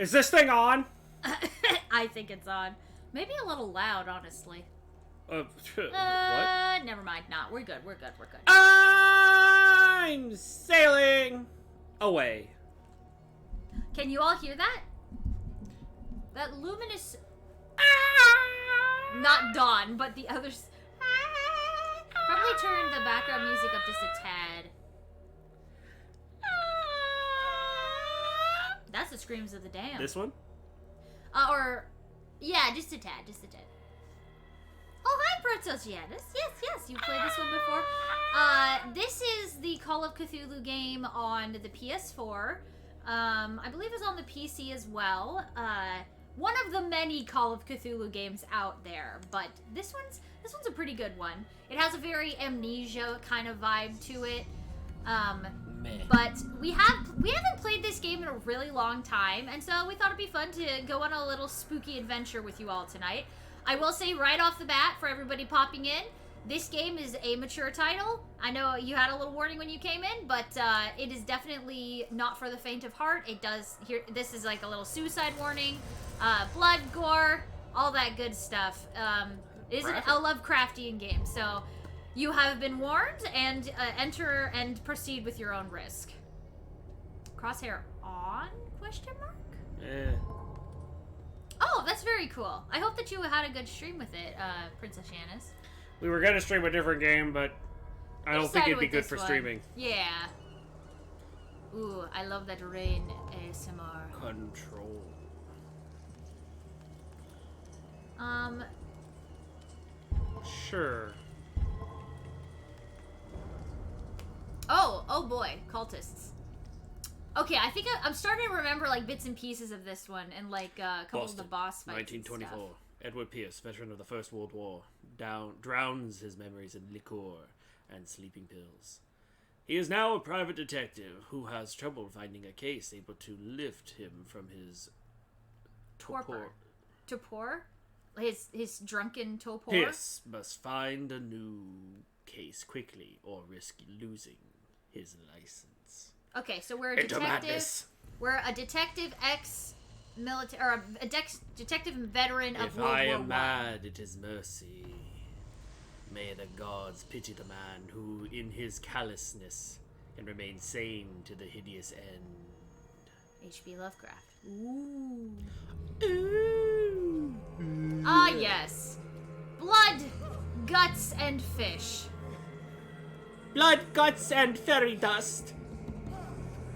Is this thing on? I think it's on. Maybe a little loud, honestly. What? Never mind. Nah, we're good. We're good. We're good. I'm sailing away. Can you all hear that? That luminous... Not dawn, but the others... Probably turn the background music up just a tad. That's the screams of the damned. This one? Yeah, just a tad, just a tad. Oh, hi, Protosianus. Yes, you've played this one before. This is the Call of Cthulhu game on the PS4. I believe it's on the PC as well. One of the many Call of Cthulhu games out there, but this one's a pretty good one. It has a very Amnesia kind of vibe to it. But we haven't played this game in a really long time, and so we thought it'd be fun to go on a little spooky adventure with you all tonight. I will say right off the bat, for everybody popping in, this game is a mature title. I know you had a little warning when you came in, but it is definitely not for the faint of heart. This is like a little suicide warning, blood, gore, all that good stuff. It is a Lovecraftian game, so you have been warned, and enter and proceed with your own risk. Crosshair on? Question mark? Oh, that's very cool. I hope that you had a good stream with it, Princess Shannis. We were gonna stream a different game, but I don't think it'd be good for streaming. Yeah. Ooh, I love that rain ASMR. Control. Sure. Oh boy, cultists. Okay, I think I'm starting to remember like bits and pieces of this one and like a couple Boston, of the boss fights. 1924. And stuff. Edward Pierce, veteran of the First World War, drowns his memories in liqueur and sleeping pills. He is now a private detective who has trouble finding a case able to lift him from his torpor. Torpor? His drunken torpor? Pierce must find a new case quickly or risk losing his license. Okay, so we're a detective. We're a detective ex-military, or a detective veteran of World War I. If I am mad, it is mercy. May the gods pity the man who, in his callousness, can remain sane to the hideous end. H.P. Lovecraft. Ooh. Ooh. Ah, yes. Blood, guts, and fish. Blood, guts, and fairy dust.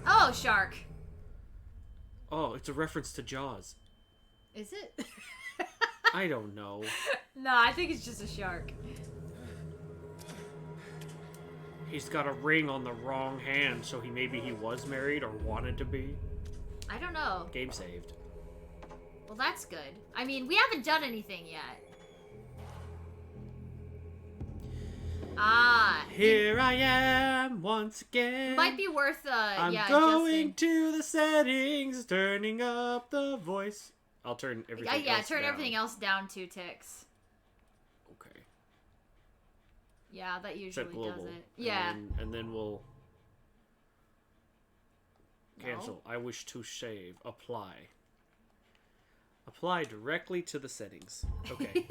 Oh, shark. Oh, it's a reference to Jaws. Is it? I don't know. No, I think it's just a shark. He's got a ring on the wrong hand, so maybe he was married or wanted to be. I don't know. Game saved. Well, that's good. I mean, we haven't done anything yet. Ah. Here I am once again. Might be worth, I'm yeah, going to the settings, turning up the voice. I'll turn everything else turn down. everything else down 2 ticks. Okay. Yeah, that usually global, does it. Yeah. And then we'll cancel. No? I wish to save. Apply. Apply directly to the settings. Okay.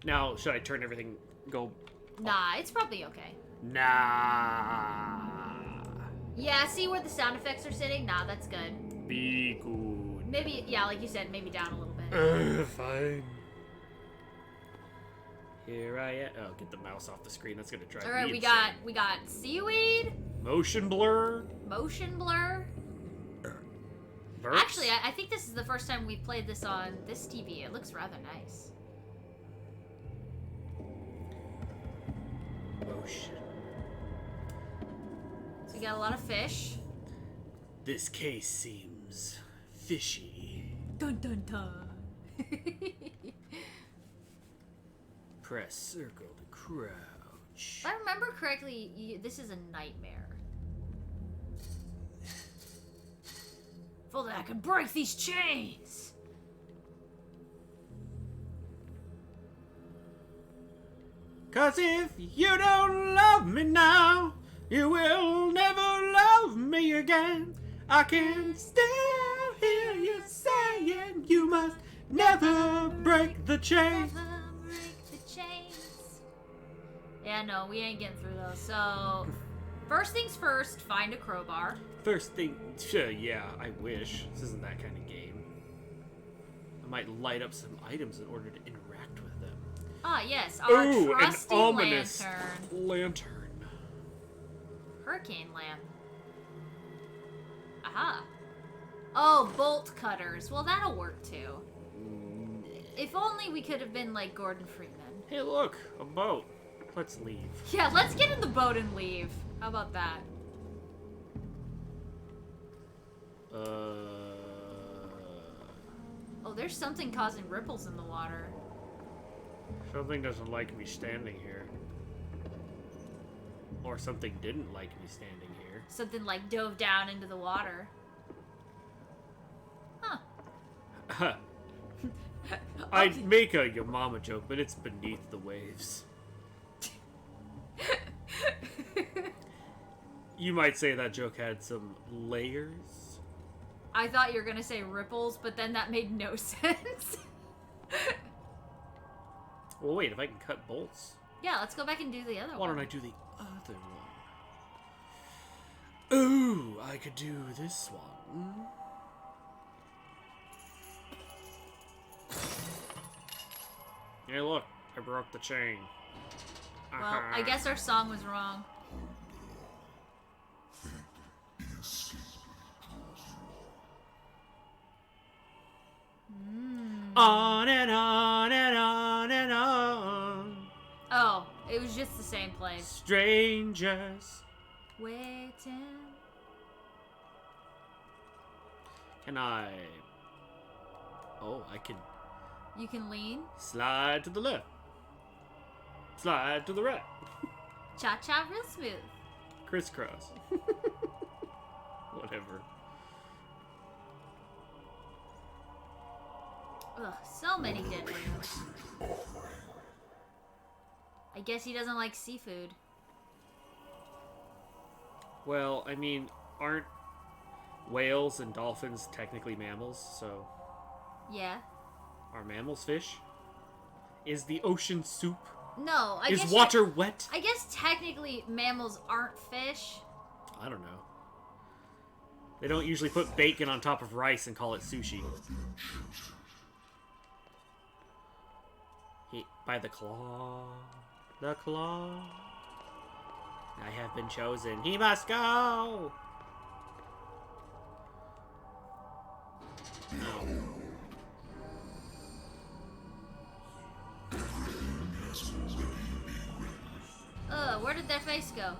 Now, should I turn everything go? Nah, it's probably okay. Nah. Yeah, see where the sound effects are sitting? Nah, that's good. Be good. Maybe, yeah, like you said, maybe down a little bit. Fine. Here I am. Oh, get the mouse off the screen. That's gonna drive me Alright, insane. we got seaweed. Motion blur. Motion blur. Burps. Actually, I think this is the first time we've played this on this TV. It looks rather nice. Motion. So we got a lot of fish. This case seems fishy. Dun dun dun. Press circle to crouch. If I remember correctly, this is a nightmare. For that I can break these chains. Cause if you don't love me now, you will never love me again. I can still hear saying you must never break the chains. Never break the chains. Yeah, no, we ain't getting through those. So, first things first, find a crowbar. First thing, yeah, I wish. This isn't that kind of game. I might light up some items in order to interact with them. Ah, yes, our Ooh, trusty an ominous lantern. lantern. Hurricane lamp. Aha. Oh, bolt cutters. Well, that'll work too. If only we could have been like Gordon Freeman. Hey, look, a boat. Let's leave. Yeah, let's get in the boat and leave. How about that? Oh, there's something causing ripples in the water. Something doesn't like me standing here. Or something didn't like me standing here. Something like dove down into the water. Huh. I'd make a your mama joke, but it's beneath the waves. You might say that joke had some layers. I thought you were gonna say ripples, but then that made no sense. Well, wait, if I can cut bolts, Yeah, let's go back and do the other why one. don't I do the other one? Ooh, I could do this one. Hey, look, I broke the chain. Well, I guess our song was wrong. On and on and on and on. Oh, it was just the same place. Strangers. Waiting. Can I... Oh, I can You can lean. slide to the left. Slide to the right. Cha-cha real smooth. Crisscross. Whatever. Ugh, so many dead whales. I guess he doesn't like seafood. Well, I mean, aren't whales and dolphins technically mammals? So, Yeah. are mammals fish? Is the ocean soup? No, I Is guess water wet? I guess technically mammals aren't fish. I don't know. They don't usually put bacon on top of rice and call it sushi. By the claw. The claw. I have been chosen. He must go! Ugh, where did their face go?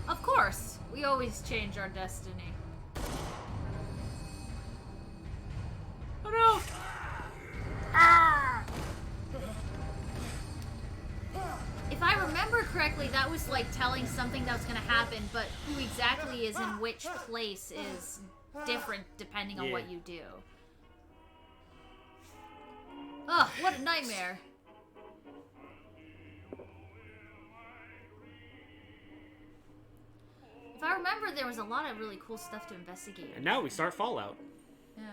Of course! We always change our destiny. Oh no! If I remember correctly, that was like telling something that was gonna happen, but who exactly is in which place is different depending on what you do. Ugh, what a nightmare. If I remember, there was a lot of really cool stuff to investigate. And now we start Fallout. Yeah.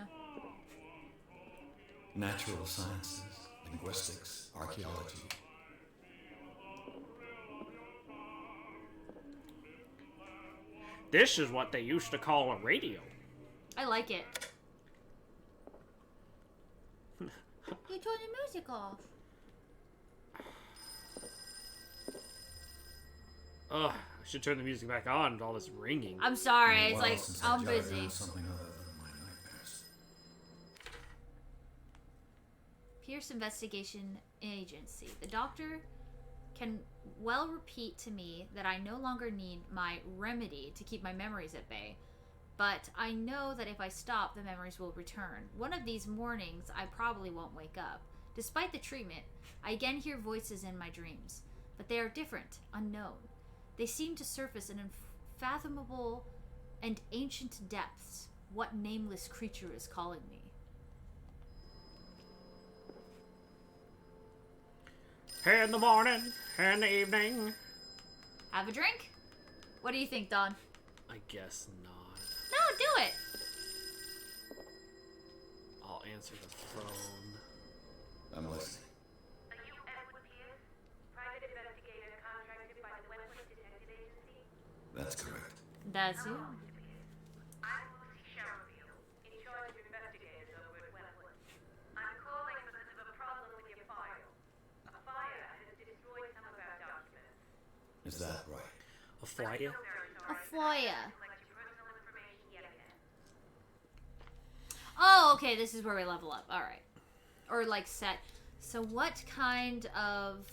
Natural sciences, linguistics, archaeology. This is what they used to call a radio. I like it. You turned the music off. Ugh, I should turn the music back on with all this ringing. I'm sorry, Been a it's while like, since I I'm jotted busy. down something other than my nightmares. Pierce Investigation Agency. The doctor can well repeat to me that I no longer need my remedy to keep my memories at bay. But I know that if I stop, the memories will return. One of these mornings, I probably won't wake up. Despite the treatment, I again hear voices in my dreams. But they are different, unknown. They seem to surface in unfathomable and ancient depths. What nameless creature is calling me? In the morning, in the evening. Have a drink? What do you think, Don? I guess not. No, do it. I'll answer the phone. I'm listening. Are you Edward Pierce, private investigator contracted by the Westwood Detective Agency? That's correct. That's you. I'm Lucy Sherrill, in charge of investigators over at Westwood. I'm calling because of a problem with your file. A fire has destroyed some of our documents. Is that right? A flyer? A flyer. Collect your personal information yet again. Oh, okay, this is where we level up. Alright. Or, like, set. So what kind of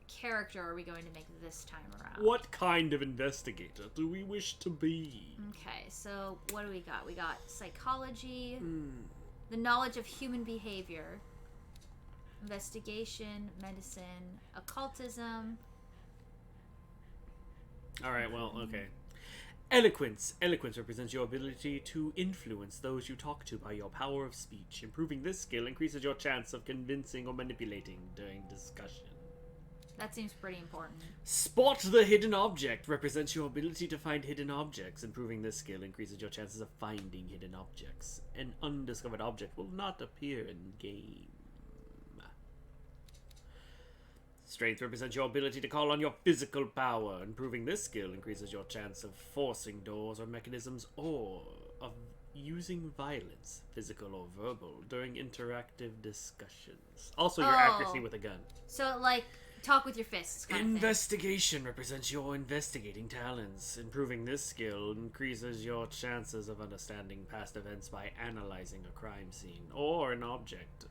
character are we going to make this time around? What kind of investigator do we wish to be? Okay, so what do we got? We got psychology, the knowledge of human behavior, investigation, medicine, occultism. Alright, well, okay. Eloquence. Eloquence represents your ability to influence those you talk to by your power of speech. Improving this skill increases your chance of convincing or manipulating during discussion. That seems pretty important. Spot the hidden object represents your ability to find hidden objects. Improving this skill increases your chances of finding hidden objects. An undiscovered object will not appear in game. Strength represents your ability to call on your physical power. Improving this skill increases your chance of forcing doors or mechanisms, or of using violence, physical or verbal, during interactive discussions. Also, your accuracy with a gun. So, like, talk with your fists kind of thing. Investigation represents your investigating talents. Improving this skill increases your chances of understanding past events by analyzing a crime scene or an object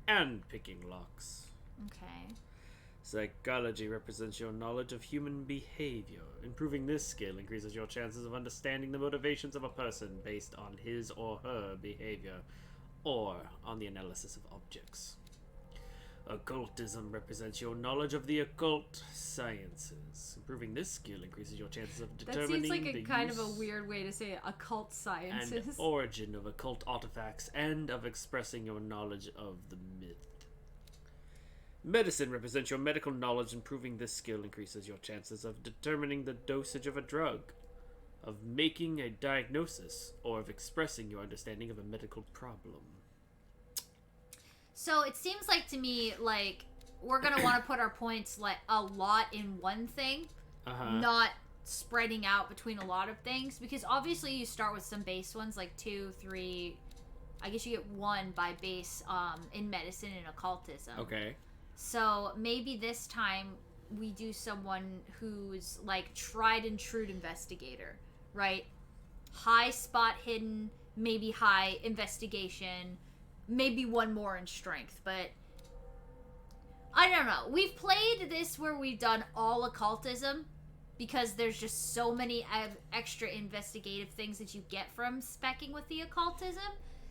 and picking locks. Okay. Psychology represents your knowledge of human behavior. Improving this skill increases your chances of understanding the motivations of a person based on his or her behavior or on the analysis of objects. Occultism represents your knowledge of the occult sciences. Improving this skill increases your chances of That determining seems like a the kind use of a weird way to say it. Occult and sciences. origin of occult artifacts and of expressing your knowledge of the myth. Medicine represents your medical knowledge. Improving this skill increases your chances of determining the dosage of a drug, of making a diagnosis, or of expressing your understanding of a medical problem. So it seems like to me, like, we're going to want to put our points, like, a lot in one thing, not spreading out between a lot of things, because obviously you start with some base ones, like 2, 3, I guess you get 1 by base in medicine and occultism. Okay. So maybe this time we do someone who's like tried and true investigator, right? High spot hidden, maybe high investigation, maybe 1 more in strength, but I don't know. We've played this where we've done all occultism because there's just so many extra investigative things that you get from specking with the occultism.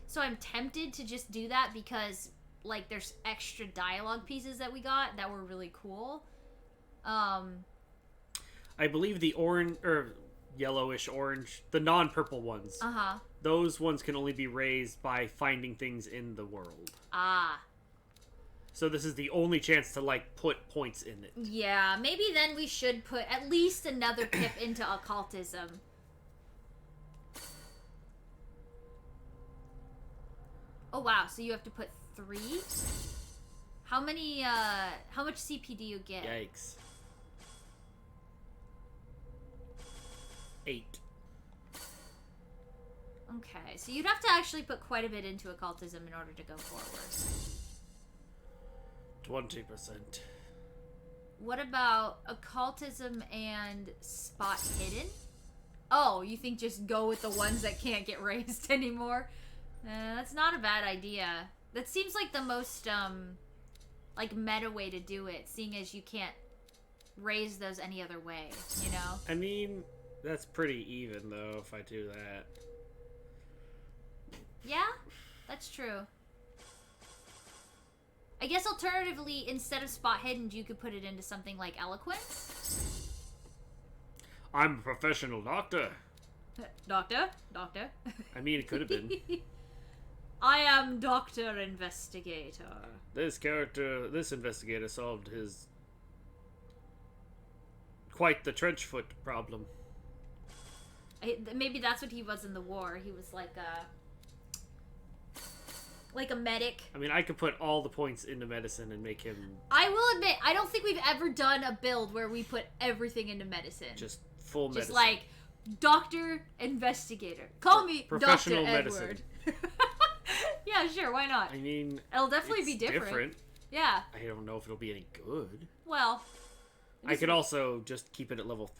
So I'm tempted to just do that because like there's extra dialogue pieces that we got that were really cool. I believe the orange or yellowish orange, the non-purple ones. Those ones can only be raised by finding things in the world. So this is the only chance to like put points in it. Yeah, maybe then we should put at least another pip into occultism. Oh wow, so you have to put 3? How many, how much CP do you get? Yikes. 8. Okay, so you'd have to actually put quite a bit into occultism in order to go forward. 20%. What about occultism and spot hidden? Oh, you think just go with the ones that can't get raised anymore? That's not a bad idea. That seems like the most, like, meta way to do it, seeing as you can't raise those any other way, you know? I mean, that's pretty even, though, if I do that. Yeah, that's true. I guess alternatively, instead of spot hidden, you could put it into something like eloquence. I'm a professional doctor. Doctor? I mean, it could have been. I am Dr. Investigator. This investigator solved his quite the trench foot problem. Maybe that's what he was in the war. He was like a medic. I mean, I could put all the points into medicine and make him I will admit, I don't think we've ever done a build where we put everything into medicine. just full medicine. Just like doctor, investigator. Call me Professional Dr. medicine. Edward. Yeah, sure, why not? I mean, It'll definitely it's be different. Yeah. I don't know if it'll be any good. Well, I could also just keep it at level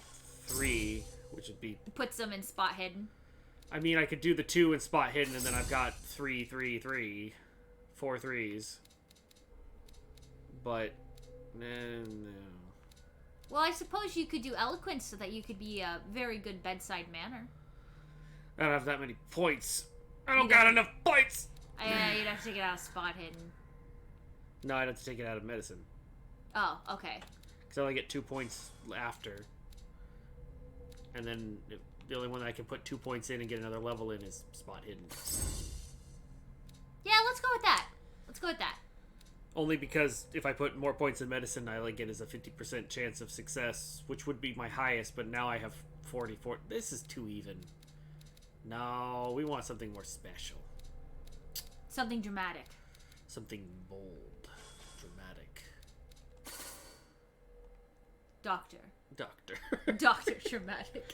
3, which would be... put some in spot hidden. I mean, I could do the 2 in spot hidden, and then I've got 3, 3, 3. 4 3s. But, no. Well, I suppose you could do eloquence so that you could be a very good bedside manner. I don't have that many points. I don't got enough points! You'd have to take it out of spot hidden. No, I'd have to take it out of medicine. Oh, okay. Because I only get 2 points after. And then the only one that I can put 2 points in and get another level in is spot hidden. Yeah, let's go with that. Let's go with that. Only because if I put more points in medicine, I like it as a 50% chance of success, which would be my highest, but now I have 44. This is too even. No, we want something more special. Something dramatic. Something bold. Dramatic. Doctor. Doctor. Doctor dramatic.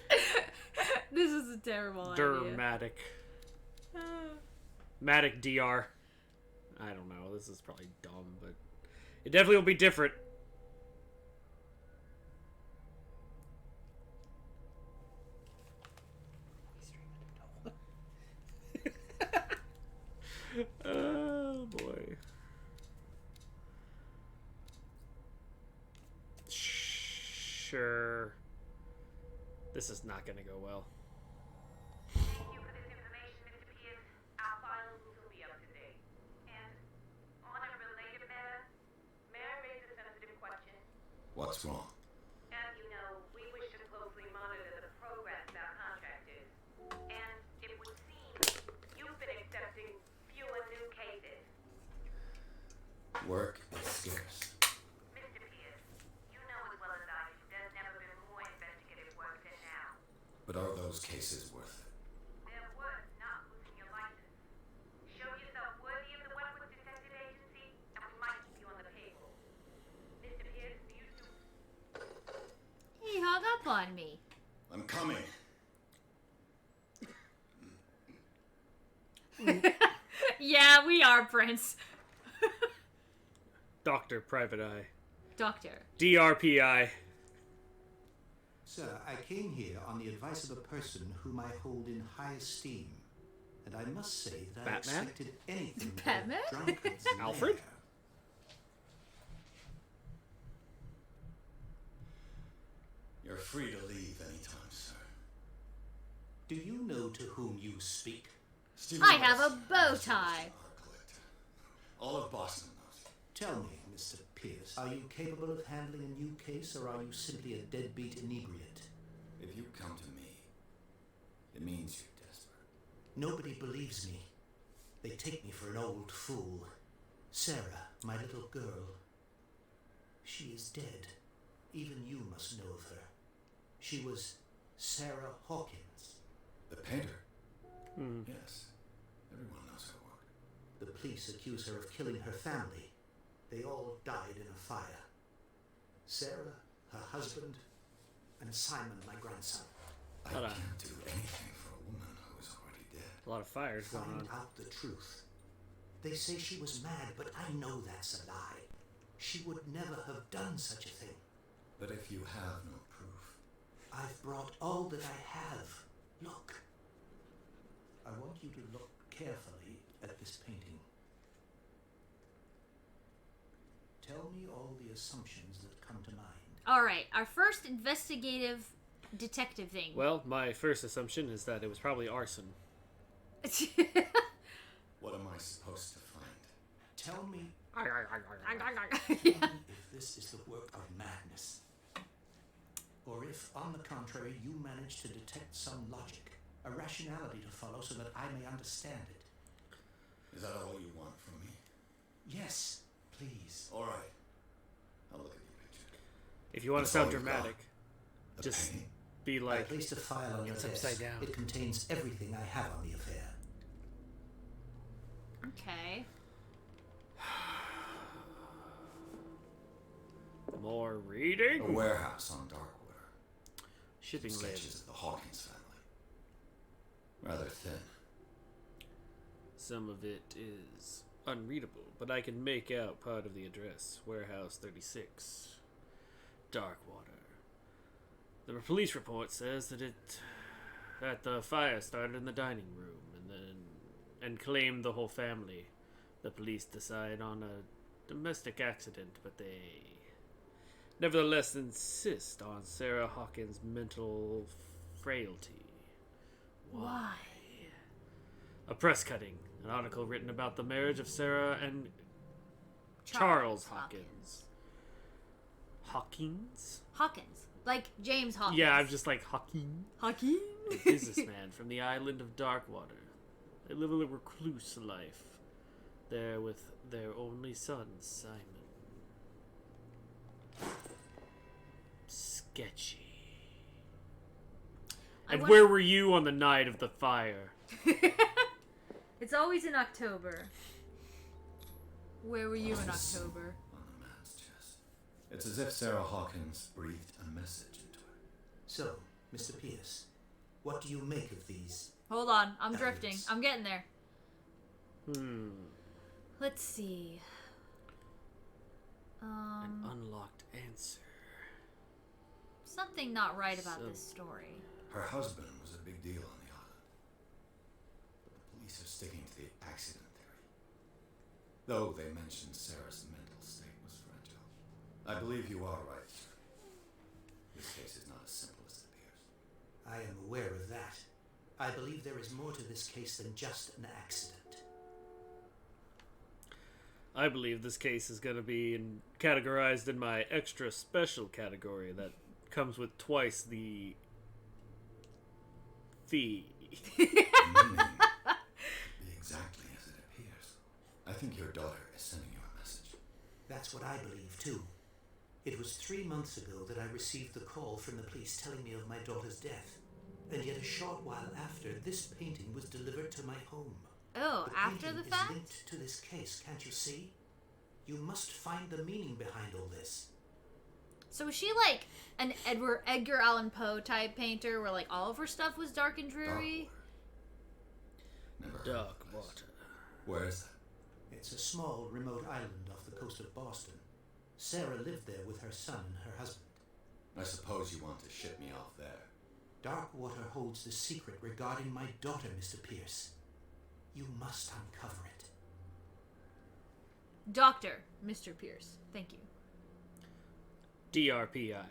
This is a terrible idea. Dramatic. Matic DR. I don't know. This is probably dumb, but it definitely will be different. Oh boy. Sure. This is not gonna go well. Thank you for this information, Mr. Pierce. Our files will still be up to date. And on a related matter, may I raise a sensitive question? What's wrong? As you know, we wish to closely monitor the progress of our contractors. And it would seem you've been accepting fewer new cases. Work is scarce. Mr. Pierce, you know as well as I do there's never been more investigative work than now. But are those cases worth it? They're worth not losing your license. Show yourself worthy of the Westwood Detective Agency, and we might keep you on the payroll. Mr. Pierce, you two. He hung up on me. I'm coming. Yeah, we are, Prince. Dr. Private Eye. Doctor. DRPI. Sir, I came here on the advice of a person whom I hold in high esteem. And I must say that I Batman? expected anything but Batman? drunkards in Alfred? there. You're free to leave anytime, sir. Do you know to whom you speak? Stephen I have West, a bow tie. art collector. All of Boston knows you. Tell me, Mr. Pierce, are you capable of handling a new case, or are you simply a deadbeat inebriate? If you come to me, it means you're desperate. Nobody believes me. They take me for an old fool. Sarah, my little girl. She is dead. Even you must know of her. She was Sarah Hawkins. The painter? Yes. Everyone knows her work. The police accuse her of killing her family. They all died in a fire. Sarah, her husband, and Simon, my grandson. I Hold on. can't do anything for a woman who is already dead. A lot of fires going Find on. out the truth. They say she was mad, but I know that's a lie. She would never have done such a thing. But if you have no proof, I've brought all that I have. Look. I want you to look carefully at this painting. Tell me all the assumptions that come to mind. Alright, our first investigative detective thing. Well, my first assumption is that it was probably arson. what am I supposed to find? Tell me Yeah. if this is the work of madness. Or if, on the contrary, you manage to detect some logic, a rationality to follow so that I may understand it. Is that all you want from me? Yes, please. All right. I'll look at your picture. If you want to That's all sound you've got? dramatic, The just painting? be I like, placed a file on your it's desk. upside down. It contains everything I have on the affair. Okay. more A reading? warehouse on Darkwater. Shipping Sketches labels. of the Hawkins family. Rather thin. Some of it is unreadable, but I can make out part of the address. Warehouse 36. Darkwater. The police report says that the fire started in the dining room and claimed the whole family. The police decide on a domestic accident, but they nevertheless insist on Sarah Hawkins' mental frailty. Why? A press cutting, an article written about the marriage of Sarah and Charles Hawkins. Hawkins? Hawkins. Like James Hawkins. Yeah, I'm just like Hawkins. Hawkins? A businessman from the island of Darkwater. They live a recluse life there with their only son, Simon. Sketchy. And wonder- where were you on the night of the fire? It's always in October. Where were you in October? On the man's chest. It's as if Sarah Hawkins breathed a message into it. So, Mr. Pierce, what do you make of these? Hold on, I'm drifting. Evidence. I'm getting there. Let's see. An unlocked answer. Something not right about So- this story. Her husband was a big deal on the island. But the police are sticking to the accident theory. Though they mentioned Sarah's mental state was fragile. I believe you are right, sir. This case is not as simple as it appears. I am aware of that. I believe there is more to this case than just an accident. I believe this case is going to be categorized in my extra special category that comes with twice the fee. The meaning be exactly as it appears. I think your daughter is sending you a message. That's what I believe, too. It was 3 months ago that I received the call from the police telling me of my daughter's death. And yet a short while after, this painting was delivered to my home. Oh, The after painting the is fact? linked to this case, can't you see? You must find the meaning behind all this. So was she like an Edgar Allan Poe type painter where like all of her stuff was dark and dreary? Darkwater. Never heard of Dark the place. water. Where is that? It's a small, remote island off the coast of Boston. Sarah lived there with her son and her husband. I suppose you want to ship me off there. Darkwater holds the secret regarding my daughter, Mr. Pierce. You must uncover it. Doctor, Mr. Pierce. Thank you. DRPI.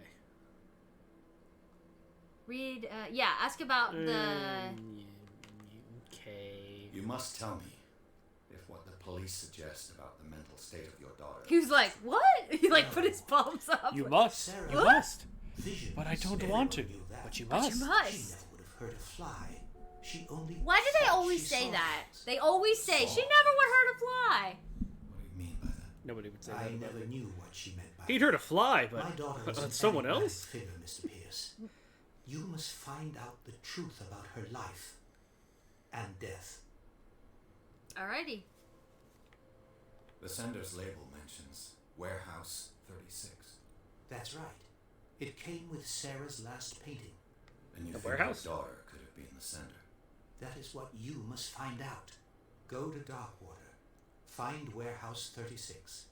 Read, yeah, ask about the... Okay. You must tell me if what the police suggest about the mental state of your daughter. He was like, what? He like put his palms up. You must. Sarah, You must. Visions. But I don't Everyone want to. knew that. But you But must. you She must. never would have hurt a fly. She only. Why do they thought always she say saw that? things. They always say, she never would hurt a fly. What do you mean by that? Nobody would say I that. about never it. knew what she meant by He'd that. heard a fly, My but daughter was an someone enigmatic else? figure, Mr. Pierce. You must find out the truth about her life and death. Alrighty. The sender's label mentions Warehouse 36. That's right. It came with Sarah's last painting. And you The think warehouse? your daughter could have been the sender. That is what you must find out. Go to Darkwater. Find Warehouse 36.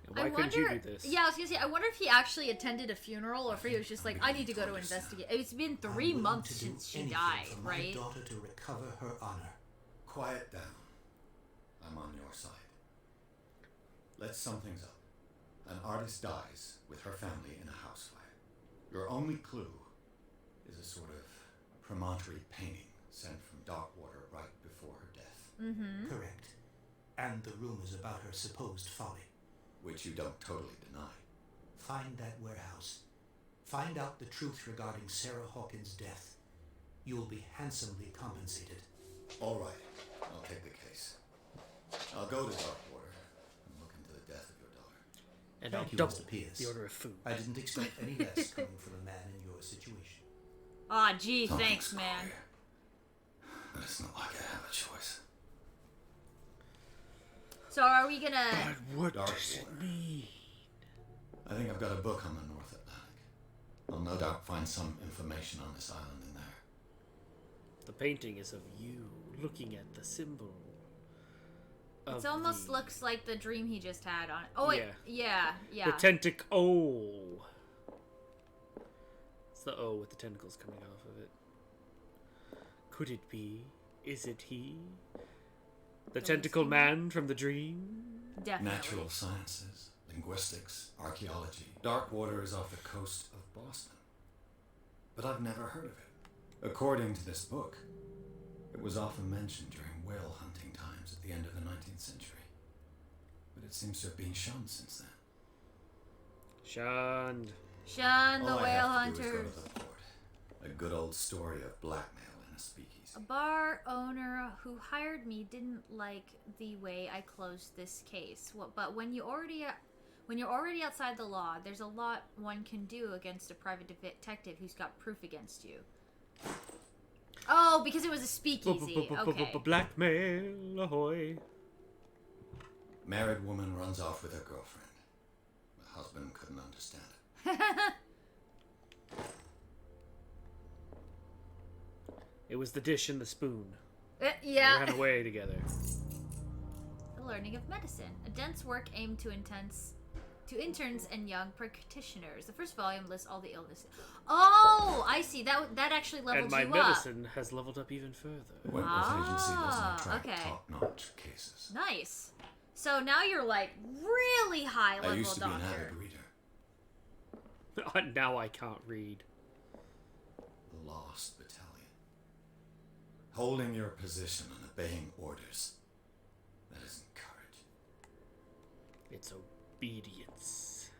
And why couldn't you do this? Yeah, I was gonna say, I wonder if he actually attended a funeral or if he was just like, I need to go to investigate. It's been I'm 3 willing months to do since she anything died, for my right? daughter to recover her honor. Quiet down. I'm on your side. Let's sum things up. An artist dies with her family in a house fire. Your only clue is a sort of promontory painting sent from Darkwater right before her death. Correct. And the rumors about her supposed folly. Which you don't totally deny. Find that warehouse. Find out the truth regarding Sarah Hawkins' death. You will be handsomely compensated. All right, I'll take the case. I'll go to Darkwater and look into the death of your daughter. And Thank I'll you, double Mr. Pierce. the order of food. I didn't expect any less coming from a man in your situation. Aw, gee, Something's thanks, man. queer. But it's not like I have a choice. So are we gonna... What Dark does it water. mean? I think I've got a book on the North Atlantic. I'll no doubt find some information on this island in there. The painting is of you looking at the symbol. It almost looks like the dream he just had on it. Oh, wait. Yeah. Yeah. The tentacle. Oh. It's the O with the tentacles coming off of it. Could it be? Is it he? The tentacle man from the dream? Definitely. Natural sciences, linguistics, archaeology. Darkwater is off the coast of Boston. But I've never heard of it. According to this book, it was often mentioned during whale hunting times at the end of the 19th century. But it seems to have been shunned since then. Shunned. Shun the All I whale have to do is go hunters. to the port. A good old story of blackmail in a speakeasy. A bar owner who hired me didn't like the way I closed this case. But when you're already outside the law, there's a lot one can do against a private detective who's got proof against you. Oh, because it was a speakeasy. Okay. Blackmail, ahoy. Married woman runs off with her girlfriend. The husband couldn't understand it. It was the dish and the spoon. Yeah. They ran away together. The learning of medicine. A dense work aimed to interns and young practitioners. The first volume lists all the illnesses. Oh, I see. That actually leveled And my you medicine has leveled up even further. The Wentworth Agency doesn't attract okay. top-notch cases. up. Nice. So now you're like really high level I used to be an doctor. avid reader. Now I can't read. The Lost Battalion. Holding your position and obeying orders. That isn't courage. It's obedience.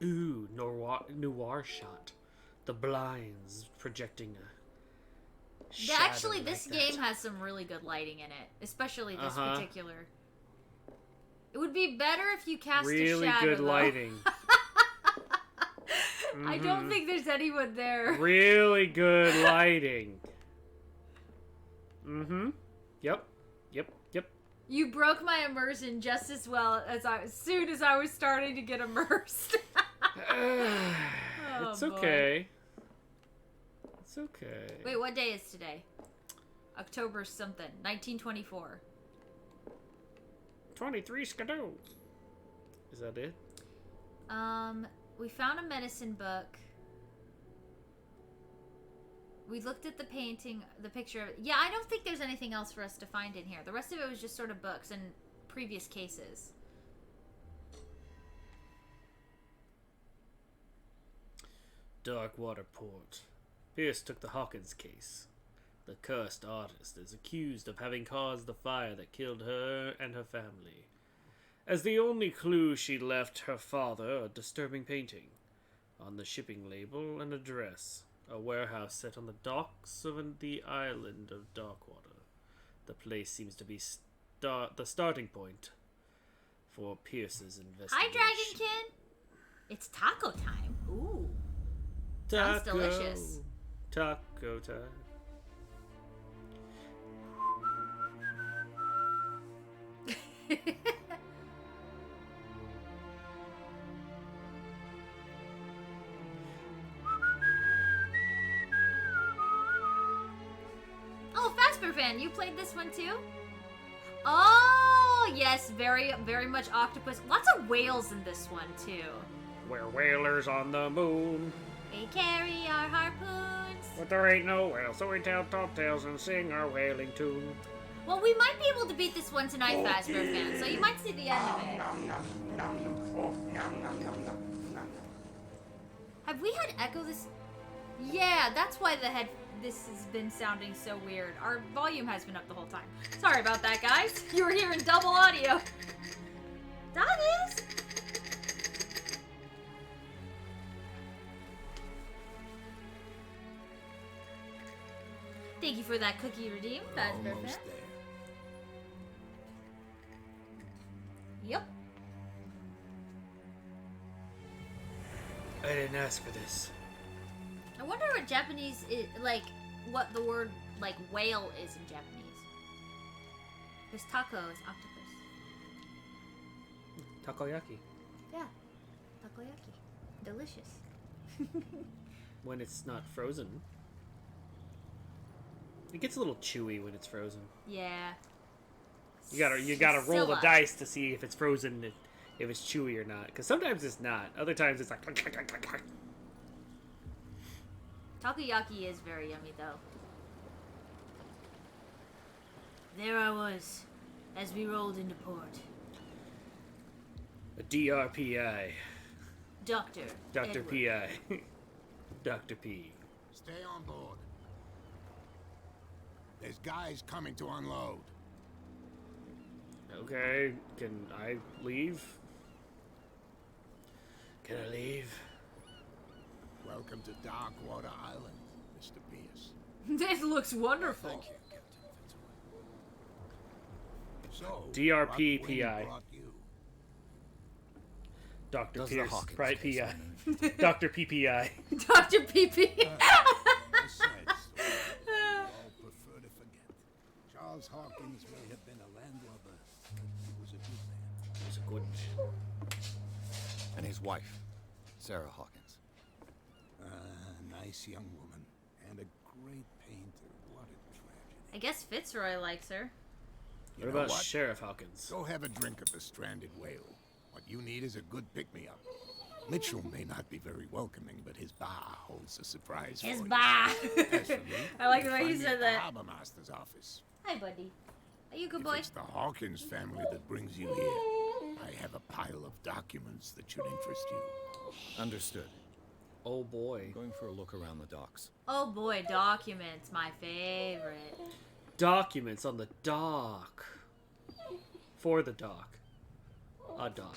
Ooh, noir shot. The blinds projecting a Yeah, shadow actually, like this that. game has some really good lighting in it, especially this Uh-huh. particular. It would be better if you cast really a shadow. good though. lighting. I don't think there's anyone there. Really good lighting. Mm-hmm. Yep. You broke my immersion just as well as soon as I was starting to get immersed. Oh, It's boy. okay. It's okay. Wait, what day is today? October something. 1924. 23 skidoo. Is that it? We found a medicine book. We looked at the painting, the picture of it. Yeah, I don't think there's anything else for us to find in here. The rest of it was just sort of books and previous cases. Darkwater Port. Pierce took the Hawkins case. The cursed artist is accused of having caused the fire that killed her and her family. As the only clue she left her father a disturbing painting. On the shipping label, an address. A warehouse set on the docks of the island of Darkwater. The place seems to be the starting point for Pierce's investigation. Hi, Dragonkin! It's taco time. Ooh. Sounds delicious. Taco time. Oh, Fasper fan, you played this one too? Oh, yes, very, very much octopus. Lots of whales in this one too. We're whalers on the moon, We carry our harpoons. but there ain't no whale, so we tell tall tales and sing our whaling tune. Well, we might be able to beat this one tonight, Fasper fan, so you might see the end of it. Have we had echo this? Yeah, that's why this has been sounding so weird. Our volume has been up the whole time. Sorry about that, guys. You were hearing double audio. Doggies! Thank you for that cookie redeem, Fasper fan. Almost there. I didn't ask for this. I wonder what Japanese is, like, what the word, like, whale is in Japanese. Because taco is octopus. Takoyaki. Yeah. Takoyaki. Delicious. When it's not frozen. It gets a little chewy when it's frozen. Yeah. You gotta roll the Silla. dice to see if it's frozen, if it's chewy or not. Because sometimes it's not. Other times it's like. Takoyaki is very yummy, though. There I was, as we rolled into port. A DRPI. Doctor. Dr. Edward. PI. Dr. P. Stay on board. There's guys coming to unload. Okay, can I leave? Can I leave? Welcome to Darkwater Island, Mr. Pierce. This looks wonderful. Thank you, Captain Fitzroy. So, DRP what wind PI. brought you? Dr. Does the Pierce. Hawkins Right, case PI. matter? Dr. PPI. Dr. PP. I said so. We all prefer to forget. Charles Hawkins may have been a landlubber, but he was a good man. He's a good man. And his wife, Sarah Hawkins. Nice young woman, and a great painter. What a tragedy. I guess Fitzroy likes her. You What know about what? Sheriff Hawkins? Go have a drink of the stranded whale. What you need is a good pick-me-up. Mitchell may not be very welcoming, but his bar holds a surprise His for you. bar. As for me, I like the you'll way he find me said at the that. Harbor Master's office. Hi, buddy. Are you a good If boy? it's the Hawkins family that brings you here, I have a pile of documents that should interest you. Understood. Oh boy. Going for a look around the docks. Oh boy, documents, my favorite. Documents on the dock. For the dock. A dock.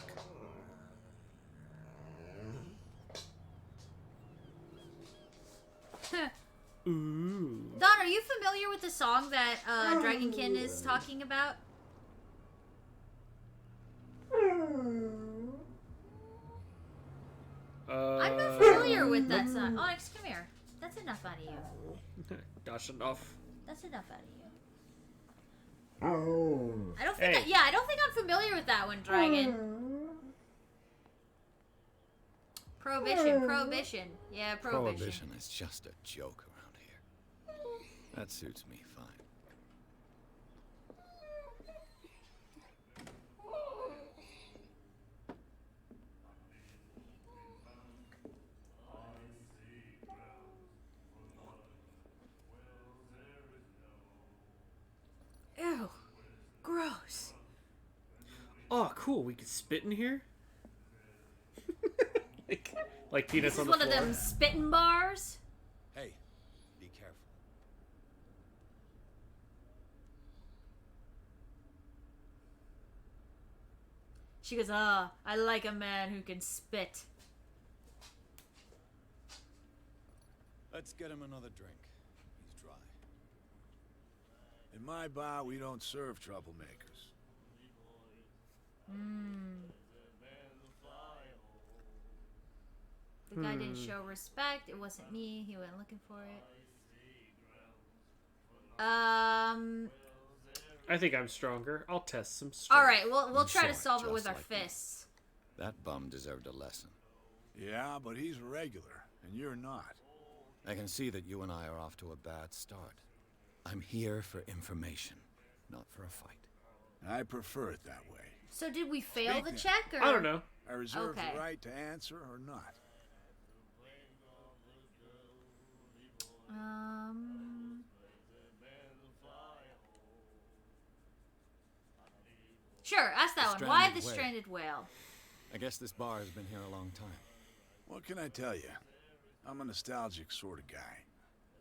Ooh. Don, are you familiar with the song that Dragonkin is talking about? I'm not familiar with that song. Onyx, come here. That's enough out of you. That's enough. That's enough out of you. I don't think. Hey. I don't think I'm familiar with that one, Dragon. Prohibition, prohibition. Yeah, prohibition. Prohibition is just a joke around here. That suits me fine. Ew, gross. Oh, cool. We could spit in here? like peanuts This on is the one floor. of them spitting bars. Hey, be careful. She goes, I like a man who can spit. Let's get him another drink. He's dry. In my bar, we don't serve troublemakers. The guy didn't show respect. It wasn't me. He went looking for it. I think I'm stronger. I'll test some strength. All right, we'll You try to saw it solve it just with our like me. fists. That bum deserved a lesson. Yeah, but he's a regular, and you're not. I can see that you and I are off to a bad start. I'm here for information, not for a fight. I prefer it that way. So did we fail the Speak check, or I don't know. I reserve Okay. the right to answer or not. Sure, ask that The one. Why stranded the whale. stranded whale? I guess this bar has been here a long time. What can I tell you? I'm a nostalgic sort of guy.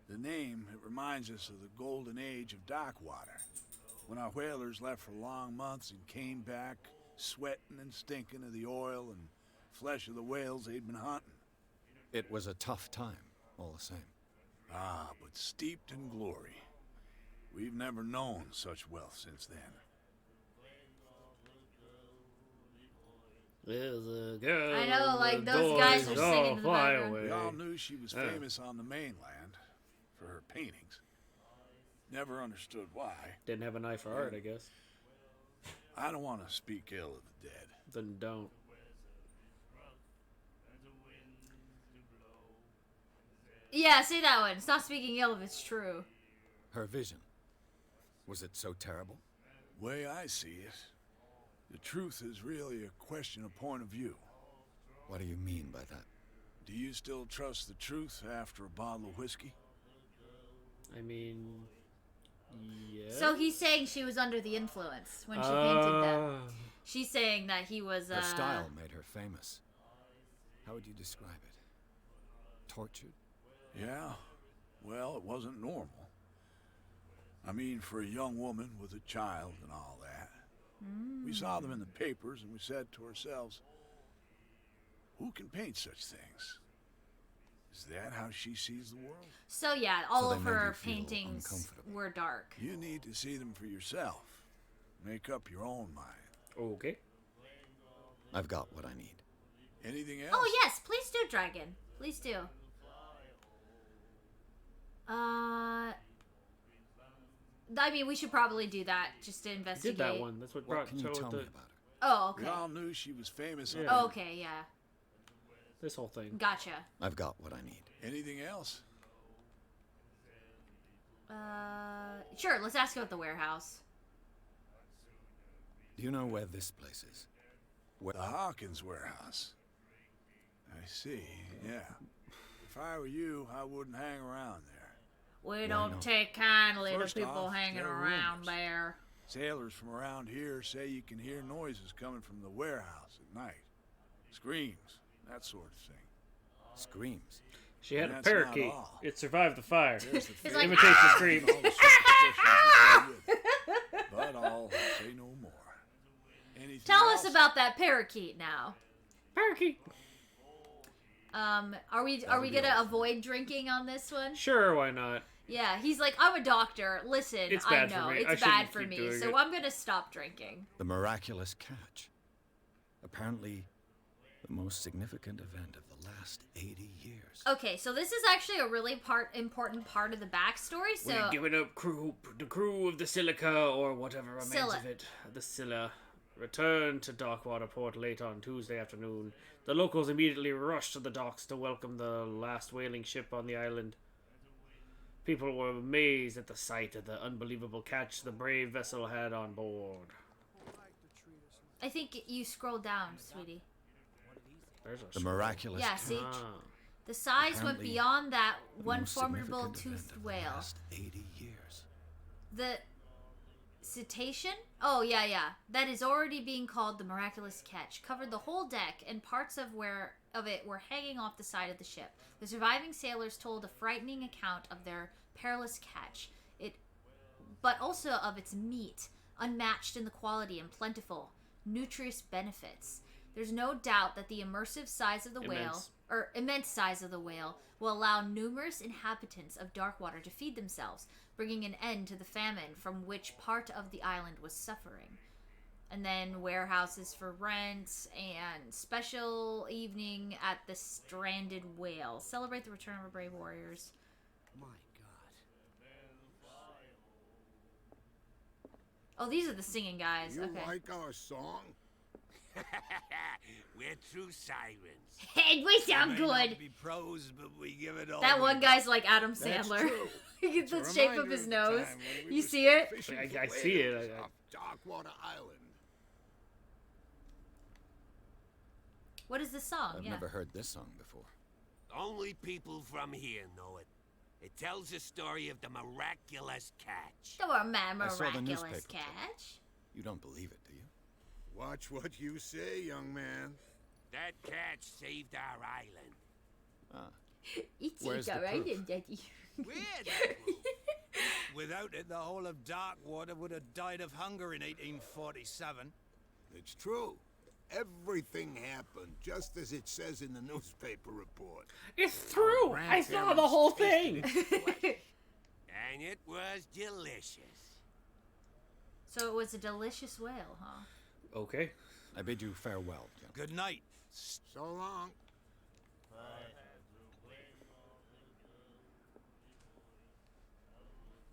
The name, it reminds us of the golden age of Darkwater, when our whalers left for long months and came back sweating and stinking of the oil and flesh of the whales they'd been hunting. It was a tough time, all the same. Ah, but steeped in glory. We've never known such wealth since then. There's a girl. I know, in like, the those guys doors, are singing all in the fly background. away. We all knew she was Yeah. famous on the mainland for her paintings. Never understood why. Didn't have an eye for art, I guess. I don't want to speak ill of the dead. Then don't. Yeah, say that one. Stop speaking ill if it's true. Her vision. Was it so terrible? Way I see it, the truth is really a question of point of view. What do you mean by that? Do you still trust the truth after a bottle of whiskey? I mean, yeah. So he's saying she was under the influence when she painted them. She's saying that he was, Her style made her famous. How would you describe it? Tortured? Yeah. Well, it wasn't normal. I mean, for a young woman with a child and all that. We saw them in the papers and we said to ourselves, who can paint such things? Is that how she sees the world? So yeah, all So of they made her you feel paintings uncomfortable. were dark. You need to see them for yourself. Make up your own mind. Okay. I've got what I need. Anything else? Oh yes, please do, Dragon. Please do. I mean, we should probably do that just to I investigate. did that one. That's what What brought can you to tell the, me about her? Oh, okay. We all knew she was famous. Yeah. Oh, okay, yeah. this whole thing. Gotcha. I've got what I need. Anything else? Sure, let's ask about the warehouse. Do you know where this place is? The Hawkins warehouse. I see, yeah. If I were you, I wouldn't hang around there. We don't not? take kindly First to people off, hanging there are around rumors. there. Sailors from around here say you can hear noises coming from the warehouse at night. Screams, that sort of thing. Screams. She had a That's not parakeet. all. It survived the fire. There's the It's like, Imitates the scream. all the superstitions that go with it. But I'll say no more. Anything Tell else? us about that parakeet now. Parakeet. Are we That'll be gonna all. avoid drinking on this one? Sure, why not? Yeah, he's like, I'm a doctor. Listen, It's I bad for know me. I it's shouldn't bad for keep me, doing so it." I'm gonna stop drinking. The miraculous catch. Apparently, the most significant event of the last 80 years. Okay, so this is actually a really important part of the backstory. So We're giving up the crew of the Silica, or whatever remains Scylla. of it. The Scylla returned to Dockwater Port late on Tuesday afternoon. The locals immediately rushed to the docks to welcome the last whaling ship on the island. People were amazed at the sight of the unbelievable catch the brave vessel had on board. I think you scroll down, sweetie. There's a The scroll. miraculous Yeah, catch. see? Ah. The size went Apparently, beyond that The one most formidable significant event toothed of the whale. last 80 years. The cetacean? Oh, yeah. That is already being called the miraculous catch. Covered the whole deck, and parts of it were hanging off the side of the ship. The surviving sailors told a frightening account of their perilous catch, but also of its meat, unmatched in the quality and plentiful, nutritious benefits. There's no doubt that the immense size of the whale will allow numerous inhabitants of Darkwater to feed themselves, bringing an end to the famine from which part of the island was suffering. And then warehouses for rent and special evening at the stranded whale. Celebrate the return of our brave warriors. My God. Oh, these are the singing guys. You Okay. like our song? We're true sirens. Hey, we sound May good. not be pros, but we give it all. That we one got. guy's like Adam That's Sandler. true. He gets the It's a shape of reminder his the nose. time when we You were see still it? fishing I for see it. whales off Darkwater Island. What is this song? I've Yeah. never heard this song before. Only people from here know it. It tells the story of the miraculous catch. The I saw the miraculous newspaper catch. You don't believe it, do you? Watch what you say, young man. That catch saved our island. It's Where's the alright, proof? Daddy. We're the proof. Without it, the whole of Darkwater would have died of hunger in 1847. It's true. Everything happened just as it says in the newspaper report. It's true! I saw the whole thing! And it was delicious. So it was a delicious whale, huh? Okay. I bid you farewell, gentlemen. Good night. So long.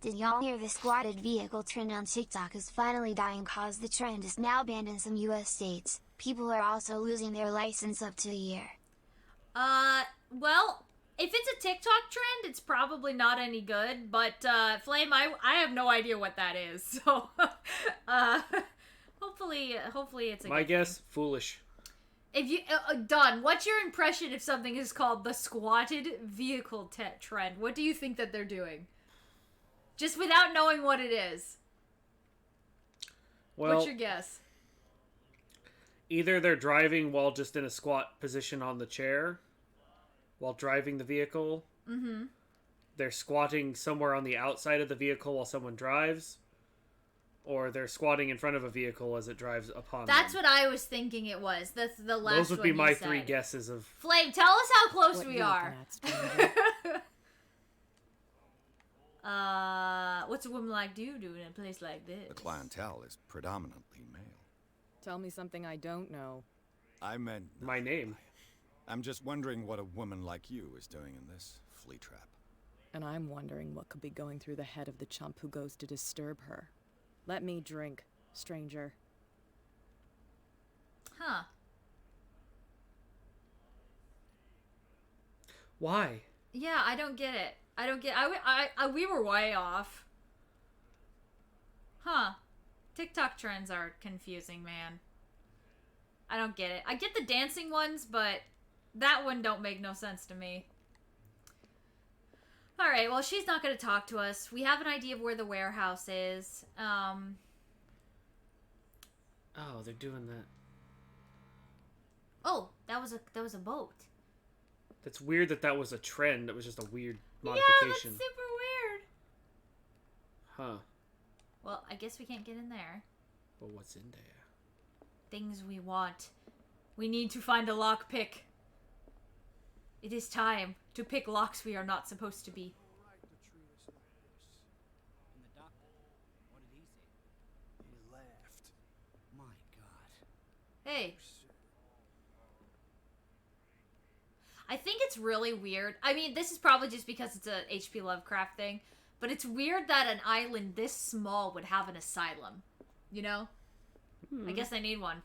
Did y'all hear the squatted vehicle trend on TikTok is finally dying cause the trend is now banned in some US states. People are also losing their license up to a year. Well, if it's a TikTok trend, it's probably not any good, but, Flame, I have no idea what that is, so, hopefully it's a My good guess, thing. foolish. If you, Don, what's your impression if something is called the squatted vehicle trend? What do you think that they're doing? Just without knowing what it is. Well, What's your guess? either they're driving while just in a squat position on the chair, while driving the vehicle. Mm-hmm. They're squatting somewhere on the outside of the vehicle while someone drives. Or they're squatting in front of a vehicle as it drives upon That's them. what I was thinking it was. The last Those would be one my you three said. guesses of... Flame, tell us how close What we you are. looking at, stranger? What's a woman like you doing in a place like this? The clientele is predominantly male. Tell me something I don't know. I meant... My name. I'm just wondering what a woman like you is doing in this flea trap. And I'm wondering what could be going through the head of the chump who goes to disturb her. Let me drink, stranger. Huh. Why? Yeah, I don't get it. We were way off. Huh. TikTok trends are confusing, man. I don't get it. I get the dancing ones, but that one don't make no sense to me. Alright, well, she's not going to talk to us. We have an idea of where the warehouse is. Oh, they're doing that. Oh, that was a boat. That's weird that was a trend. That was just a weird Yeah, modification. that's super weird. Huh. Well, I guess we can't get in there. Well, what's in there? Things we want. We need to find a lockpick. It is time to pick locks we are not supposed to be. And the doctor, what did he say? He laughed. My God. Hey. I think it's really weird. I mean, this is probably just because it's a H.P. Lovecraft thing, but it's weird that an island this small would have an asylum. You know? I guess they need one.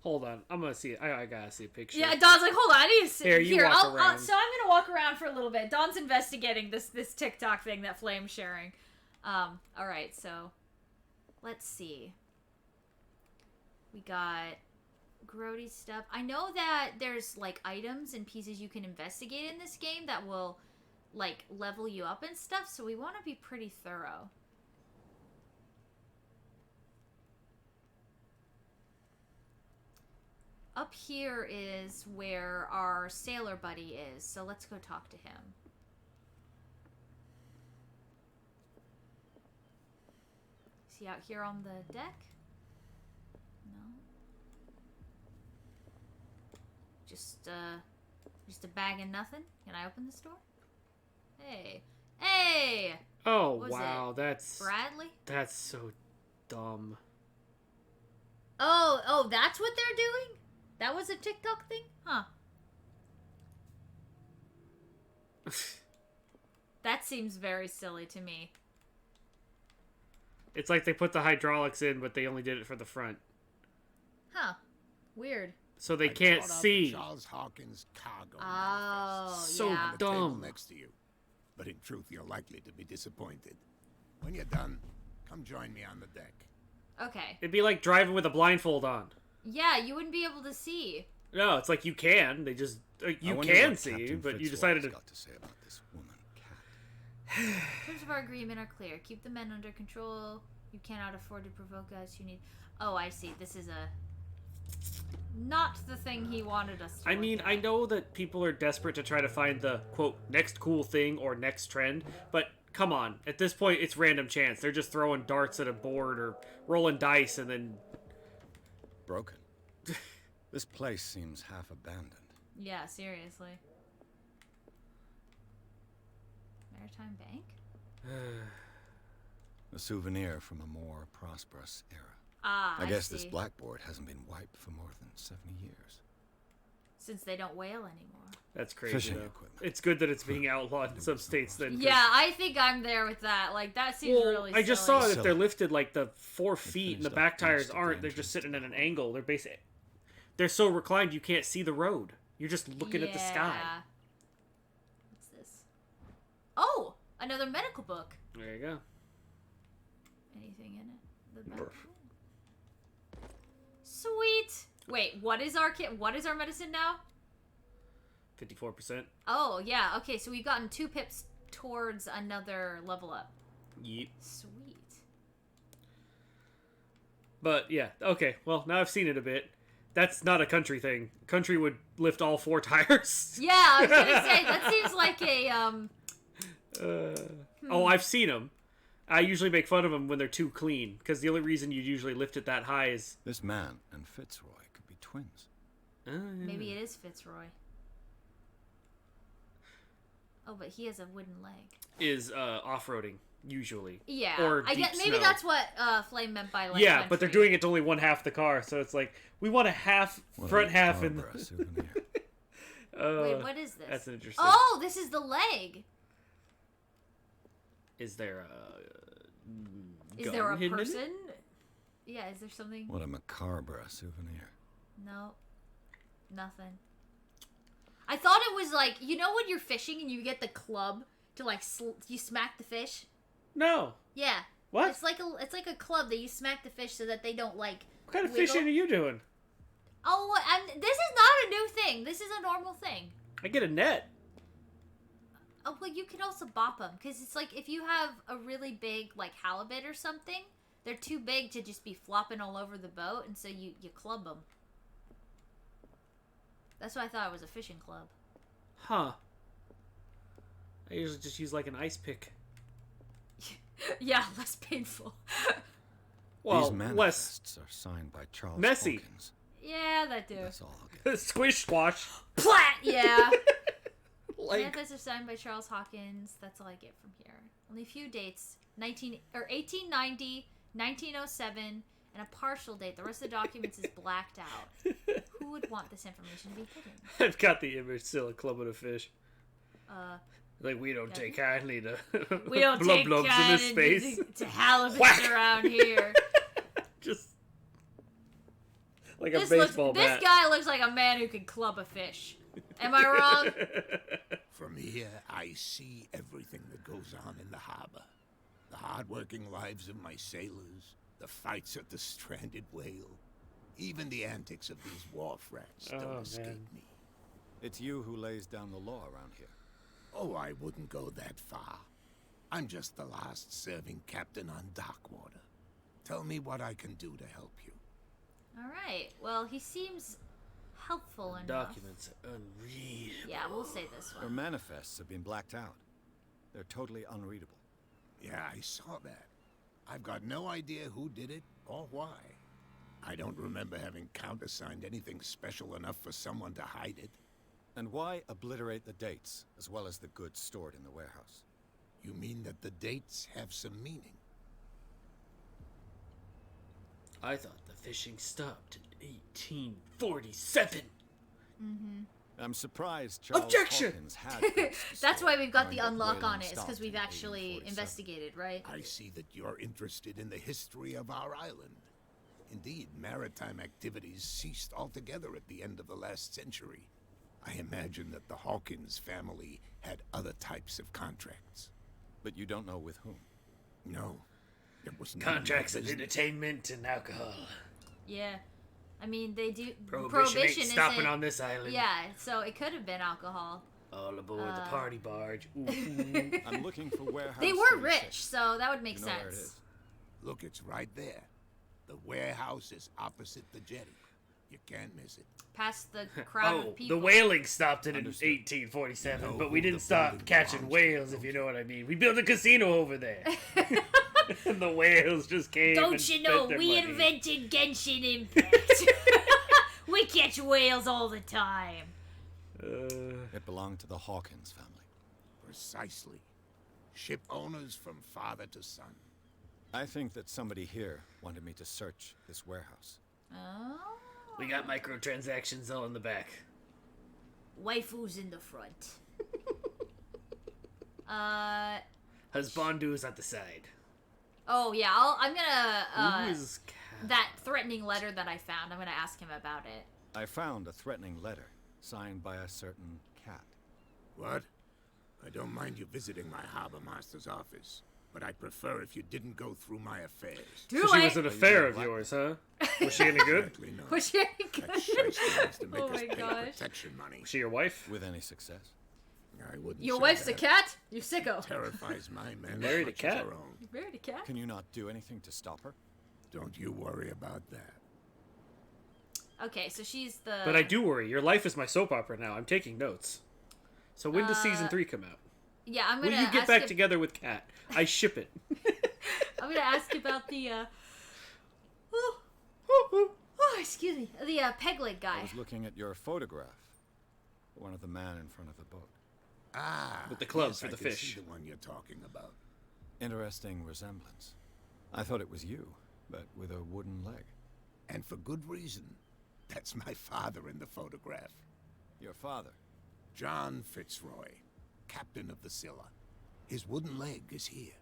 Hold on. I'm gonna see it. I gotta see a picture. Yeah, Don's like, hold on, I need to see. Here, you walk around. So I'm gonna walk around for a little bit. Don's investigating this TikTok thing that Flame's sharing. All right, so let's see. We got grody stuff. I know that there's like items and pieces you can investigate in this game that will like level you up and stuff. So we want to be pretty thorough. Up here is where our sailor buddy is, so let's go talk to him. Is he out here on the deck? No. Just a bag and nothing? Can I open this door? Hey. Hey! Oh, What was wow. it? That's Bradley? so dumb. Oh, that's what they're doing? That was a TikTok thing? Huh. That seems very silly to me. It's like they put the hydraulics in, but they only did it for the front. Huh. Weird. So they I can't brought out see. the Charles Hawkins cargo Oh, manifest So yeah. on the table dumb. next to you. But in truth, you're likely to be disappointed. When you're done, come join me on the deck. Okay. It'd be like driving with a blindfold on. Yeah, you wouldn't be able to see. No, it's like you can. They just you can see, but you decided to. Got to say about this woman cat. Terms of our agreement are clear. Keep the men under control. You cannot afford to provoke us. You need... Oh, I see. This is not the thing he wanted us to I mean, look I at. know that people are desperate to try to find the quote next cool thing or next trend, but come on. At this point, it's random chance. They're just throwing darts at a board or rolling dice, and then Broken. This place seems half abandoned. Yeah, seriously. Maritime Bank? A souvenir from a more prosperous era. Ah, I guess see. this blackboard hasn't been wiped for more than 70 years. Since they don't whale anymore. That's crazy, Fishing though. equipment. It's good that it's being outlawed in some states then. 'cause- Yeah, I think I'm there with that. Like, that seems Well, really I just silly. saw that they're lifted like the 4 feet and the finished back up tires next to aren't. the They're just entrance sitting to at the an angle. They're so reclined you can't see the road. You're just looking at the sky. Yeah. What's this? Oh! Another medical book. There you go. Anything in it? The back? Sweet! Wait, what is our medicine now? 54%. Oh, yeah. Okay, so we've gotten 2 pips towards another level up. Yep. Sweet. But yeah, okay. Well, now I've seen it a bit. That's not a country thing. Country would lift all 4 tires. Yeah, I was gonna say, that seems like a, Oh, I've seen them. I usually make fun of them when they're too clean, because the only reason you usually lift it that high is... This man and Fitzroy could be twins. maybe it is Fitzroy. Oh, but he has a wooden leg. Is off-roading, usually. Yeah, Or I deep guess maybe snow. that's what Flame meant by like. Yeah, but they're country. doing it to only one half the car, so it's like, we want a half, What front a half, and... Barbara souvenir. Wait, what is this? That's interesting. Oh, this is the leg. Is there a... Is gun there a hidden in it? person? Yeah, is there something? What a macabre souvenir. No, nothing. I thought it was like, you know when you're fishing and you get the club to like you smack the fish? No. Yeah. What? It's like a club that you smack the fish so that they don't like. What kind of wiggle. fishing are you doing? Oh, this is not a new thing. This is a normal thing. I get a net. Oh, well, you can also bop them because it's like if you have a really big like halibut or something, they're too big to just be flopping all over the boat, and so you club them. That's why I thought it was a fishing club. Huh. I usually just use like an ice pick. Yeah, less painful. Well, These less manifests are signed by Charles messy. Hawkins. Yeah, that do. That's all I'll get. Squish squash. Plat! Yeah. Like, Manifests are signed by Charles Hawkins. That's all I get from here. Only a few dates. 1890, 1907, and a partial date. The rest of the documents is blacked out. Who would want this information to be hidden? I've got the image still, a club of a fish. Uh, Like, we don't Yeah. take kindly to we don't blub take blubs in kind this space. to halibuts Whack! around here. Just like a This baseball bat. guy looks like a man who can club a fish. Am I wrong? From here, I see everything that goes on in the harbor. The hard-working lives of my sailors, the fights at the stranded whale, even the antics of these wharf rats Oh, don't escape man. me. It's you who lays down the law around here. Oh, I wouldn't go that far. I'm just the last serving captain on Darkwater. Tell me what I can do to help you. All right. Well, he seems helpful enough. Documents are unreadable. Yeah, we'll say this Your one. manifests have been blacked out. They're totally unreadable. Yeah, I saw that. I've got no idea who did it or why. I don't remember having countersigned anything special enough for someone to hide it. And why obliterate the dates, as well as the goods stored in the warehouse? You mean that the dates have some meaning? I thought the fishing stopped in 1847. I'm surprised Charles Objection! Hawkins had goods That's stored, why we've got knowing the that unlock whaling on it. It's because stopped we've in actually 1847. investigated, right? I see that you're interested in the history of our island. Indeed, maritime activities ceased altogether at the end of the last century. I imagine that the Hawkins family had other types of contracts. But you don't know with whom. No, it was none of my Contracts of business. entertainment and alcohol. Yeah. I mean, they do. Prohibition ain't stopping isn't- on this island. Yeah, so it could have been alcohol. All aboard the party barge. Ooh, ooh. I'm looking for warehouse. They were 36. rich, so that would make You know where it sense. is. Look, it's right there. The warehouse is opposite the jetty. You can't miss it. Past the crowd Oh, of people. the whaling stopped in Understood. 1847, You know but we who didn't the stop building catching belongs to, whales, if you know what I mean. We built a casino over there. And the whales just came Don't and you spent know, their we money. invented Genshin Impact. We catch whales all the time. It belonged to the Hawkins family. Precisely. Ship owners from father to son. I think that somebody here wanted me to search this warehouse. Oh. We got microtransactions all in the back. Waifus in the front. Husbando's at the side. Oh yeah, I'm gonna Who is Cat? that threatening letter that I found. I'm gonna ask him about it. I found a threatening letter signed by a certain cat. What? I don't mind you visiting my harbor master's office, but I'd prefer if you didn't go through my affairs. Do So she it. was an affair of yours, huh? Was she any good? Exactly, no. Was she any That good? shyster wants to make Oh us my pay gosh. protection money. Was she your wife? With any success? I wouldn't Your say wife's a that. cat? You sicko. Terrifies my men. Married a as much as cat? her own. You married a cat? Can you not do anything to stop her? Don't you worry about that. Okay, so she's the. But I do worry. Your life is my soap opera now. I'm taking notes. So when does season 3 come out? Yeah, I'm Will gonna. you get ask back you- together with Cat? I ship it. I'm gonna ask about the. Excuse me, the peg leg I guy. was looking at your photograph. One of the man in front of the boat. Ah, With the clubs yes, for I the can fish. see the one you're talking about. Interesting resemblance. I thought it was you, but with a wooden leg. And for good reason. That's my father in the photograph. Your father. John Fitzroy, captain of the Scylla. His wooden leg is here.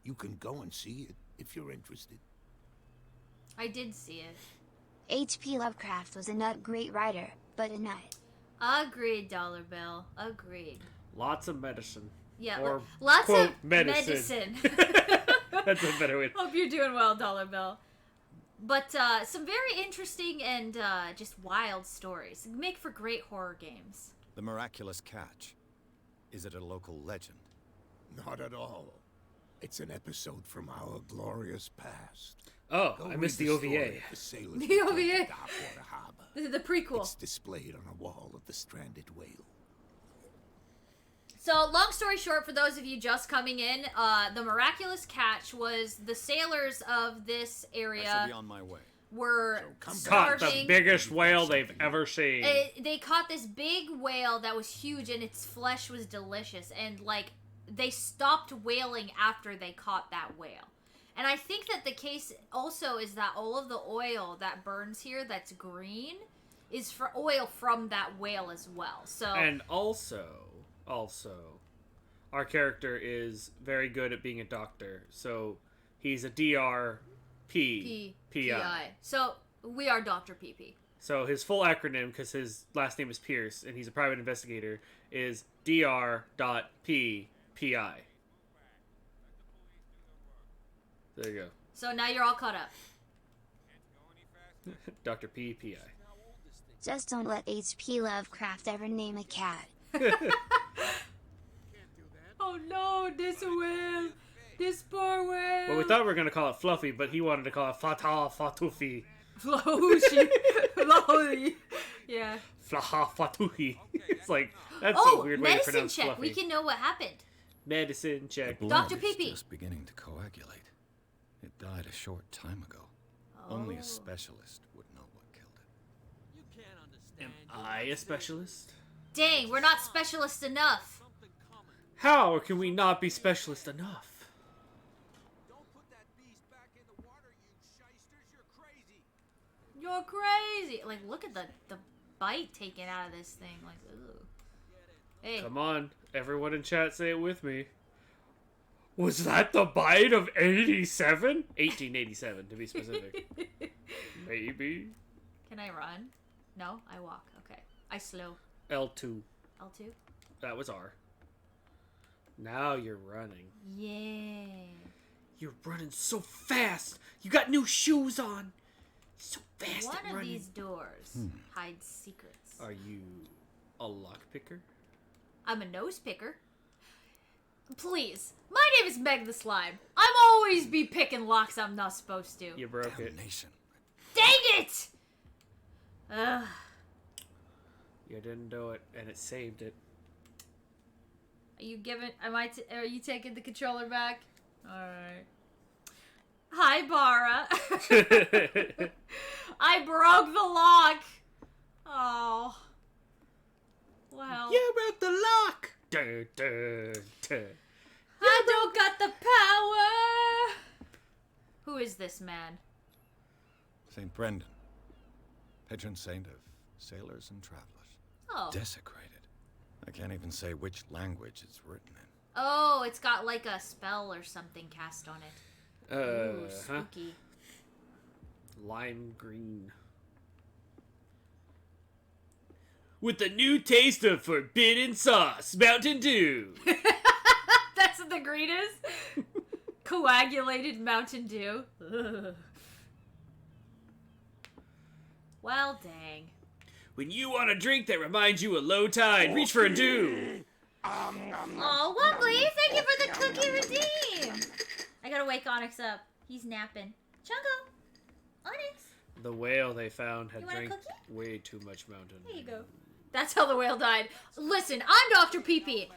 You can go and see it if you're interested. I did see it. H.P. Lovecraft was a not great writer, but a nut. Agreed, Dollar Bill. Agreed. Lots of medicine. Yeah, Or, lots quote, of medicine. That's a better way. Hope you're doing well, Dollar Bill. But some very interesting and just wild stories. Make for great horror games. The miraculous catch. Is it a local legend? Not at all. It's an episode from our glorious past. Oh, Go I read missed the story OVA. of the sailors The who came to OVA. Darkwater Harbor. The prequel. It's displayed on a wall of the stranded whale. So, long story short, for those of you just coming in, the miraculous catch was the sailors of this I shall area be on my way. were So come back. Caught starving. the biggest whale they've ever seen. They caught this big whale that was huge and its flesh was delicious, and like they stopped whaling after they caught that whale. And I think that the case also is that all of the oil that burns here that's green is for oil from that whale as well. So And also, our character is very good at being a doctor. So he's a DRP PI. So we are Dr. PP. So his full acronym, because his last name is Pierce and he's a private investigator, is Dr.P PI. There you So now you're all caught up. go. Dr. P PI. Just don't let H.P. Lovecraft ever name a cat. Oh no, this whale. This poor whale. Well, we thought we were going to call it Fluffy, but he wanted to call it Fatah Fatufi. Flahushi. Flahushi. Yeah. Flaha Fatuhi. It's like, that's Oh, a weird way to medicine pronounce check. Fluffy. We can know what happened. Medicine check. The Dr. blood is Pee-Pee. just beginning to coagulate. It died a short time ago. Only Oh. a specialist would know what killed it. Am I a specialist? Dang, we're not specialist enough. How can we not be specialist enough? Don't put that beast back in the water, you shysters. You're crazy. You're crazy. Like, look at the bite taken out of this thing. Like, ooh. Hey. Come on, everyone in chat, say it with me. Was that the bite of 87? 1887, to be specific. Maybe. Can I run? No, I walk. Okay. I slow. L2. L2? That was R. Now you're running. Yeah. You're running so fast. You got new shoes on. So fast One at of running. these doors hides secrets. Are you a lockpicker? I'm a nose picker. Please. My name is Meg the Slime. I'm always be picking locks I'm not supposed to. You broke it. Damnation. Dang it! Ugh. You didn't do it, and it saved it. Are you giving? Are you taking the controller back? All right. Hi, Bara. I broke the lock. Oh. Well. You broke the lock! Dun, dun, dun. I don't got the power. Who is this man? St. Brendan, patron saint of sailors and travelers. Oh. Desecrated. I can't even say which language it's written in. Oh, it's got like a spell or something cast on it. Ooh, spooky. Lime green. With the new taste of forbidden sauce, Mountain Dew. That's what the green is? Coagulated Mountain Dew. Ugh. Well, dang. When you want a drink that reminds you of low tide, reach for a Dew. Oh, Wumbly, thank you for the cookie redeem. I gotta wake Onyx up. He's napping. Chungo. Onyx. The whale they found had You want a drank cookie? way too much Mountain Dew. There you go. That's how the whale died. Listen, I'm Dr. PP.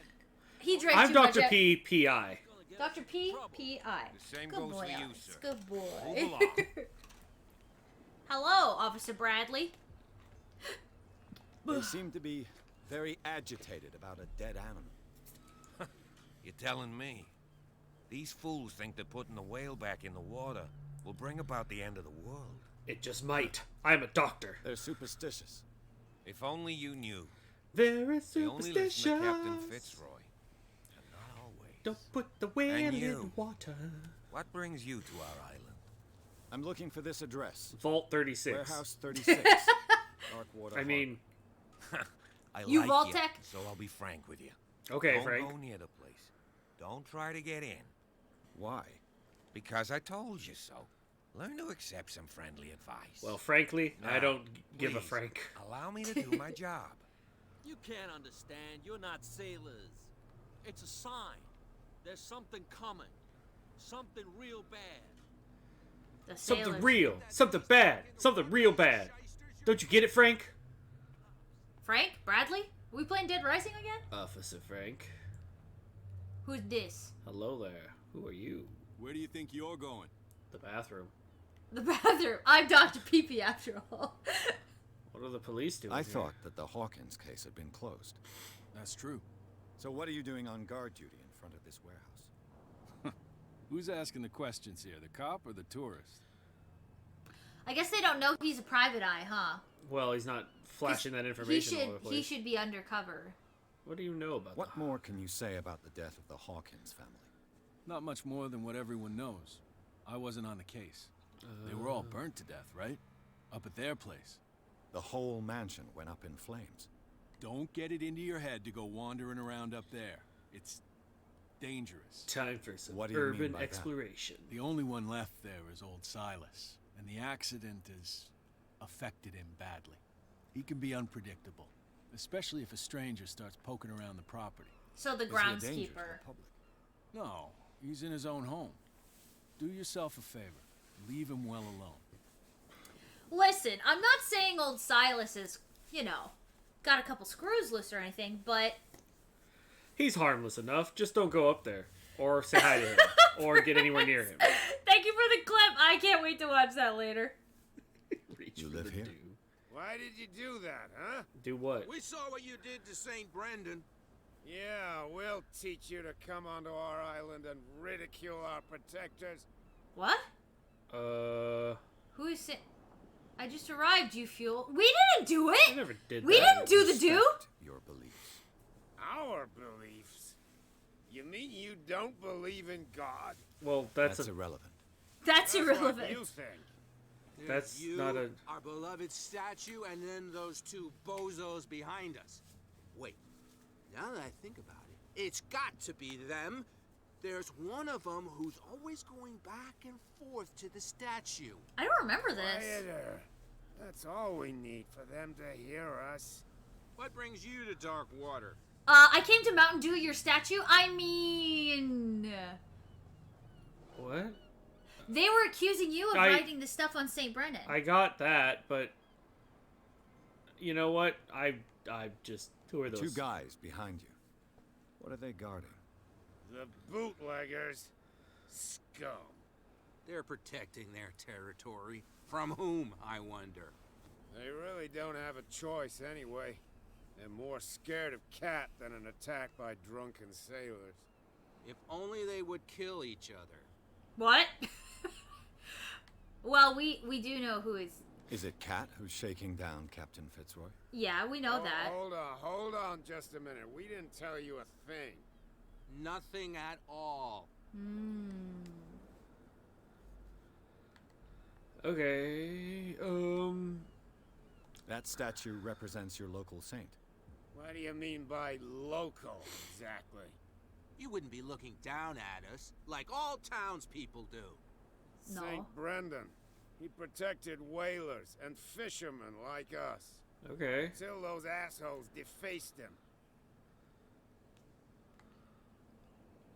He drank I'm too Dr. much. P.P.I. Dr. P.P.I. The same Good goes boy, for you, Alex. sir. Good Move boy. along. Hello, Officer Bradley. They seem to be very agitated about a dead animal. You're telling me? These fools think that putting the whale back in the water will bring about the end of the world. It just might. I'm a doctor. They're superstitious. If only you knew. Very They only listen superstitious. to Captain Fitzroy. And not always. Don't put the whale And in you. water. What brings you to our island? I'm looking for this address. Vault 36. Warehouse 36. Darkwater. I mean, I You like Vault-Tec? you, so I'll be frank with you. okay, Don't Frank. go near the place. Don't try to get in. Why? Because I told you so. Learn to accept some friendly advice. Well, frankly, I Now, don't give a please, frank. Allow me to do my job. You can't understand. You're not sailors. It's a sign. There's something coming. Something real bad. The Something sailors. real. Something bad. Something real bad. Don't you get it, Frank? Frank? Bradley? Are we playing Dead Rising again? Officer Frank. Who's this? Hello there. Who are you? Where do you think you're going? The bathroom. The bathroom. I'm Dr. PP after all. What are the police doing I here? thought that the Hawkins case had been closed. That's true. So what are you doing on guard duty in front of this warehouse? Who's asking the questions here, the cop or the tourist? I guess they don't know he's a private eye, huh? Well, he's not flashing that information all over the place. He should be undercover. What do you know about What the... more can you say about the death of the Hawkins family? Not much more than what everyone knows. I wasn't on the case. They were all burnt to death, right? Up at their place. The whole mansion went up in flames. Don't get it into your head to go wandering around up there. It's dangerous. Time for some What do you mean urban by that? exploration. The only one left there is old Silas, and the accident has affected him badly. He can be unpredictable, especially if a stranger starts poking around the property. So the Is he a danger to groundskeeper. the public? No, he's in his own home. Do yourself a favor. Leave him well alone. Listen, I'm not saying old Silas is, got a couple screws loose or anything, but He's harmless enough. Just don't go up there. Or say hi to him. Or get anywhere near him. thank you for the clip. I can't wait to watch that later. Reach You for live the here? dew. Why did you do that, huh? Do what? We saw what you did to St. Brendan. Yeah, we'll teach you to come onto our island and ridicule our protectors. What? Who is it? I just arrived, you fool. We didn't do I it! never did We that. didn't do the do! Respect your beliefs. Our beliefs? You mean you don't believe in God? Well, that's irrelevant. That's What irrelevant. you think? That's you, not a... our beloved statue, and then those two bozos behind us. Wait, now that I think about it, it's got to be them. There's one of them who's always going back and forth to the statue. I don't remember this. Quieter. That's all we need for them to hear us. What brings you to dark water? I came to Mountain Dew your statue. I mean... What? They were accusing you of I- writing the stuff on St. Brennan. I got that, but... You know what? I just... Who are those? Two guys behind you. What are they guarding? The bootleggers. Scum. They're protecting their territory. From whom, I wonder? They really don't have a choice anyway. They're more scared of Cat than an attack by drunken sailors. If only they would kill each other. What? Well, we do know who is... Is it Cat who's shaking down Captain Fitzroy? Yeah, we know that. Hold on just a minute. We didn't tell you a thing. Nothing at all. Okay, That statue represents your local saint. What do you mean by local, exactly? You wouldn't be looking down at us, like all townspeople do. No. St. Brendan. He protected whalers and fishermen like us. okay. Till those assholes defaced him.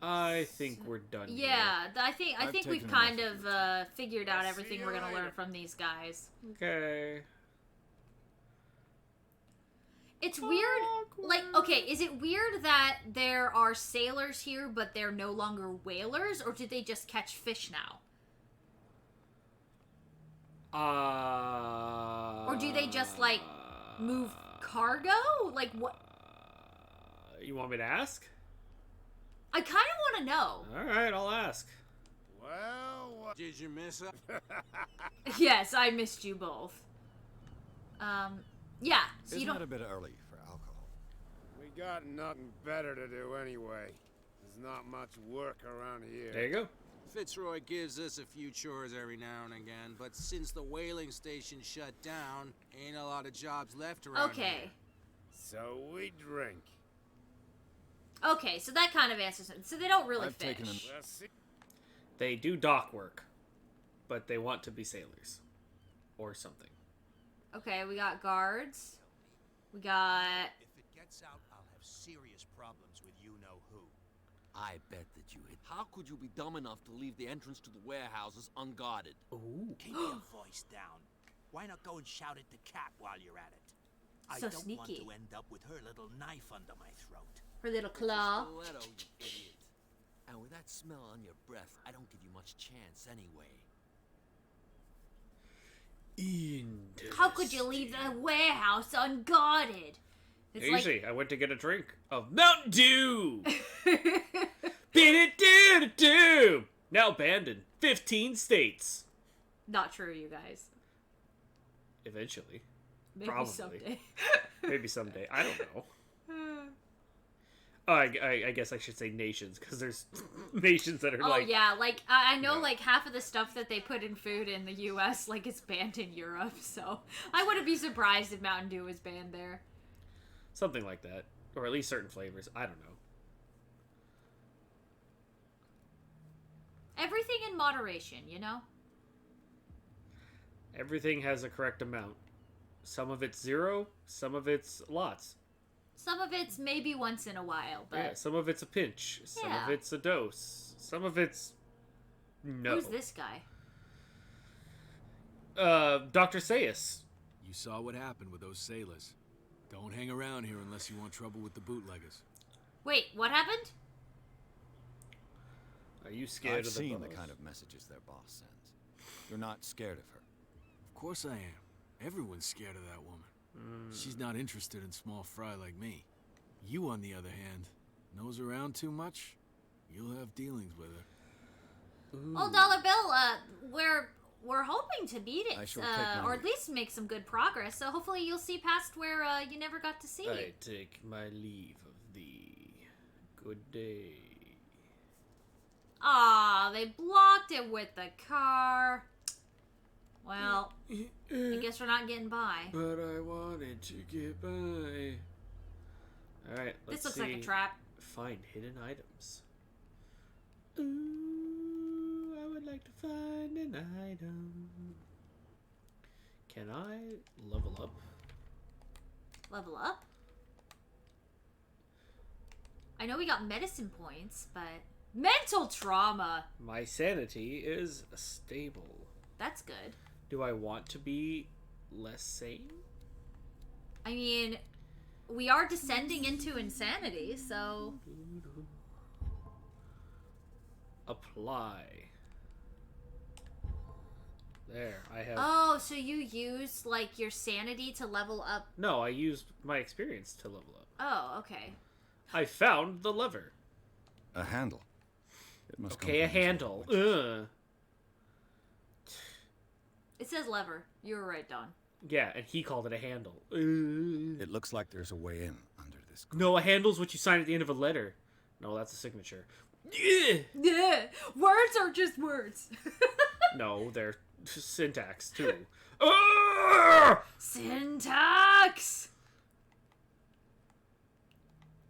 I think we're done here. Yeah, I think I've we've taken kind enough of figured out I'll see everything you we're gonna learn later. from these guys. Okay. It's weird. Like, okay, is it weird that there are sailors here, but they're no longer whalers, or did they just catch fish now? Or do they just, like, move cargo? Like, what? You want me to ask? I kind of want to know. Alright, I'll ask. Well, what? Did you miss us? Yes, I missed you both. Yeah, so you Isn't that a don't... bit early for alcohol? We got nothing better to do anyway. There's not much work around here. There you go. Fitzroy gives us a few chores every now and again, but since the whaling station shut down, ain't a lot of jobs left around Okay. here. So we drink. Okay, so that kind of answers it. So they don't really I've taken fish. Let's see. They do dock work, but they want to be sailors. Or something. Okay, we got guards. We got... If it gets out, I'll have serious problems with you-know-who. I bet that you hit. How could you be dumb enough to leave the entrance to the warehouses unguarded? Ooh. Keep your voice down. Why not go and shout at the cat while you're at it? I So don't want sneaky. to end up with her little knife under my throat. Her little claw. Stiletto, you idiot. And with that smell on your breath, I don't give you much chance anyway. How could you leave the warehouse unguarded? It's Usually, I went to get a drink of Mountain Dew. Be-do-do-do-do. Now abandoned. 15 states. Not true, you guys. Eventually. Maybe Probably. someday. Maybe someday. I don't know. Oh, I guess I should say nations, because there's nations that are Oh like... yeah, like I know like half of the stuff that they put in food in the US like it's banned in Europe, so I wouldn't be surprised if Mountain Dew was banned there. Something like that. Or at least certain flavors. I don't know. Everything in moderation, you know? Everything has a correct amount. Some of it's 0, some of it's lots. Some of it's maybe once in a while, but Yeah, some of it's a pinch. Some Yeah. of it's a dose. Some of it's... No. who's this guy? Dr. Sayus. You saw what happened with those sailors. Don't hang around here unless you want trouble with the bootleggers. Wait, what happened? Are you scared I've of the seen boss? the kind of messages their boss sends. You're not scared of her. Of course I am. Everyone's scared of that woman. She's not interested in small fry like me. You, on the other hand, nose around too much, you'll have dealings with her. Ooh. Well, Dollar Bill, we're hoping to beat it, I shall take my or at leave. least make some good progress. So hopefully you'll see past where you never got to see. I take my leave of thee. Good day. Ah, they blocked it with the car. Well, I guess we're not getting by. But I wanted to get by. Alright, let's This looks see. like a trap. Find hidden items. Ooh, I would like to find an item. Can I level up? Level up? I know we got medicine points, but... Mental trauma! My sanity is stable. That's good. Do I want to be less sane? I mean, we are descending into insanity, so... Apply. There, I have... Oh, so you use, like, your sanity to level up... No, I used my experience to level up. Oh, okay. I found the lever. A handle. It must Okay, a come from this handle. old witch. Ugh. It says lever. You were right, Don. Yeah, and he called it a handle. Ugh. It looks like there's a way in under this. No, a handle's what you sign at the end of a letter. No, that's a signature. Yeah. Yeah, words are just words. No, they're syntax too. Ugh! Syntax!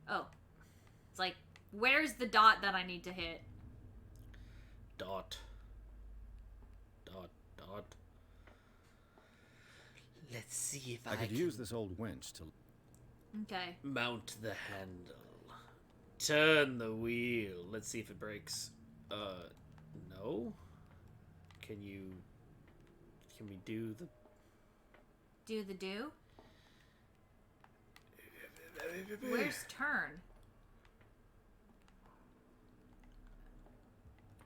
Oh. It's like, where's the dot that I need to hit? Dot. Dot. Dot. Let's see if I could use this old winch to. Okay. Mount the handle. Turn the wheel. Let's see if it breaks. No? Can we do the... Do the do? Where's turn?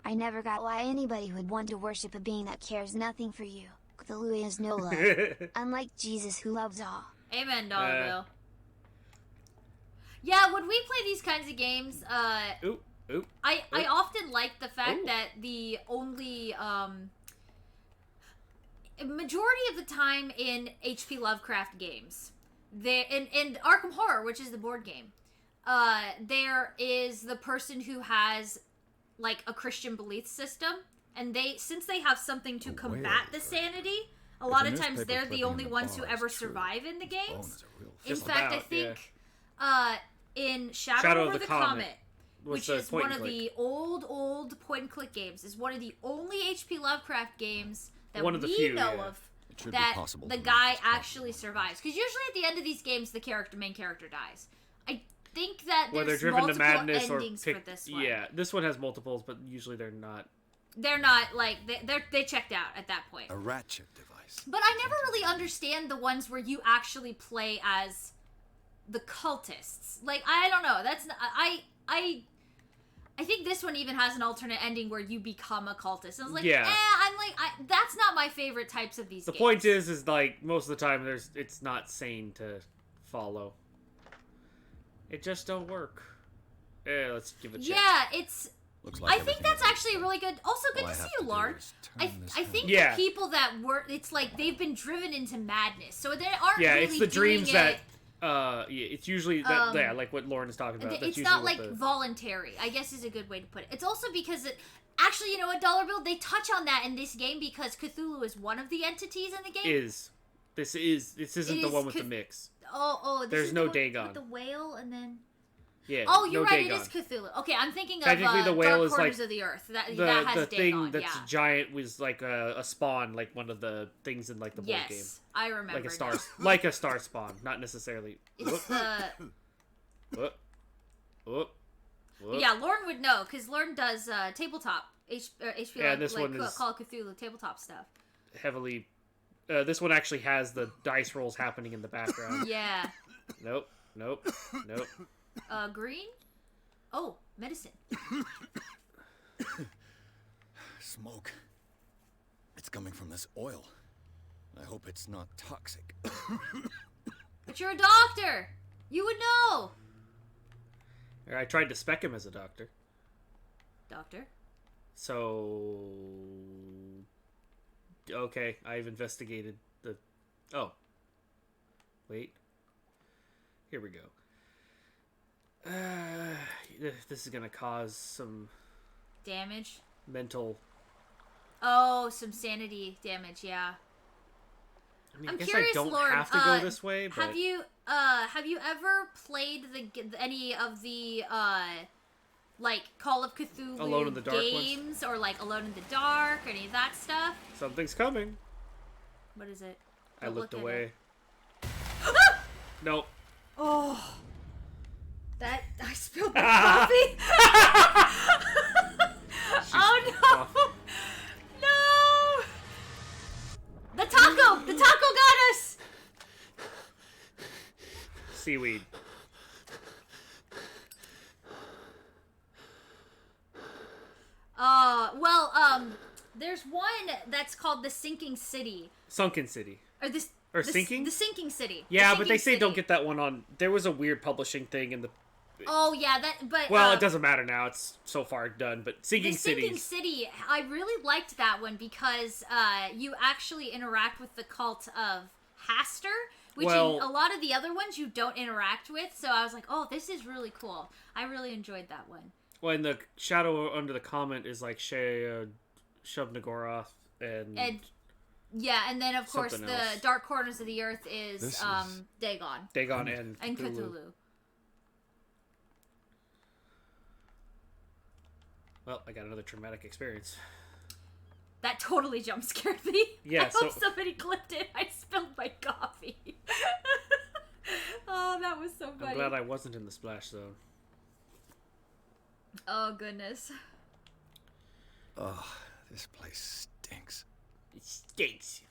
I never got why anybody would want to worship a being that cares nothing for you. Cthulhu is no love. Unlike Jesus who loves all. Amen, Dollar Bill. Yeah, when we play these kinds of games, Oop. I often like the fact that the only, majority of the time in H.P. Lovecraft games, in Arkham Horror, which is the board game, there is the person who has, like, a Christian belief system, and since they have something to combat the sanity, a lot of times they're the only ones who ever survive in the games. In fact, I think, in Shadow Over the Comet, which is one of the old point-and-click games, is one of the only H.P. Lovecraft games that we know of that the guy actually survives. Because usually at the end of these games, the main character dies. I think that Well, they're there's driven to multiple madness or endings for this one. Yeah, this one has multiples, but usually they're not. They're not, like, they checked out at that point. A ratchet device. But I never really understand the ones where you actually play as the cultists. Like, I don't know. That's not, I think this one even has an alternate ending where you become a cultist. And I was like, Yeah. that's not my favorite types of these The games. point is like most of the time it's not sane to follow. It just don't work. Let's give it a check. Yeah, it's. Looks I think that's actually really good. Also, good to see you, Lauren. I think the people that were, it's like they've been driven into madness, so they aren't. Yeah, really it's the doing dreams it, that. Yeah, it's usually that. Yeah, like what Lauren is talking about. That's it's usually not like voluntary, I guess is a good way to put it. It's also because actually, you know what, Dollar Bill, they touch on that in this game because Cthulhu is one of the entities in the game. This isn't the one with the mix. This There's is no the one Dagon. with the whale and then. Yeah. Oh, you're no right. Dagon. It is Cthulhu. Okay, I'm thinking of Technically, the whale Dark is Corners like of the Earth. That has the Dagon. thing that's giant was like a spawn, like one of the things in like the board game. Yes, I remember. Like a star, now. like a star spawn, not necessarily. It's the. Whoop. Yeah, Lauren would know because Lauren does tabletop HP Yeah, this one is Call of Cthulhu tabletop stuff. Heavily. This one actually has the dice rolls happening in the background. Yeah. Nope. Green. Oh, medicine. Smoke. It's coming from this oil. I hope it's not toxic. But you're a doctor. You would know. I tried to spec him as a doctor. Doctor. So. Okay, I've investigated the. Oh. Wait. Here we go. This is gonna cause some damage. Mental. Oh, some sanity damage. Yeah. I mean, I'm I guess curious, I don't Lauren, have to go this way. But... Have you ever played any of the like Call of Cthulhu Alone in the Dark games or like Alone in the Dark or any of that stuff? Something's coming. What is it? I looked away. Nope. Oh. That I spilled the coffee. Oh no! No! The taco got us. Seaweed. There's one that's called the Sinking City. Sunken City. Or Sinking? The Sinking City. Yeah, the but they say City. don't get that one on. There was a weird publishing thing in the Oh yeah, that. But well, it doesn't matter now. It's so far done. But Sinking the Sinking Cities. City, I really liked that one because you actually interact with the cult of Haster, which in a lot of the other ones you don't interact with. So I was like, oh, this is really cool. I really enjoyed that one. Well, in the shadow under the comment is like Shub-Nagoroth and yeah, and then of course something the else. Dark Corners of the Earth is Dagon. Dagon and Cthulhu. Well, I got another traumatic experience. That totally jump scared me. Yeah, I hope somebody clipped it. I spilled my coffee. Oh, that was so funny. I'm glad I wasn't in the splash zone. Oh, goodness. Oh, this place stinks. It stinks.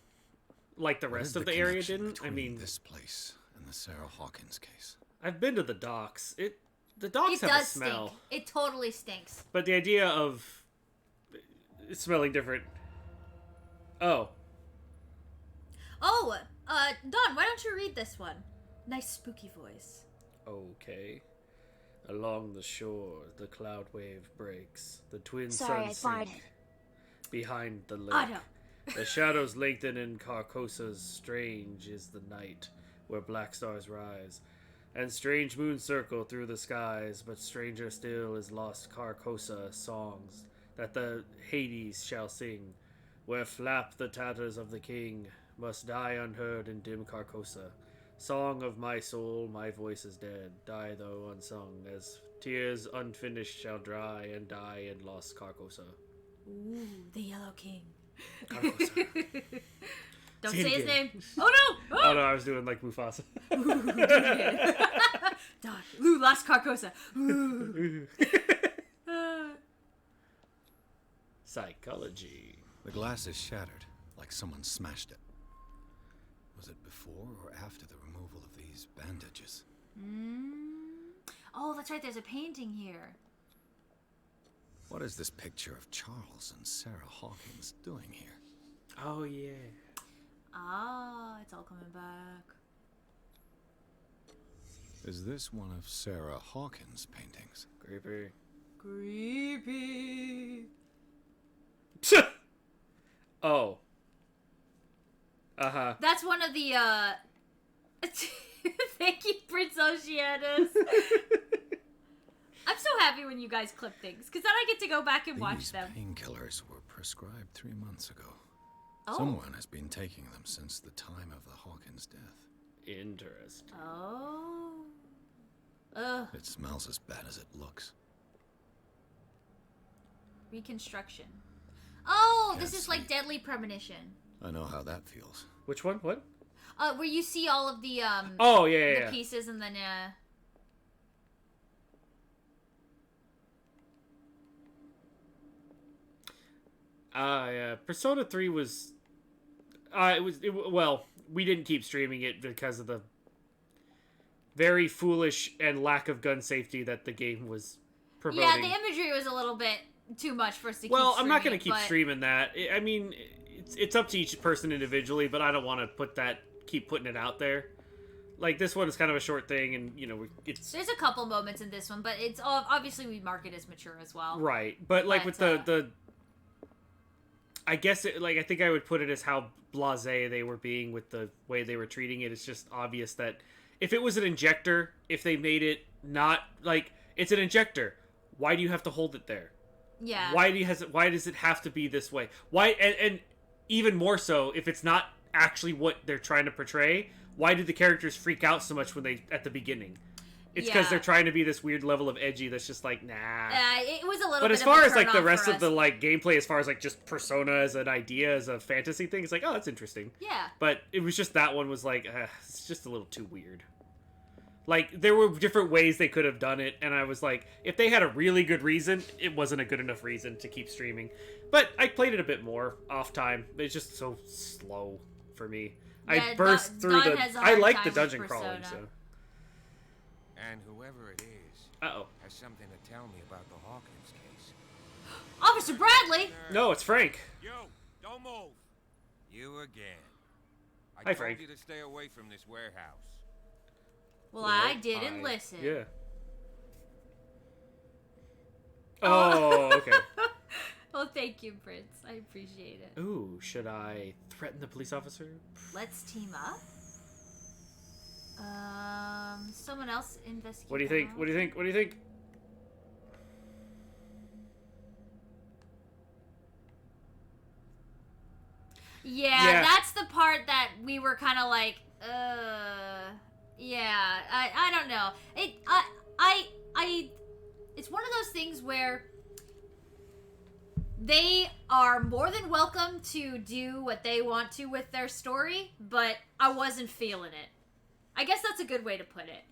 Like the What rest is of the area connection didn't? I between mean, this place and the Sarah Hawkins case. I've been to the docks. The docks It have a does smell. stink. It totally stinks. But the idea of it smelling different. Oh. Oh, Don, why don't you read this one? Nice spooky voice. Okay. Along the shore, the cloud wave breaks. The twin Sorry, suns I farted. sink. Behind the lake. Otto. The shadows lengthen in Carcosa's strange is the night, where black stars rise, and strange moons circle through the skies, but stranger still is lost Carcosa songs, that the Hades shall sing, where flap the tatters of the king, must die unheard in dim Carcosa. Song of my soul, my voice is dead, die though unsung, as tears unfinished shall dry and die in lost Carcosa. Ooh, the Yellow King. Carcosa. Don't Say it say his again. name. Oh no! Oh no, I was doing like Mufasa. Don, Lou lost Carcosa. Ooh. Psychology. The glass is shattered, like someone smashed it. Was it before or after the removal of these bandages? Oh, that's right. There's a painting here. What is this picture of Charles and Sarah Hawkins doing here? Oh yeah. Ah, it's all coming back. Is this one of Sarah Hawkins' paintings? Creepy. Creepy. Oh. Uh-huh. That's one of the, Thank you, Prince Oceanus. I'm so happy when you guys clip things, because then I get to go back and watch them. These painkillers were prescribed 3 months ago. Oh. Someone has been taking them since the time of the Hawkins' death. Interesting. Oh. Ugh. It smells as bad as it looks. Reconstruction. Oh, Can't this is like Deadly Premonition. I know how that feels. Which one? What? Where you see all of the, Oh, yeah. pieces and then, Yeah. Persona 3 was... well, we didn't keep streaming it because of the very foolish and lack of gun safety that the game was promoting. Yeah, the imagery was a little bit too much for us to keep Well, streaming. I'm not going to keep but... streaming that. I mean, it's up to each person individually, but I don't want to keep putting it out there. Like, this one is kind of a short thing, and, it's... There's a couple moments in this one, but it's obviously we mark it as mature as well. Right, but, like, with the I guess, I think I would put it as how blasé they were being with the way they were treating it. It's just obvious that if it was an injector, if they made it not, like, it's an injector, why do you have to hold it there? Yeah. Why does it have to be this way? Why, and even more so, if it's not actually what they're trying to portray, why do the characters freak out so much at the beginning? It's because they're trying to be this weird level of edgy that's just like, nah. It was a little but bit as far of a as, like, the turn-off rest for of the, us. like, gameplay, as far as, like, just Persona as an idea, as a fantasy thing, it's like, oh, that's interesting. Yeah. But it was just that one was like, it's just a little too weird. Like, there were different ways they could have done it, and I was like, if they had a really good reason, it wasn't a good enough reason to keep streaming. But I played it a bit more off time. It's just so slow for me. Yeah, I burst through Don the... has a I hard like time the with dungeon Persona. crawling, so... And whoever it is has something to tell me about the Hawkins case. Officer Bradley! No, it's Frank. You, don't move. You again. I Hi, told Frank. you to stay away from this warehouse. Well, I didn't listen. Yeah. Oh, okay. Well, thank you, Prince. I appreciate it. Ooh, should I threaten the police officer? Let's team up. Someone else investigate. What do you think? What do you think? What do you think? Yeah, that's the part that we were kind of like, yeah, I don't know. It's one of those things where they are more than welcome to do what they want to with their story, but I wasn't feeling it. I guess that's a good way to put it.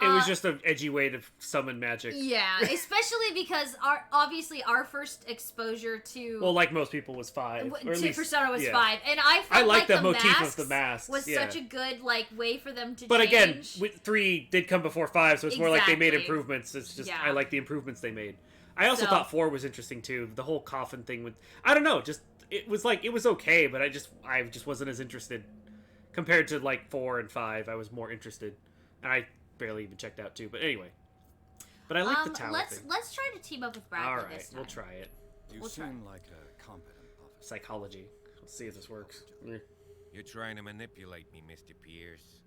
It was just an edgy way to summon magic. Yeah, especially because obviously our first exposure to... Well, like most people, was 5. To Persona was 5. And I felt like the motif of the masks was such a good way for them to But change. again, 3 did come before 5, so it's more like they made improvements. It's just, I like the improvements they made. I also thought 4 was interesting, too. The whole coffin thing with... I don't know, just... It was okay, but I just wasn't as interested. Compared to, 4 and 5, I was more interested. And I barely even checked out, too. But anyway. But I like the tower thing. Let's try to team up with Bradley All right, this time. we'll try it. You seem like a competent officer. Psychology. Let's see if this works. You're trying to manipulate me, Mr. Pierce.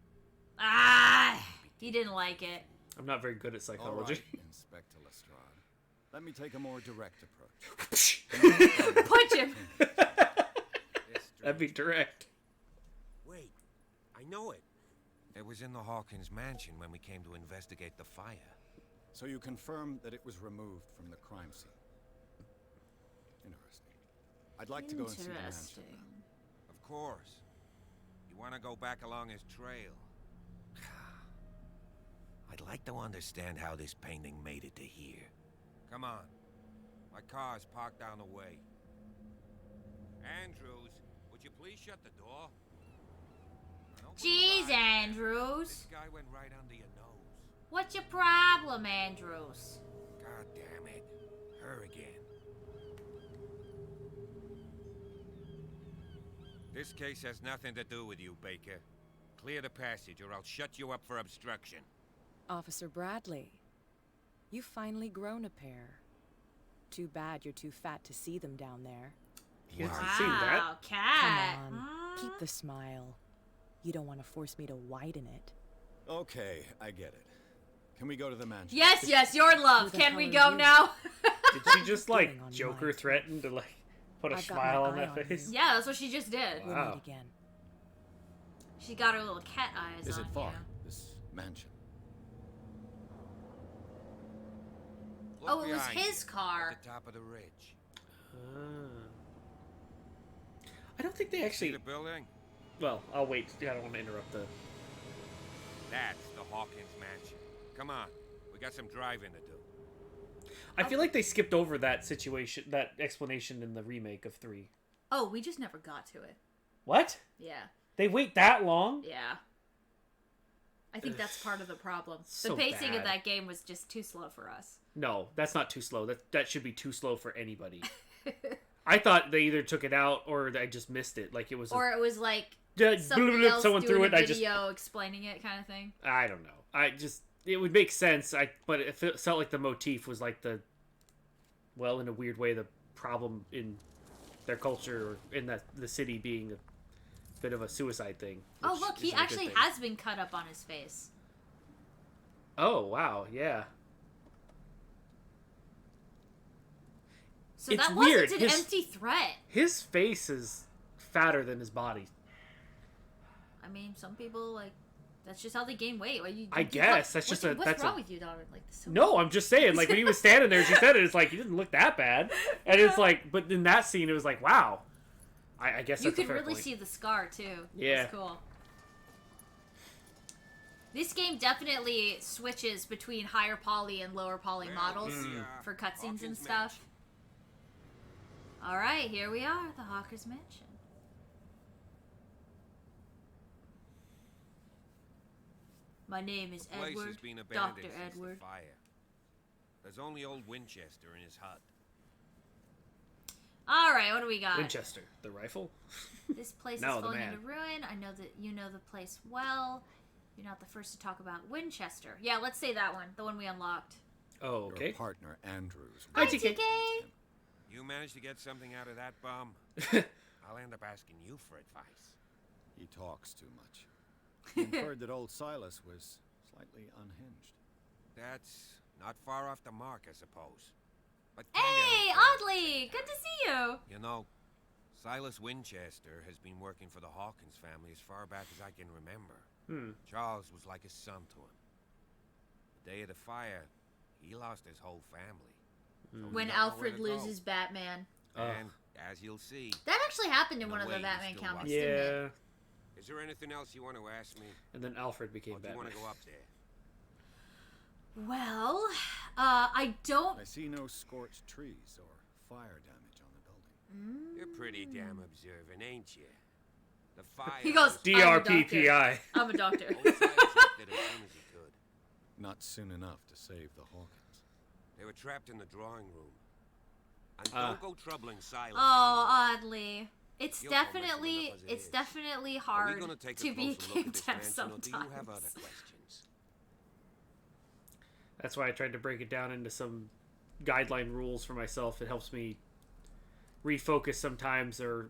He didn't like it. I'm not very good at psychology. All right, Inspector Lestrade. Let me take a more direct approach. Punch him! That'd be direct. Wait, I know it. It was in the Hawkins mansion when we came to investigate the fire. So you confirm that it was removed from the crime scene. Interesting. I'd like to go and see the mansion. Of course. You want to go back along his trail? I'd like to understand how this painting made it to here. Come on. My car's parked down the way. Andrews, would you please shut the door? Jeez, Andrews. This guy went right under your nose. What's your problem, Andrews? God damn it. Her again. This case has nothing to do with you, Baker. Clear the passage or I'll shut you up for obstruction. Officer Bradley, you've finally grown a pair. Too bad you're too fat to see them down there. You haven't seen that? Cat. Come on, keep the smile. You don't want to force me to widen it. Okay, I get it. Can we go to the mansion? Yes, your love. Can we go now? Did she just Joker threaten to put a smile on that face? Yeah, that's what she just did. We'll meet again. She got her little cat eyes on. Is it far? This mansion. It was his car. At the top of the ridge. I don't think they actually. See the building? Well, I'll wait. I don't want to interrupt the. That's the Hawkins mansion. Come on, we got some driving to do. I feel like they skipped over that situation, that explanation in the remake of 3. Oh, we just never got to it. What? Yeah. They wait that long? Yeah. I think that's part of the problem. So the pacing bad. of that game was just too slow for us. No, that's not too slow. That should be too slow for anybody. I thought they either took it out or I just missed it. Like it was. Or it was like somebody else someone doing threw a it. video explaining it, kind of thing. I don't know. It would make sense. But it felt like the motif was like in a weird way, the problem in their culture or in the city being a bit of a suicide thing. Oh look, he actually has been cut up on his face. Oh wow, yeah. So it's that weird. wasn't an empty threat. His face is fatter than his body. I mean, some people that's just how they gain weight. I guess that's just what's wrong with you, Donovan? No, I'm just saying. Like when he was standing there, she said it. It's like he didn't look that bad, and it's like, but in that scene, it was like, wow. I guess you that's a could fair really point. see the scar too. Yeah, that's cool. This game definitely switches between higher poly and lower poly models for cutscenes and stuff. All right, here we are, the Hawkins Mansion. My name is Place Edward, has been abandoned Dr. since Edward. the fire. There's only old Winchester in his hut. All right, what do we got? Winchester, the rifle. This place No, is the falling man. into ruin. I know that you know the place well. You're not the first to talk about Winchester. Yeah, let's say that one. The one we unlocked. Oh, okay. Your partner, Andrews. Hi, TK. You managed to get something out of that bum? I'll end up asking you for advice. He talks too much. I inferred that old Silas was slightly unhinged. That's not far off the mark, I suppose. But Hey, Oddly! Good to see you! you know, Silas Winchester has been working for the Hawkins family as far back as I can remember. Charles was like a son to him. The day of the fire, he lost his whole family. So he When don't know Alfred where to go. loses Batman. And, as you'll see... That actually happened in in one a of way, the you Batman still comics, watch didn't it? Yeah. Is there anything else you want to ask me? And then Alfred became Or do you Batman. want to go up there? Well, I don't... I see no scorched trees or fire damage on the building. You're pretty damn observant, ain't you? The fire... He goes, DRPPI. I'm a doctor. Old Silas left it as soon as he could. Not soon enough to save the Hawkins. They were trapped in the drawing room. And don't go troubling Silas. Oh, Oddly. It's He'll come messing definitely, enough as it it's is. definitely Are we hard gonna take to a be closer look game at this dev mansion, or sometimes. do you have other questions? That's why I tried to break it down into some guideline rules for myself. It helps me refocus sometimes, or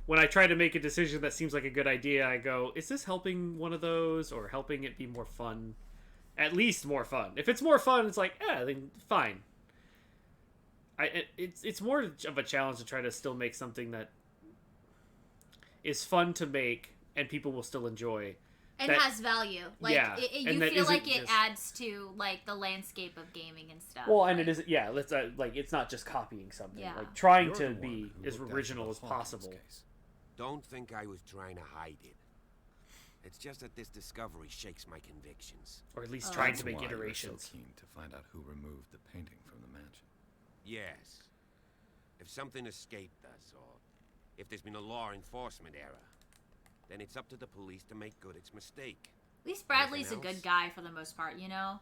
when I try to make a decision that seems like a good idea, I go, is this helping one of those or helping it be more fun? At least more fun. If it's more fun, it's like, then fine. It's more of a challenge to try to still make something that is fun to make and people will still enjoy. And that has value. Like, yeah, you and that feel like isn't it just- adds to, like, the landscape of gaming and stuff. Well, and it isn't. Yeah, let's like it's not just copying something. Yeah. Like trying You're to the be one who as looked after original the as Hawkins possible. case. Don't think I was trying to hide it. It's just that this discovery shakes my convictions. Or at least Oh. trying That's to make why you're iterations. so keen to find out who removed the painting from the mansion. Yes. If something escaped us, or if there's been a law enforcement error, then it's up to the police to make good its mistake. At least Bradley's a Anything good else? guy for the most part, you know?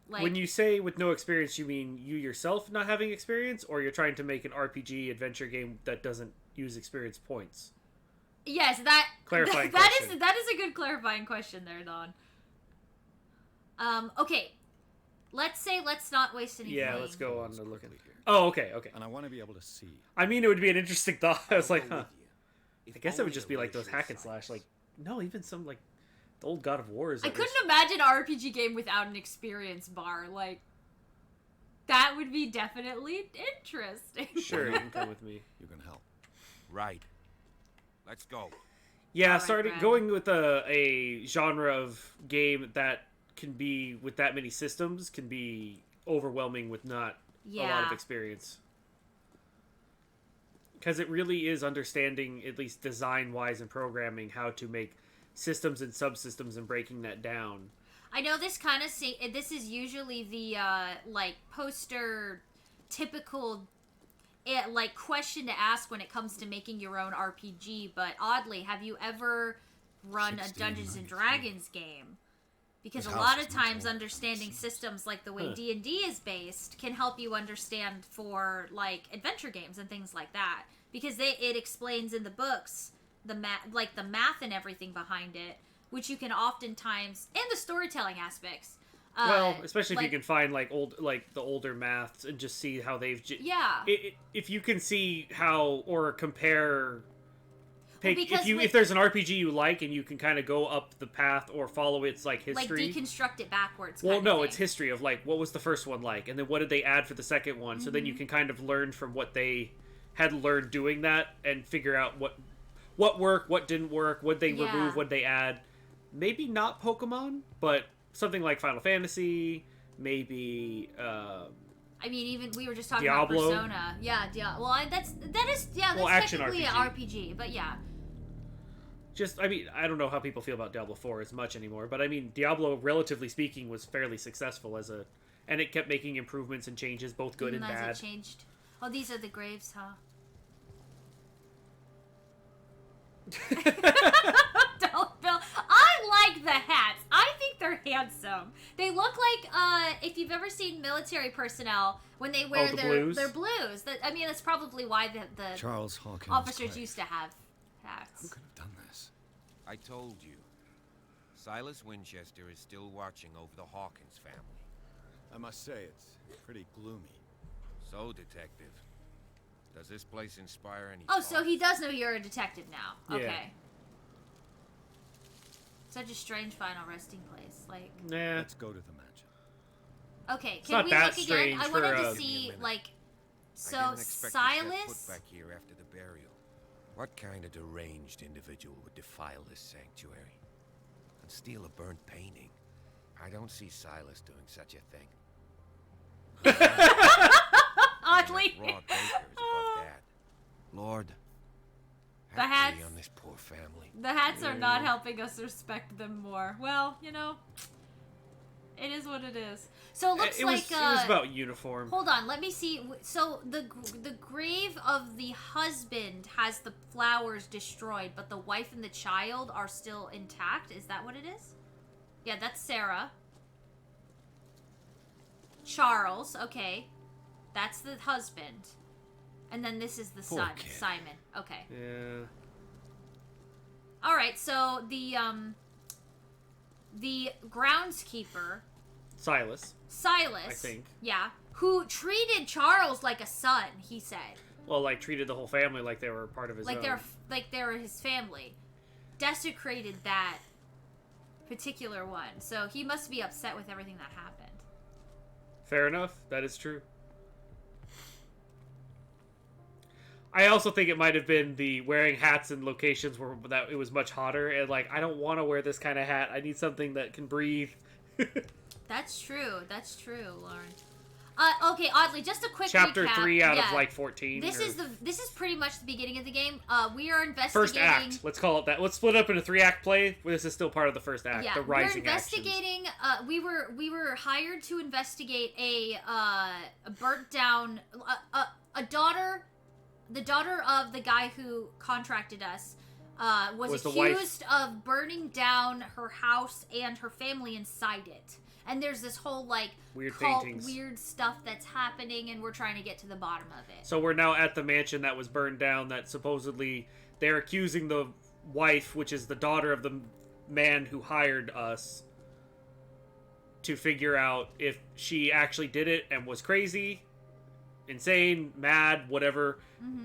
Like, When you say with no experience, you mean you yourself not having experience, or you're trying to make an RPG adventure game that doesn't use experience points? yes, that Clarifying that question. is a good clarifying question there, Don. Okay. Let's not waste any Yeah, time. let's go on to look at. Quickly here. Oh, okay. And I want to be able to see. I mean, it would be an interesting thought. I was like, I'll go huh. with you. If I guess it would only just a be like those racial hack and slash. science. Like, no, even some like the old God of Wars. I couldn't imagine an RPG game without an experience bar. Like, that would be definitely interesting. Sure, you can come with me. You can help. Right. Let's go. Yeah, Alright, starting Brad. going with a genre of game that can be with that many systems can be overwhelming with not a lot of Yeah. experience. Because it really is understanding, at least design-wise and programming, how to make systems and subsystems and breaking that down. I know this kind of this is usually the like poster typical like question to ask when it comes to making your own RPG, but oddly, have you ever run a Dungeons and Dragons game? Because a His lot house of is much times older, understanding systems like the way Huh. D&D is based can help you understand for like adventure games and things like that, because it explains in the books the math and everything behind it, which you can oftentimes, and the storytelling aspects. Well, especially if like- you can find like the older maths and just see how they've. Yeah. If you can see how or compare. Take, because if there's an RPG you like and you can kind of go up the path or follow its like history. Like deconstruct it backwards. Well, kind no, of it's thing. history of like what was the first one like, and then what did they add for the second one. So then you can kind of learn from what they had learned doing that and figure out what worked, what didn't work, what they Yeah. remove, what they add. Maybe not Pokemon, but something like Final Fantasy, maybe. I mean, even we were just talking Diablo? about Persona. Yeah, Well, that's Well, action technically RPG. an RPG, but yeah. Just, I mean, I don't know how people feel about Diablo 4 as much anymore, but I mean, Diablo, relatively speaking, was fairly successful and it kept making improvements and changes, both good Even and as bad. it changed. Oh, these are the graves, huh? Don't Bill. I like the hats. I think they're handsome. They look like if you've ever seen military personnel when they wear the their blues? their blues. I mean, that's probably why the Charles Hawkins. officers Clay. used to have Who hats. could have done this? I told you. Silas Winchester is still watching over the Hawkins family. I must say, it's pretty gloomy. So, Detective, does this place inspire any Oh, so thoughts? he does know you're a detective now. Yeah. Okay. Such a strange final resting place. Like. Nah. Let's go to the mansion. Okay, It's can not we that look again? strange I for wanted a- to see, like, I so didn't expect to set Silas. foot back here after the burial. What kind of deranged individual would defile this sanctuary and steal a burnt painting? I don't see Silas doing such a thing. Oddly. Raw Baker is above that. Lord, The have hats. pity on this poor family. The hats are not helping us respect them more. Well, you know, it is what it is. So it looks it like was, it was about uniform. Hold on, let me see. So the grave of the husband has the flowers destroyed, but the wife and the child are still intact. Is that what it is? Yeah, that's Sarah. Charles, okay. That's the husband. And then this is the Poor son, kid. Simon. Okay. Yeah. All right, so the groundskeeper, Silas. Silas, I think. yeah, who treated Charles like a son, he said. Well, like, treated the whole family like they were part of his Like own. they were his family. Desecrated that particular one. So he must be upset with everything that happened. Fair enough. That is true. I also think it might have been the wearing hats in locations where that it was much hotter, and like, I don't want to wear this kind of hat. I need something that can breathe. That's true. That's true, Lauren. Okay, oddly, just a quick Chapter recap. 3 out Yeah. of like 14. This is pretty much the beginning of the game. We are investigating. First act. Let's call it that. Let's split up into 3-act play. This is still part of the first act. Yeah, the rising we're actions. investigating. We were hired to investigate a burnt down a daughter. The daughter of the guy who contracted us was the wife. accused of burning down her house and her family inside it. And there's this whole like Weird cult, paintings. weird stuff that's happening, and we're trying to get to the bottom of it. So we're now at the mansion that was burned down. That supposedly they're accusing the wife, which is the daughter of the man who hired us, to figure out if she actually did it and was crazy, insane, mad, whatever,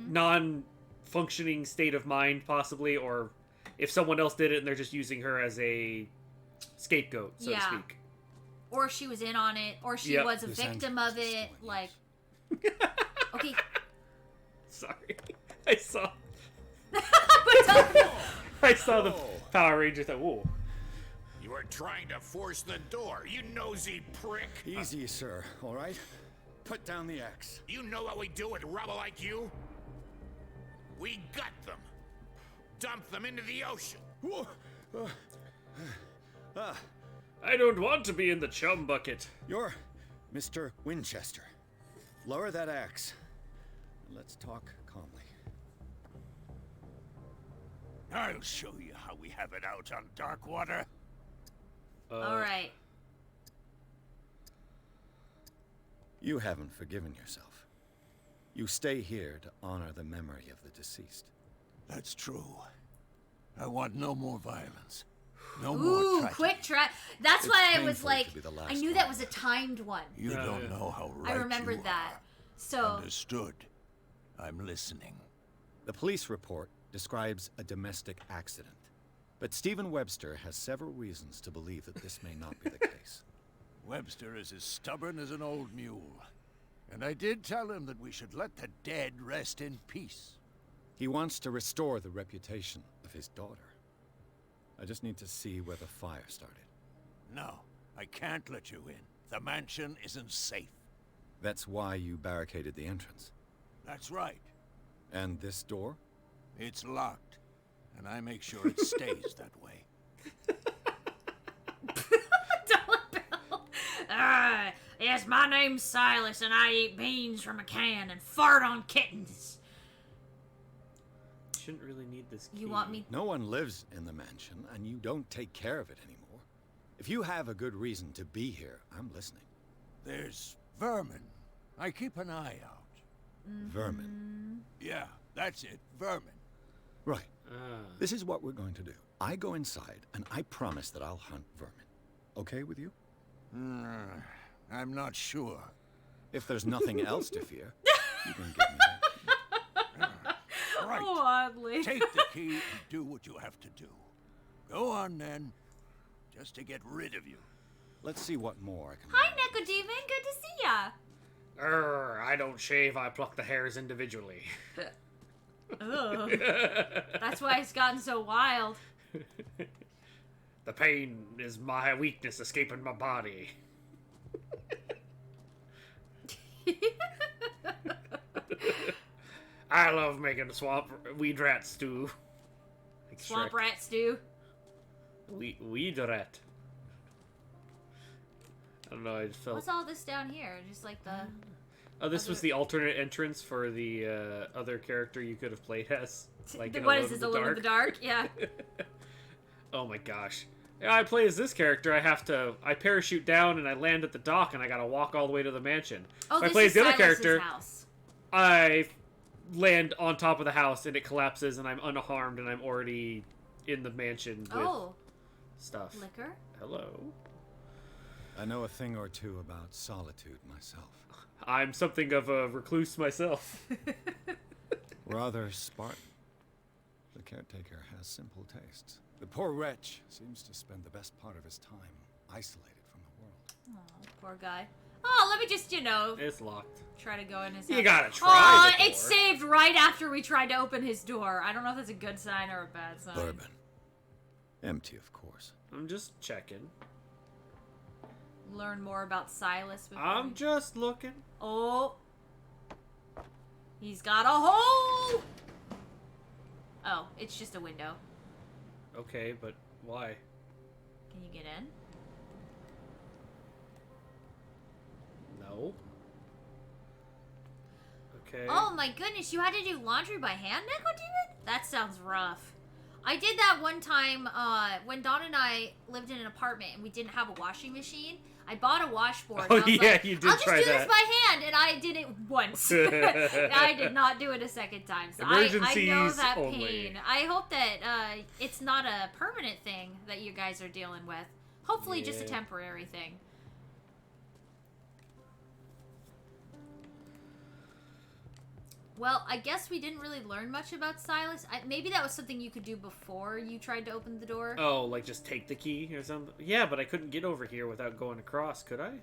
non-functioning state of mind possibly, or if someone else did it and they're just using her as a scapegoat, so to speak. Or she was in on it, or she Yep. was a This victim of it. Like, okay. Sorry. I saw the Power Ranger that, whoa. You are trying to force the door, you nosy prick. Easy, sir, all right? Put down the axe. You know what we do with rubble like you? We gut them. Dump them into the ocean. I don't want to be in the chum bucket. You're Mr. Winchester. Lower that axe. Let's talk calmly. I'll show you how we have it out on Darkwater. All right. You haven't forgiven yourself. You stay here to honor the memory of the deceased. That's true. I want no more violence. No more Ooh, tragedy. quick track. That's It's why I was painful like, to be the I last knew one. that was a timed one. You don't know how right I remembered you that. are. So, Understood. I'm listening. The police report describes a domestic accident, but Stephen Webster has several reasons to believe that this may not be the case. Webster is as stubborn as an old mule. And I did tell him that we should let the dead rest in peace. He wants to restore the reputation of his daughter. I just need to see where the fire started. No, I can't let you in. The mansion isn't safe. That's why you barricaded the entrance. That's right. And this door? It's locked. And I make sure it stays that way. yes, my name's Silas, and I eat beans from a can and fart on kittens. Shouldn't really need this key. You want me? No one lives in the mansion, and you don't take care of it anymore. If you have a good reason to be here, I'm listening. There's vermin. I keep an eye out. Vermin. Yeah, that's it. Vermin. Right. This is what we're going to do. I go inside, and I promise that I'll hunt vermin. Okay with you? I'm not sure. If there's nothing else to fear, you can give me that. Right. Oh, oddly. Take the key and do what you have to do. Go on, then. Just to get rid of you. Let's see what more I can... Hi, Necodemon. Good to see ya. I don't shave, I pluck the hairs individually. Ugh. That's why it's gotten so wild. The pain is my weakness escaping my body. I love making swamp weed rat stew. Like Swamp Shrek. rat stew. Weed rat. I don't know, I just felt... What's all this down here? Just like the... Oh, this was the alternate entrance for the other character you could have played as. Like in what Alone is this, in the Alone in the Dark? Yeah. Oh my gosh. Yeah, I play as this character, I parachute down and I land at the dock and I gotta walk all the way to the mansion. Oh, If I this play is as the other Silas's character, house. I land on top of the house and it collapses and I'm unharmed and I'm already in the mansion with stuff. Liquor? Hello. I know a thing or two about solitude myself. I'm something of a recluse myself. Rather Spartan. The caretaker has simple tastes. The poor wretch seems to spend the best part of his time isolated from the world. Oh, poor guy. Oh, let me just, It's locked. try to go in his You house. gotta try Oh, the it door. saved right after we tried to open his door. I don't know if that's a good sign or a bad sign. Bourbon. Empty, of course. I'm just checking. Learn more about Silas before I'm just looking. Oh. He's got a hole! Oh, it's just a window. Okay, but why? Can you get in? No. Okay. Oh my goodness, you had to do laundry by hand, Necodemon? That sounds rough. I did that one time when Dawn and I lived in an apartment and we didn't have a washing machine. I bought a washboard. Oh, and I was yeah, like, you did I'll just try do that. this by hand, and I did it once. I did not do it a second time. So I know Emergencies that only. pain. I hope that it's not a permanent thing that you guys are dealing with. Hopefully just a Yeah. temporary thing. Well, I guess we didn't really learn much about Silas. Maybe that was something you could do before you tried to open the door. Oh, like just take the key or something? Yeah, but I couldn't get over here without going across, could I?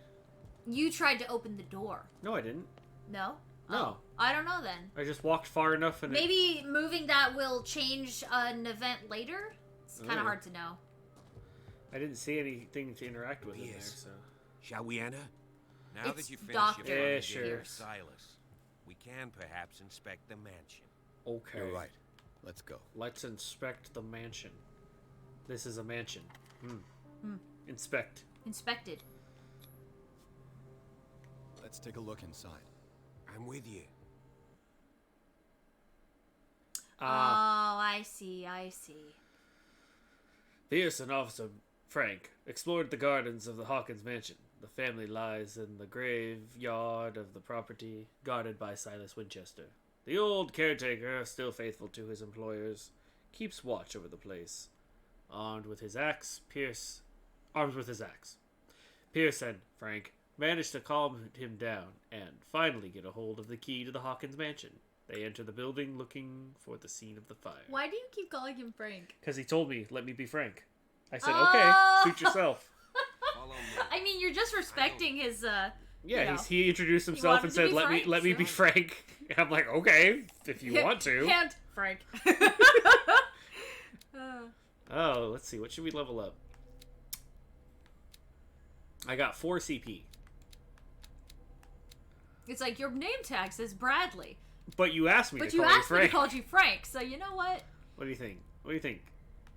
You tried to open the door. No, I didn't. No? No. Oh, I don't know then. I just walked far enough and Maybe moving that will change an event later? It's kind Oh. of hard to know. I didn't see anything to interact with in there, so... Shall we enter? Now It's that you've finished Dr. your Yeah, fun sure. with Silas, we can perhaps inspect the mansion. Okay. You're right. Let's go. Let's inspect the mansion. This is a mansion. Hmm. Inspect. Inspected. Let's take a look inside. I'm with you. Oh, I see, I see. Pierce and Officer Frank explored the gardens of the Hawkins mansion. The family lies in the graveyard of the property, guarded by Silas Winchester. The old caretaker, still faithful to his employers, keeps watch over the place. Armed with his axe, Pierce and Frank manage to calm him down and finally get a hold of the key to the Hawkins mansion. They enter the building looking for the scene of the fire. Why do you keep calling him Frank? Because he told me, let me be Frank. I said, Oh! okay, suit yourself. I mean, you're just respecting his, Yeah, you know. he introduced You himself want and him to said, be Frank, let me so- be Frank. And I'm like, okay, if you want to. And Frank. Oh, let's see, what should we level up? I got 4 CP. It's like, your name tag says Bradley. But you asked me But to you call you asked me to Frank. call you Frank, so you know what? What do you think? What do you think?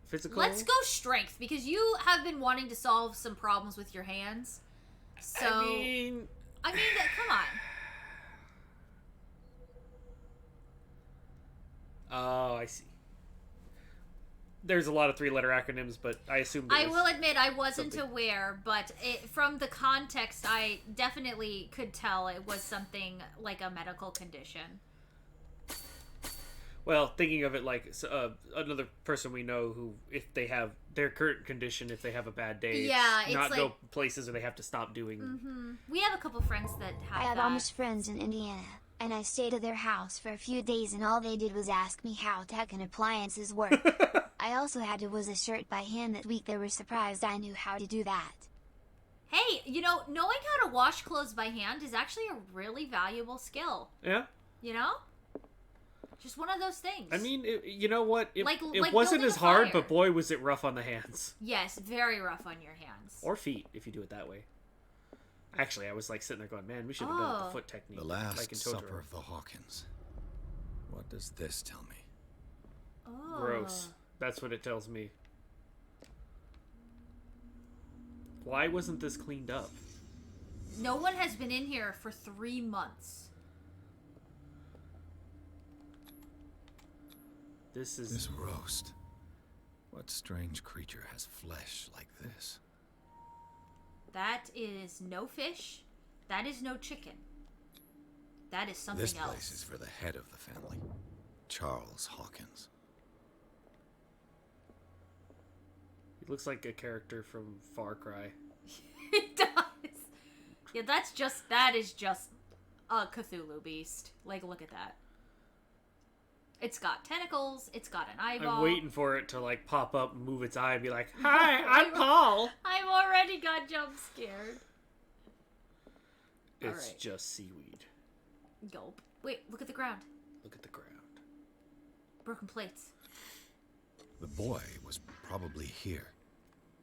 Physical? Let's go strength, because you have been wanting to solve some problems with your hands. So, I mean, come on. Oh, I see. There's a lot of 3-letter acronyms, but I assumed I will admit I wasn't something. aware, but from the context, I definitely could tell it was something like a medical condition. Well, thinking of it like another person we know who, if they have their current condition, if they have a bad day, Yeah, it's it's not like- go places where they have to stop doing. Mm-hmm. We have a couple friends that have I had that. Amish friends in Indiana, and I stayed at their house for a few days and all they did was ask me how tech and appliances work. I also had to was a shirt by hand that week. They were surprised I knew how to do that. Hey, you know, knowing how to wash clothes by hand is actually a really valuable skill. Yeah. You know? Just one of those things. I mean, you know what? It Like wasn't building as a hard, fire. but boy, was it rough on the hands. Yes, very rough on your hands. Or feet, if you do it that way. Actually, I was like sitting there going, man, we should have done it Oh. the foot technique. The last like in supper Totoro. of the Hawkins. What does this tell me? Oh. Gross. That's what it tells me. Why wasn't this cleaned up? No one has been in here for 3 months. This roast. What strange creature has flesh like this? That is no fish. That is no chicken. That is something This else. place is for the head of the family, Charles Hawkins. He looks like a character from Far Cry. It does. Yeah, that is just a Cthulhu beast. Like, look at that. It's got tentacles. It's got an eyeball. I'm waiting for it to like pop up and move its eye and be like, "Hi, I'm Paul." I've already got jump scared. It's Alright. just seaweed. Gulp. Wait, look at the ground. Look at the ground. Broken plates. The boy was probably here.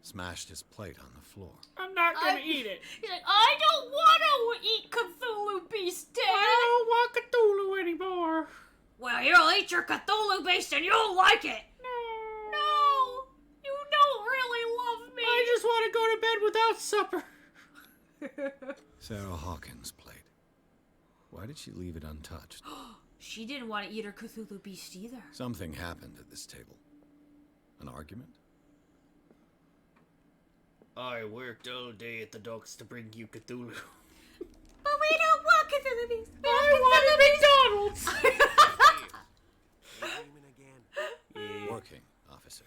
Smashed his plate on the floor. I'm not gonna eat it. He's like, I don't want to eat Cthulhu beast, Dad. I don't want Cthulhu anymore. Well, you'll eat your Cthulhu beast and you'll like it. No, you don't really love me. I just want to go to bed without supper. Sarah Hawkins' plate. Why did she leave it untouched? She didn't want to eat her Cthulhu beast either. Something happened at this table. An argument? I worked all day at the docks to bring you Cthulhu. But we don't want Cthulhu beast. We I want want McDonald's. Working, officer.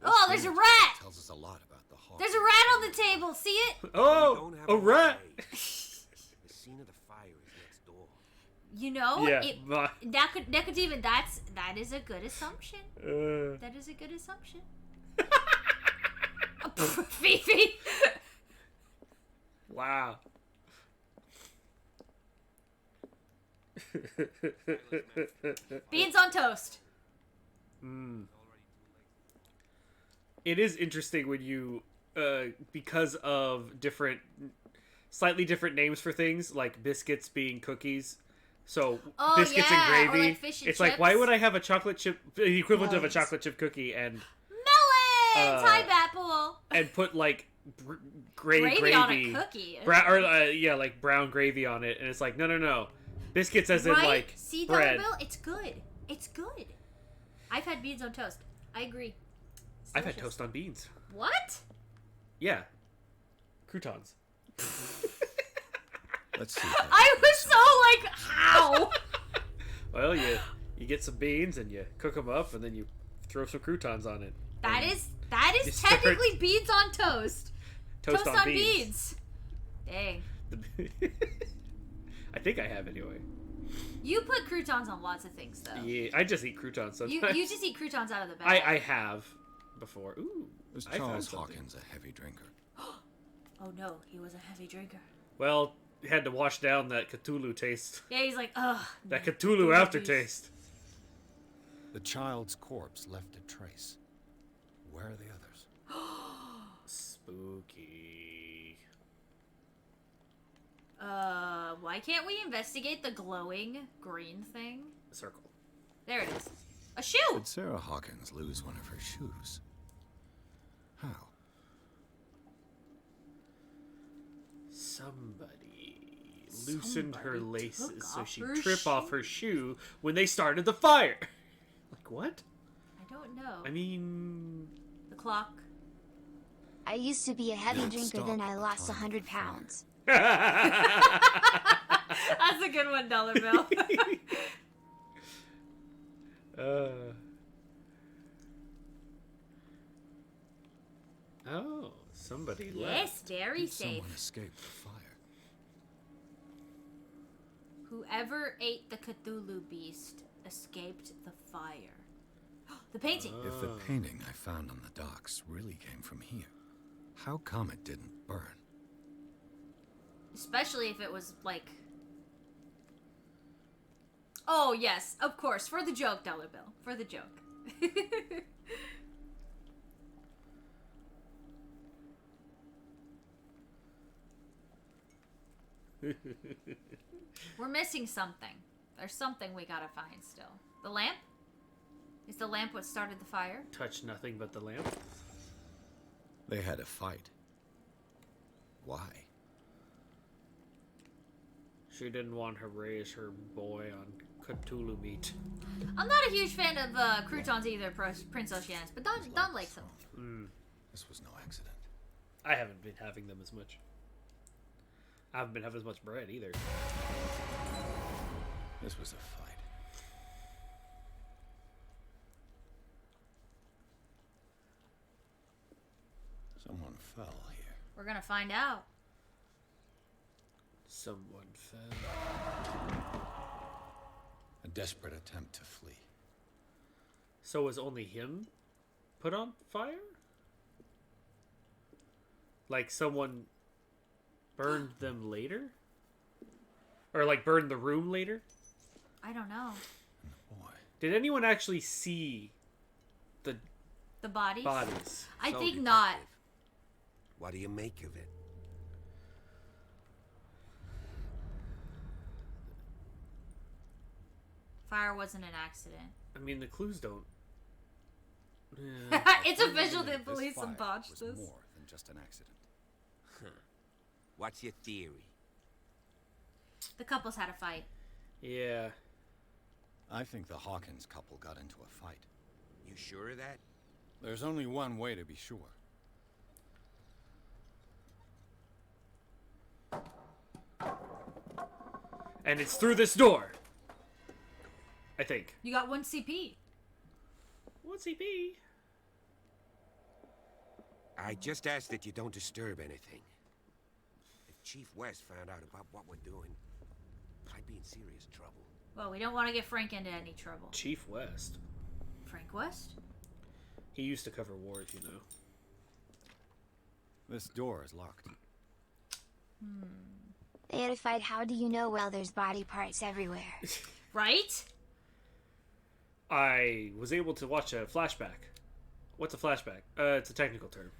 Oh, there's a rat. Tells us a lot about the Hawkins. There's a rat on the table. See it? Oh, a rat. The scene of the fire is next door. You know, Yeah, that could even that is a good assumption. That is a good assumption. Fifi. Wow. Beans on toast. It is interesting when you, because of slightly different names for things, like biscuits being cookies. So Oh, biscuits yeah, and or gravy. like fish and It's like, why chips. would I have a chocolate chip, the equivalent of a Yes. chocolate chip cookie, and Melons. Hi, Apple. and put like Gravy on a cookie. like brown gravy on it, and it's like, no, biscuits as in Right? like See, bread. Dollar Bill, it's good. It's good. I've had beans on toast. I agree. It's I've had delicious. toast on beans. What? Yeah, croutons. Let's see. I was so like, how? Well, you get some beans and you cook them up, and then you throw some croutons on it. That And is you start- technically beans on toast. Toast on beans. Dang. I think I have anyway. You put croutons on lots of things, though. Yeah, I just eat croutons sometimes. You just eat croutons out of the bag. I have before. Ooh, Was I found Charles something. Hawkins a heavy drinker? Oh no, he was a heavy drinker. Well, he had to wash down that Cthulhu taste. Yeah, he's like, ugh. That Cthulhu aftertaste. The child's corpse left a trace. Where are the others? Spooky. Why can't we investigate the glowing green thing? Circle. There it is. A shoe! Did Sarah Hawkins lose one of her shoes? How? Somebody loosened her Somebody laces took so off she'd her trip off shoe? her shoe when they started the fire. Like, what? I don't know. I mean... The clock. I used to be a heavy Don't drinker, stop then I the lost time 100 of fire. pounds. That's a good one, Dollar Bill. Oh, somebody left. Yes, very safe. Someone escaped the fire. Whoever ate the Cthulhu beast escaped the fire. The painting! If the painting I found on the docks really came from here, how come it didn't burn? Especially if it was, like... Oh, yes, of course. For the joke, Dollar Bill. For the joke. We're missing something. There's something we gotta find still. The lamp? Is the lamp what started the fire? Touch nothing but the lamp. They had a fight. Why? She didn't want to raise her boy on Cthulhu meat. I'm not a huge fan of croutons either, Prince Oceanus, but don't like them. This was no accident. I haven't been having them as much. I haven't been having as much bread either. This was a fight. Someone fell here. We're gonna find out. Someone fell. A desperate attempt to flee. So was only him put on fire? Like someone burned them later? Or like burned the room later? I don't know. Did anyone actually see the bodies? Bodies. I So, think detective, not. What do you make of it? Fire wasn't an accident. I mean, the clues don't. It's official that police fire botched was this. more than just an accident. What's your theory? The couples had a fight. Yeah. I think the Hawkins couple got into a fight. You sure of that? There's only one way to be sure. And it's through this door. I think. You got 1 CP. 1 CP? I just ask that you don't disturb anything. If Chief West found out about what we're doing, I'd be in serious trouble. Well, we don't want to get Frank into any trouble. Chief West. Frank West? He used to cover wars, you know. This door is locked. They had a fight. How do you know? Well, there's body parts everywhere. Right? I was able to watch a flashback. What's a flashback? It's a technical term.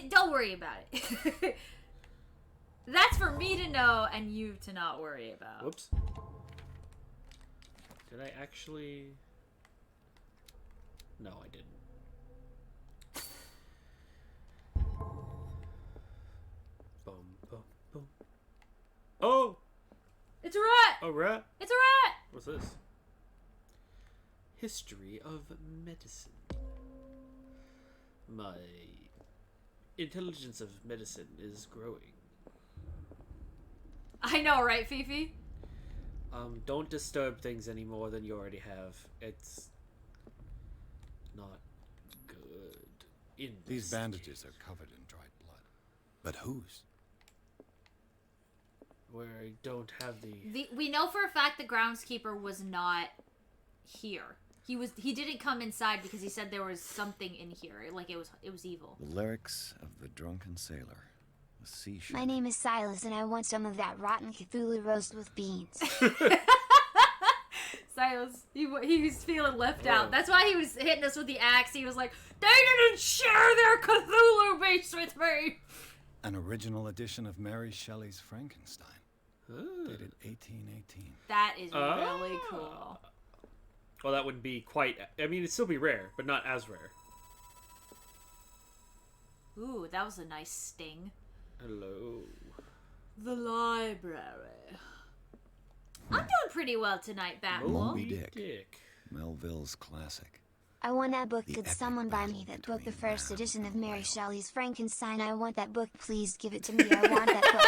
Don't worry about it. That's for me to know and you to not worry about. Whoops. Did I actually... No, I didn't. Boom, boom, boom. Oh! It's a rat! A rat? It's a rat! What's this? History of medicine. My intelligence of medicine is growing. I know, right, Fifi? Don't disturb things any more than you already have. It's not good. These bandages are covered in dried blood. But whose? Where I don't have the... We know for a fact the groundskeeper was not here. He didn't come inside because he said there was something in here. Like it was evil. The lyrics of the drunken sailor. The sea ship. My name is Silas, and I want some of that rotten Cthulhu roast with beans. Silas, he was feeling left out. That's why he was hitting us with the axe. He was like, they didn't share their Cthulhu beats with me. An original edition of Mary Shelley's Frankenstein. Dated 1818. That is really cool. Well, that wouldn't be quite... I mean, it'd still be rare, but not as rare. Ooh, that was a nice sting. Hello. The library. I'm doing pretty well tonight, Batwool. Moby Dick. Melville's classic. I want that book. Could someone buy me that book, the first edition of Mary Shelley's Frankenstein? I want that book. Please give it to me. I want that book.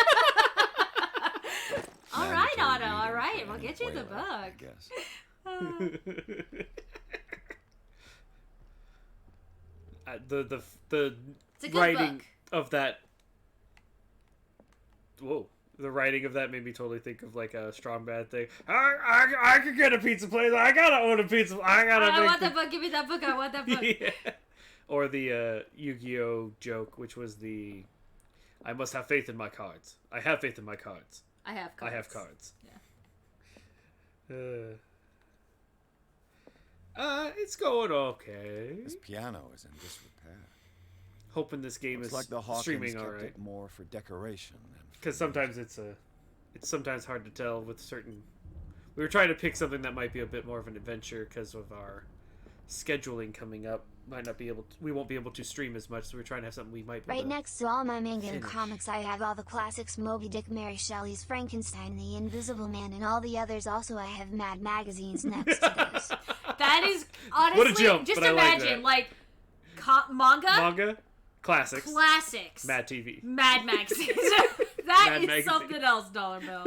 All right, Otto. All right, we'll get you the book. I guess. the It's a good writing book. of that. Whoa. The writing of that made me totally think of like a Strong Bad thing. I could get a pizza place. I gotta own a pizza. I want that book. Give me that book. I want that book. Yeah. Or the Yu-Gi-Oh joke, which was the I must have faith in my cards. I have faith in my cards. I have cards. I have cards. Yeah. It's going okay. This piano is in disrepair. Hoping this game Looks is like the Hawkins streaming kept alright. it more for decoration than Because sometimes it's sometimes hard to tell with certain. We were trying to pick something that might be a bit more of an adventure because of our scheduling coming up. We won't be able to stream as much, so we're trying to have something we might be able Right to next to all my manga and finish. comics, I have all the classics: Moby Dick, Mary Shelley's Frankenstein, The Invisible Man, and all the others. Also, I have Mad magazines next to those. That is honestly What a joke, just but I like imagine that. manga. Manga, classics, Mad TV, Mad magazines. That Mad is magazine. something else, Dollar Bill.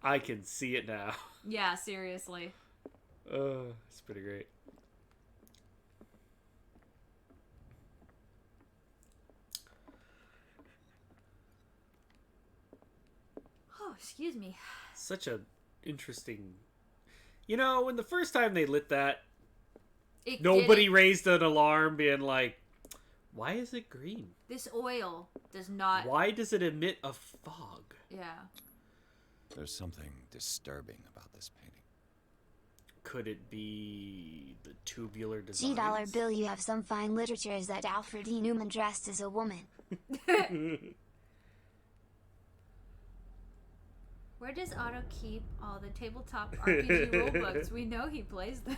I can see it now. Yeah, seriously. It's pretty great. Oh, excuse me. Such a interesting. You know, when the first time they lit that, nobody didn't. raised an alarm, being like, "Why is it green? This oil does not. Why does it emit a fog?" Yeah. There's something disturbing about this painting. Could it be the tubular design? $G bill, you have some fine literature. Is that Alfred E. Newman dressed as a woman? Where does Otto keep all the tabletop RPG rulebooks? We know he plays them.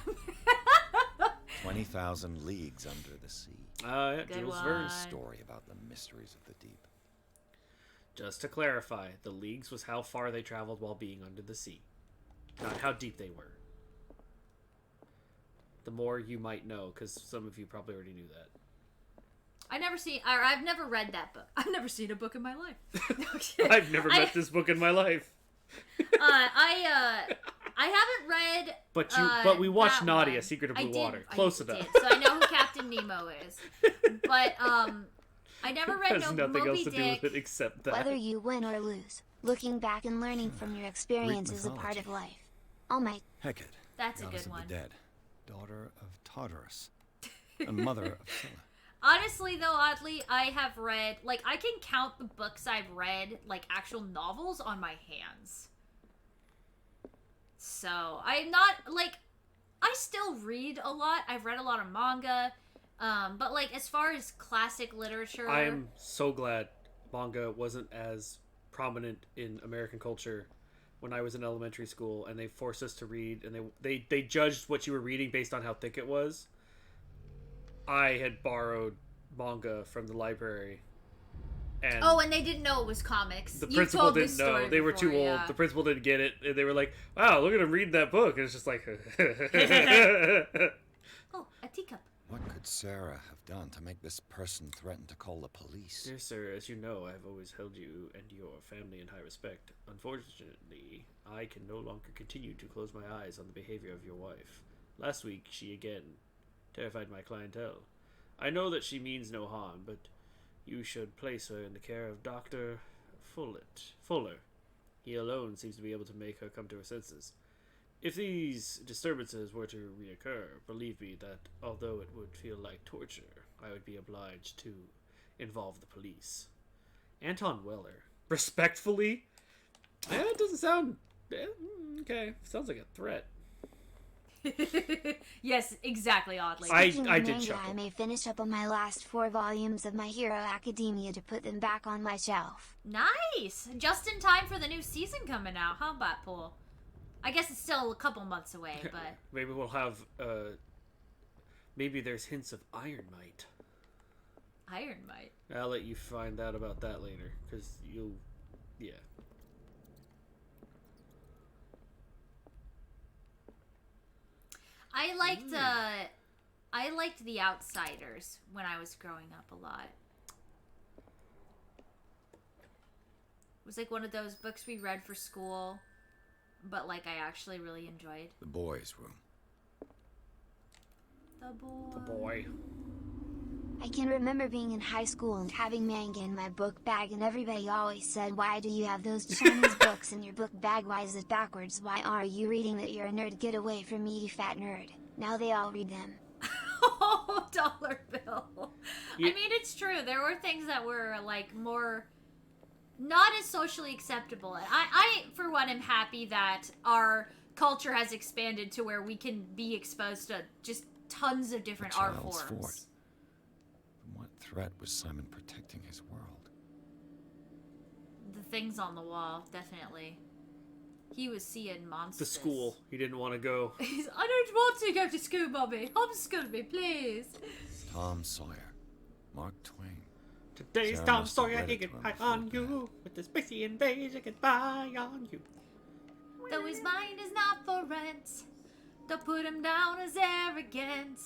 20,000 Leagues Under the Sea. Yeah, Good Jules one. Verne's Story about the mysteries of the deep. Just to clarify, the leagues was how far they traveled while being under the sea, not how deep they were. The more you might know, because some of you probably already knew that. I've never read that book. I've never seen a book in my life. I've never met this book in my life. I haven't read. But we watched that Nadia, one. Secret of I Blue did- Water. I Close did, enough. So I know who Captain Nemo is. But I never read Has no nothing else Moby to do Dick. with it except that. Whether you win or lose, looking back and learning from your experience is a part of life. All my Hecate, That's a goddess good of one. the dead, daughter of Tartarus, and mother of Scylla. Honestly, though, oddly, I have read, I can count the books I've read, actual novels on my hands. So, I'm not, I still read a lot. I've read a lot of manga. But, as far as classic literature... I'm so glad manga wasn't as prominent in American culture when I was in elementary school, and they forced us to read, and they judged what you were reading based on how thick it was. I had borrowed manga from the library, and and they didn't know it was comics. the You principal told didn't this know. story They were too before, old. yeah. The principal didn't get it, and they were like, "Wow, look at him reading that book." And it's just like, Oh, a teacup. What could Sarah have done to make this person threaten to call the police? "Dear sir, as you know, I have always held you and your family in high respect. Unfortunately, I can no longer continue to close my eyes on the behavior of your wife. Last week, she again terrified my clientele. I know that she means no harm, but you should place her in the care of Dr. Fuller. He alone seems to be able to make her come to her senses. If these disturbances were to reoccur, believe me that although it would feel like torture, I would be obliged to involve the police. Anton Weller. Respectfully? It doesn't sound... Okay, sounds like a threat. Yes, exactly, oddly. Speaking of manga, I may finish up on my last 4 volumes of My Hero Academia to put them back on my shelf. Nice! Just in time for the new season coming out, huh, Batpool? I guess it's still a couple months away, but... Maybe we'll have, maybe there's hints of Iron Might. Iron Might? I'll let you find out about that later, because you'll... Yeah. I liked The Outsiders when I was growing up a lot. It was one of those books we read for school, but I actually really enjoyed. The boys' room. The boy. The boy. I can remember being in high school and having manga in my book bag, and everybody always said, why do you have those Chinese books in your book bag? Why is it backwards? Why are you reading that? You're a nerd. Get away from me, you fat nerd. Now they all read them. Oh, dollar bill. I mean, it's true. There were things that were, like, more... not as socially acceptable. And I, for one, am happy that our culture has expanded to where we can be exposed to just tons of different art forms. From what threat was Simon protecting his world? The things on the wall, definitely. He was seeing monsters. The school. He didn't want to go. I don't want to go to school, Bobby. Homeschool me, please. Tom Sawyer. Mark Twain. Today's Sarah Tom must have Sawyer, read he it can to him high before on you. With the spacey invasion, can buy on you. Though his mind is not for rent, don't put him down as arrogant.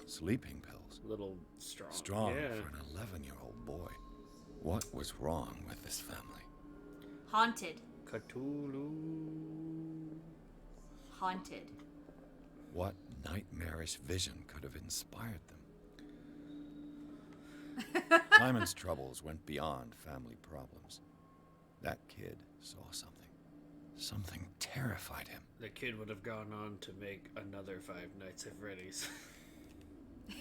Sleeping pills. A little strong. Strong Yeah. for an 11-year-old boy. What was wrong with this family? Haunted. Cthulhu. Haunted. What nightmarish vision could have inspired them? Simon's troubles went beyond family problems. That kid saw something. Something terrified him. The kid would have gone on to make another Five Nights at Freddy's.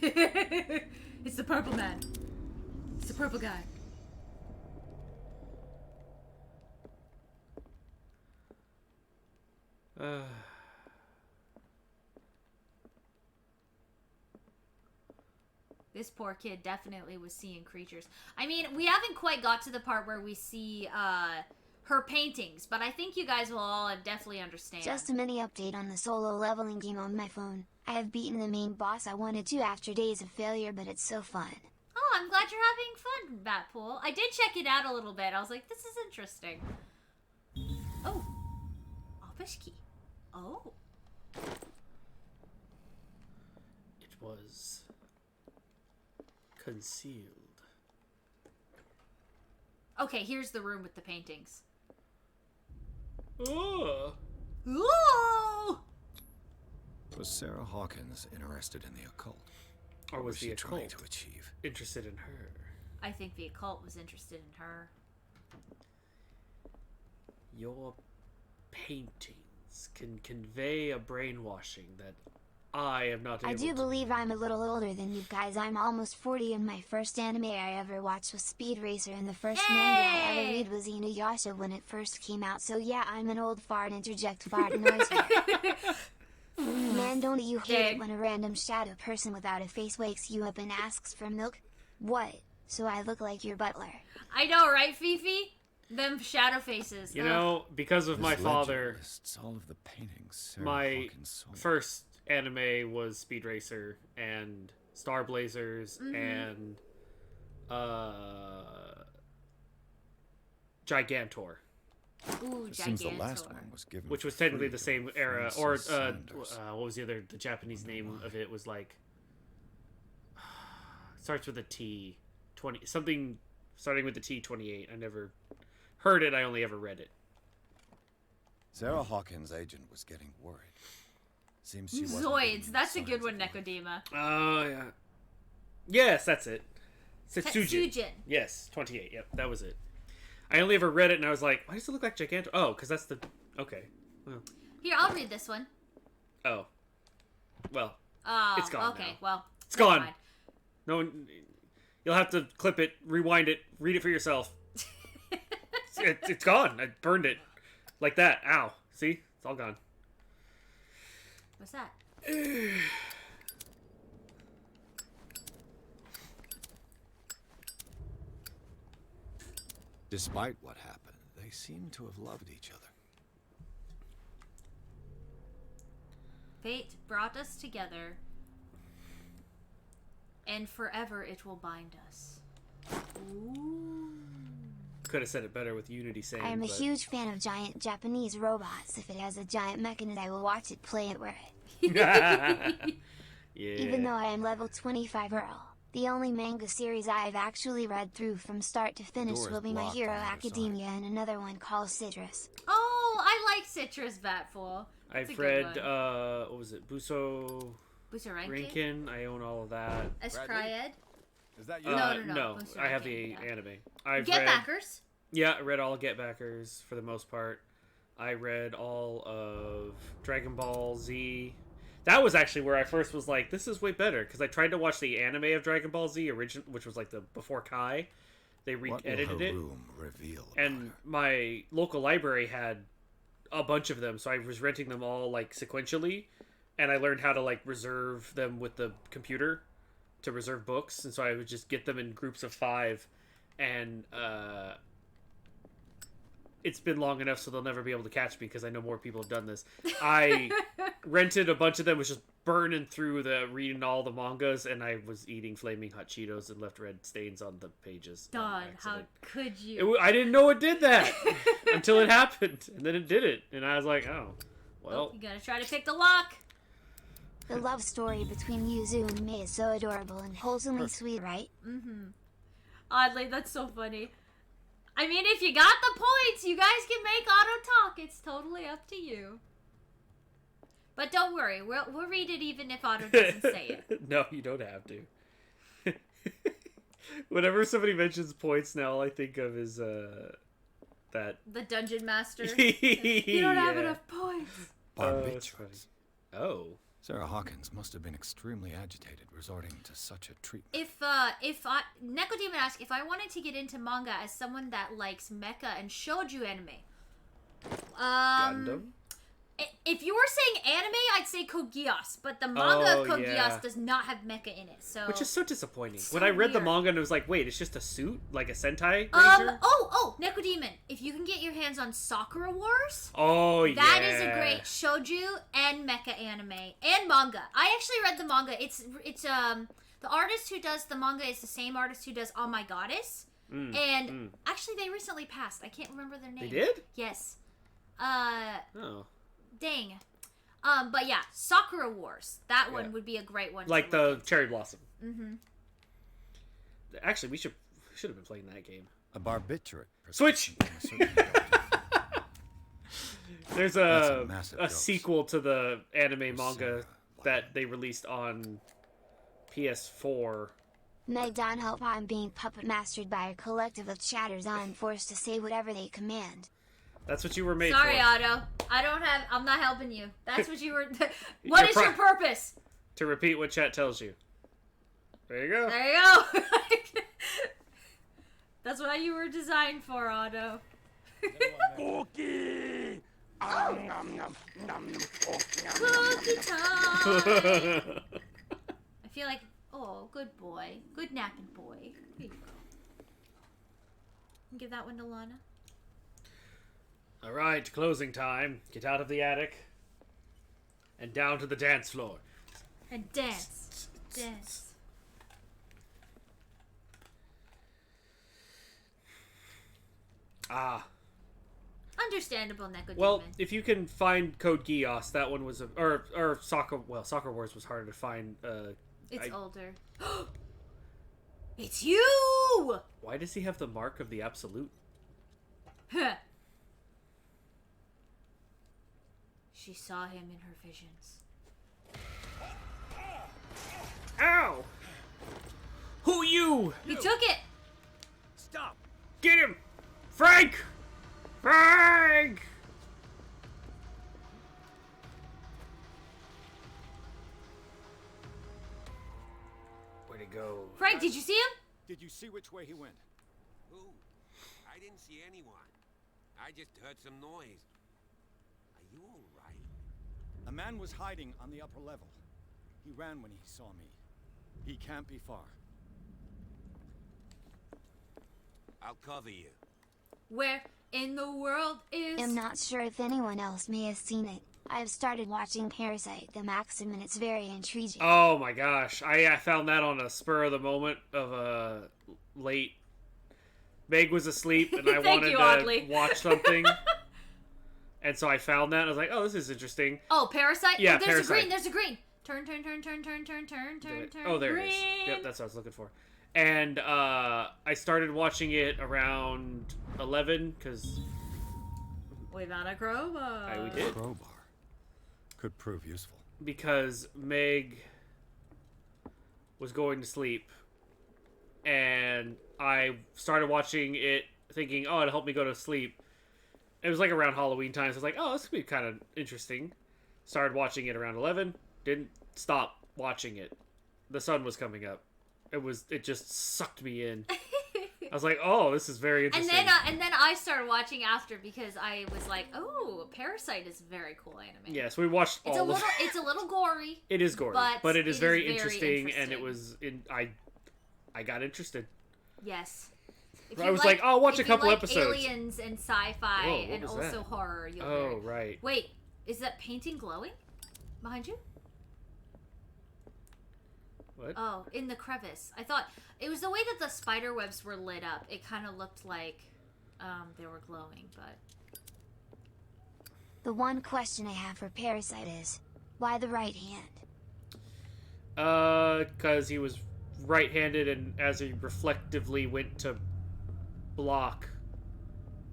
It's the purple man. It's the purple guy. This poor kid definitely was seeing creatures. I mean, we haven't quite got to the part where we see her paintings, but I think you guys will all definitely understand. Just a mini update on the solo leveling game on my phone. I have beaten the main boss I wanted to after days of failure, but it's so fun. Oh, I'm glad you're having fun, Batpool. I did check it out a little bit. I was like, this is interesting. Oh. Opishki. Oh. It was concealed. Okay, here's the room with the paintings. Oh. Ooh! Was Sarah Hawkins interested in the occult? Or was she the trying occult to achieve? interested in her? I think the occult was interested in her. Your paintings can convey a brainwashing that I am not able I do to. believe I'm a little older than you guys. I'm almost 40, and my first anime I ever watched was Speed Racer, and the first manga I ever read was Inuyasha when it first came out. So yeah, I'm an old fart. Interject fart noise here. Man, don't you hate it when a random shadow person without a face wakes you up and asks for milk? What? So I look like your butler? I know, right, Fifi? Them shadow faces. You know, because of This my legend father, lists all of the paintings Sarah my Hawkins sold. first anime was Speed Racer and Star Blazers and Gigantor. Ooh, It seems the last Gigantor. one was given Which was for technically free the to same era, or Francis Sanders. what was the other? The Japanese name of it was like starts with a T, 20 something starting with the T28. I never heard it. I only ever read it. Sarah Hawkins' agent was getting worried. Seems she wasn't Zoids. getting That's a signs good one, of life. Necodema. Oh yeah, yes, that's it. Setsujin. Setsujin. Yes, 28. Yep, that was it. I only ever read it, and I was like, why does it look like Gigantor? Oh, because that's the okay. Well, Here, I'll read this one. oh, well, Oh, it's gone okay, now. well. It's never gone. mind. No one. You'll have to clip it, rewind it, read it for yourself. It's gone. I burned it like that. Ow. See? It's all gone. What's that? Despite what happened, they seem to have loved each other. Fate brought us together, and forever it will bind us. Ooh. Could have said it better with Unity saying. I am a but- huge fan of giant Japanese robots. If it has a giant mechanism, I will watch it, play it, wear it. Yeah. Even though I am level 25 Earl. The only manga series I've actually read through from start to finish Door is will be My blocked Hero on the other Academia and another one called Citrus. Oh, I like Citrus Batful. That's a I've good read. one. What was it? Buso Booster Rankin? Rankin, I own all of that. Escryed? Is that No. No, I have the anime. I've Get read, Backers? Yeah, I read all Get Backers for the most part. I read all of Dragon Ball Z. That was actually where I first was like, this is way better, because I tried to watch the anime of Dragon Ball Z original, which was like the before Kai. They re-edited it. And my local library had a bunch of them, so I was renting them all like sequentially, and I learned how to like reserve them with the computer to reserve books, and so I would just get them in groups of 5, and it's been long enough so they'll never be able to catch me because I know more people have done this. I rented a bunch of them, was just burning through reading all the mangas, and I was eating flaming hot Cheetos and left red stains on the pages. God, how could you? I didn't know it did that until it happened, and then it did it, and I was like, oh, well. You gotta try to pick the lock. The love story between Yuzu and Mei is so adorable and wholesomely sweet, right? Mm-hmm. Oddly, that's so funny. I mean, if you got the points, you guys can make auto talk. It's totally up to you. But don't worry, we'll read it even if Otto doesn't say it. No, you don't have to. Whenever somebody mentions points now, all I think of is that... The Dungeon Master. You don't have enough points. Barbiturates. Oh. Sarah Hawkins must have been extremely agitated resorting to such a treatment. If Necodemon asked if I wanted to get into manga as someone that likes mecha and shoujo anime. Gundam? If you were saying anime, I'd say Code Geass, but the manga of Code Geass does not have mecha in it, so... Which is so disappointing. So when I read the weird. manga and it was like, wait, it's just a suit? Like a Sentai Ranger? Necodemon. If you can get your hands on Sakura Wars... Oh, yeah. That is a great shoujo and mecha anime. And manga. I actually read the manga. It's the artist who does the manga is the same artist who does Oh My Goddess. Actually, they recently passed. I can't remember their name. They did? Yes. Oh. Dang. But yeah, Sakura Wars. That one would be a great one. Like the Cherry Blossom. Mm-hmm. Actually, we should have been playing that game. A barbiturate. Switch! There's a sequel to the anime manga that they released on PS4. Meg, don't hope I'm being puppet mastered by a collective of chatters. I'm forced to say whatever they command. That's what you were made Sorry, for. Otto. I'm not helping you. That's what you were... What is your purpose? To repeat what chat tells you. There you go. There you go. That's what you were designed for, Otto. Cookie! Cookie time! I feel like... Oh, good boy. Good napping boy. Here you go. Give that one to Lana. Alright, closing time. Get out of the attic. And down to the dance floor. And dance. Dance. Ah. Understandable, Necodemon. Well, if you can find Code Geass, that one was or Soccer Wars was harder to find. It's older. It's you! Why does he have the mark of the Absolute? Huh. She saw him in her visions. Ow! Who you? He took it! Stop! Get him! Frank! Frank! Where'd he go? Frank, did you see him? Did you see which way he went? Who? I didn't see anyone. I just heard some noise. Are you all right? A man was hiding on the upper level. He ran when he saw me. He can't be far. I'll cover you. Where in the world is... I'm not sure if anyone else may have seen it. I've started watching Parasite the Maxim and it's very intriguing. Oh my gosh. I found that on a spur of the moment of a late... Meg was asleep and I wanted to watch something. And so I found that and I was like, oh, this is interesting. Oh, Parasite? Yeah, oh, there's Parasite. There's a green. Turn. Oh, there green. it is. Yep, that's what I was looking for. And I started watching it around 11 because... Without a crowbar. We did. Crowbar. Could prove useful. Because Meg was going to sleep, and I started watching it thinking, oh, it'll help me go to sleep. It was like around Halloween time, so I was like, oh, this could be kind of interesting. Started watching it around 11. Didn't stop watching it. The sun was coming up. It just sucked me in. I was like, oh, this is very interesting. And then I started watching after because I was like, oh, Parasite is a very cool anime. Yes, we watched It's a little gory. It is gory, but it is very interesting, and it was I got interested. Yes. I was like, I'll watch a couple episodes. Aliens and sci-fi Whoa, and also that? horror. Oh, right. Wait, is that painting glowing behind you? What? Oh, in the crevice. I thought it was the way that the spider webs were lit up. It kind of looked like they were glowing, but... The one question I have for Parasite is, why the right hand? Because he was right-handed, and as he reflectively went to block,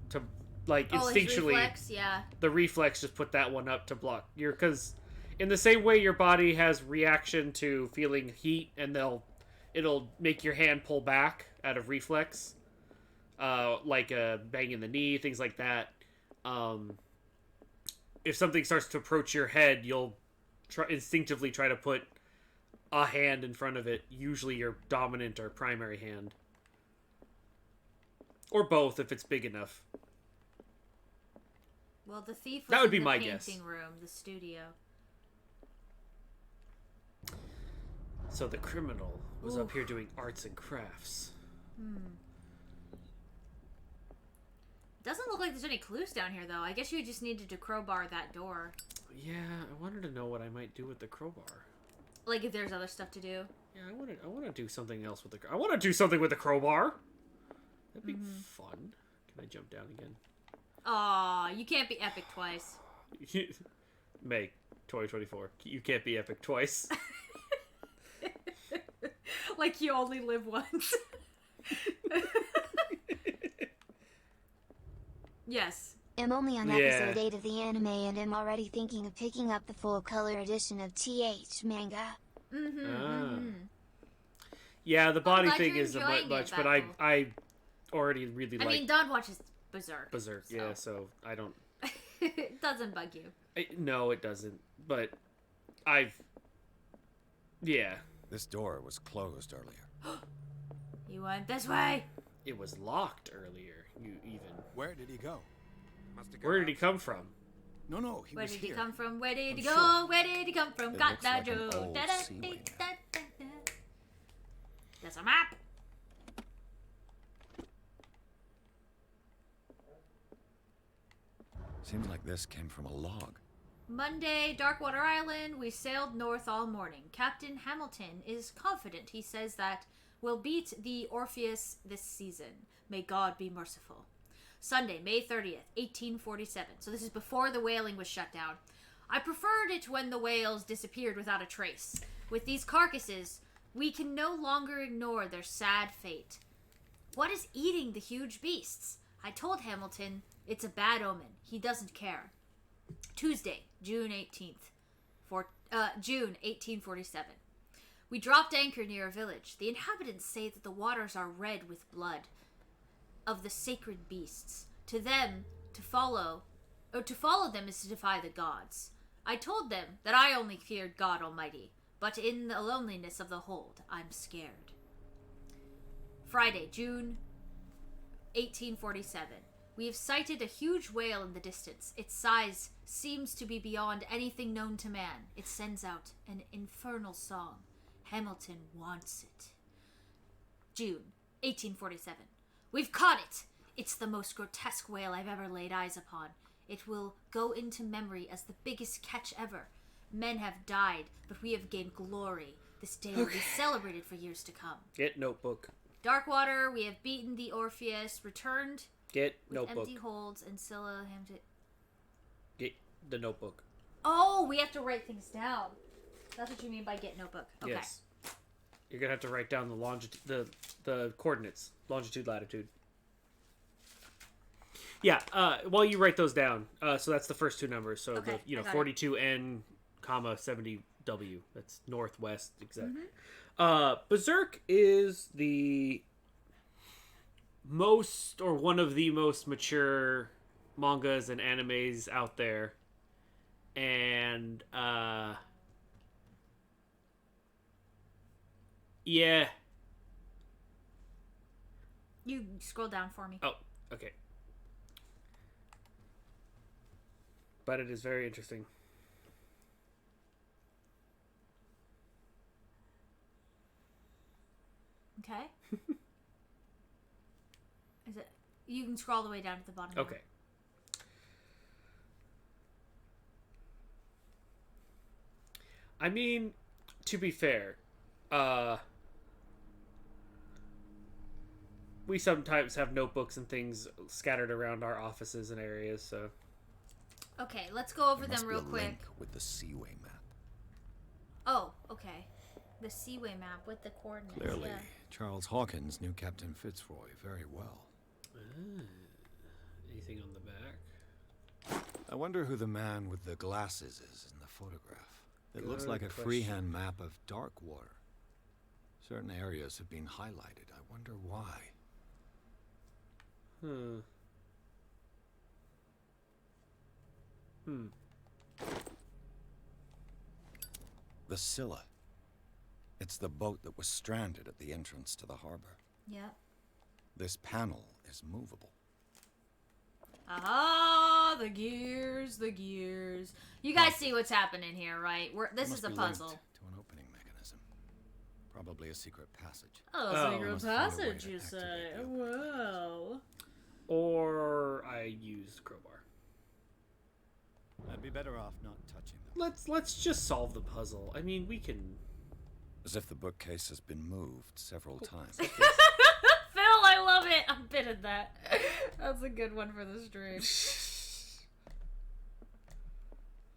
to, like, instinctually... his reflex, yeah. The reflex just put that one up to block. Because in the same way your body has reaction to feeling heat, and it'll make your hand pull back out of reflex, like a bang in the knee, things like that. If something starts to approach your head, you'll instinctively try to put a hand in front of it, usually your dominant or primary hand. Or both if it's big enough. Well, the thief was that would be in the my painting guess. room, the studio. So the criminal was up here doing arts and crafts. Doesn't look like there's any clues down here, though. I guess you just needed to crowbar that door. Yeah, I wanted to know what I might do with the crowbar. Like if there's other stuff to do. Yeah, I want to do something else with the. I want to do something with the crowbar. That'd be fun. Can I jump down again? Aw, you can't be epic twice. May 2024. You can't be epic twice. Like you only live once. Yes. I'm only on episode 8 of the anime and I'm already thinking of picking up the full color edition of TH manga. Yeah, the body glad thing you're is a enjoying much, it, but Baku. I already really like. I mean, Don watches Berserk. Berserk, so. yeah. So I don't. It doesn't bug you. No, it doesn't. But yeah. This door was closed earlier. You went this way. It was locked earlier. Where did he go? Where did he come from? No, Where did he come from? Where did he I'm go? sure. Where did he come from? It Got looks that like an Joe. old sea wing. There's a map. Seems like this came from a log. Monday, Darkwater Island. We sailed north all morning. Captain Hamilton is confident. He says that we'll beat the Orpheus this season. May God be merciful. Sunday, May 30th, 1847. So this is before the whaling was shut down. I preferred it when the whales disappeared without a trace. With these carcasses, we can no longer ignore their sad fate. What is eating the huge beasts? I told Hamilton it's a bad omen. He doesn't care. Tuesday, June 18th, June 1847. We dropped anchor near a village. The inhabitants say that the waters are red with blood of the sacred beasts. To them, to follow them is to defy the gods. I told them that I only feared God Almighty, but in the loneliness of the hold, I'm scared. Friday, June 1847. We have sighted a huge whale in the distance. Its size seems to be beyond anything known to man. It sends out an infernal song. Hamilton wants it. June 1847. We've caught it! It's the most grotesque whale I've ever laid eyes upon. It will go into memory as the biggest catch ever. Men have died, but we have gained glory. This day will be celebrated for years to come. Get notebook. Darkwater, we have beaten the Orpheus, returned Get with notebook. empty holds, and Scylla Hampton. Get the notebook. Oh, we have to write things down. That's what you mean by get notebook. Okay. Yes. You're gonna have to write down the coordinates, longitude, latitude. Yeah. While you write those down, so that's the first two numbers. So Okay, the I got it. 42 N comma 70W. That's northwest exactly. Berserk is the most, or one of the most mature mangas and animes out there. And, yeah. You scroll down for me. Oh, okay. But it is very interesting. Okay. Is it? You can scroll all the way down to the bottom. Okay. I mean, to be fair, we sometimes have notebooks and things scattered around our offices and areas, so. Okay, let's go over There them must real be a quick. link with the Seaway map. Oh, okay. The Seaway map with the coordinates. Clearly, Yeah. Charles Hawkins knew Captain Fitzroy very well. Anything on the back? I wonder who the man with the glasses is in the photograph. It looks Good like a question. freehand map of dark water. Certain areas have been highlighted. I wonder why. The Scylla. It's the boat that was stranded at the entrance to the harbor. Yep. This panel is movable. Ah, the gears, the gears. You guys see what's happening here, right? This It is a must be puzzle. linked to an opening mechanism. Probably a secret passage. Oh, We secret must find a way passage, to you activate say? the opening. Wow. Or I used crowbar. I'd be better off not touching them. Let's just solve the puzzle. I mean, we can. As if the bookcase has been moved several times. Phil, I love it. I'm bit at that. That's a good one for the stream.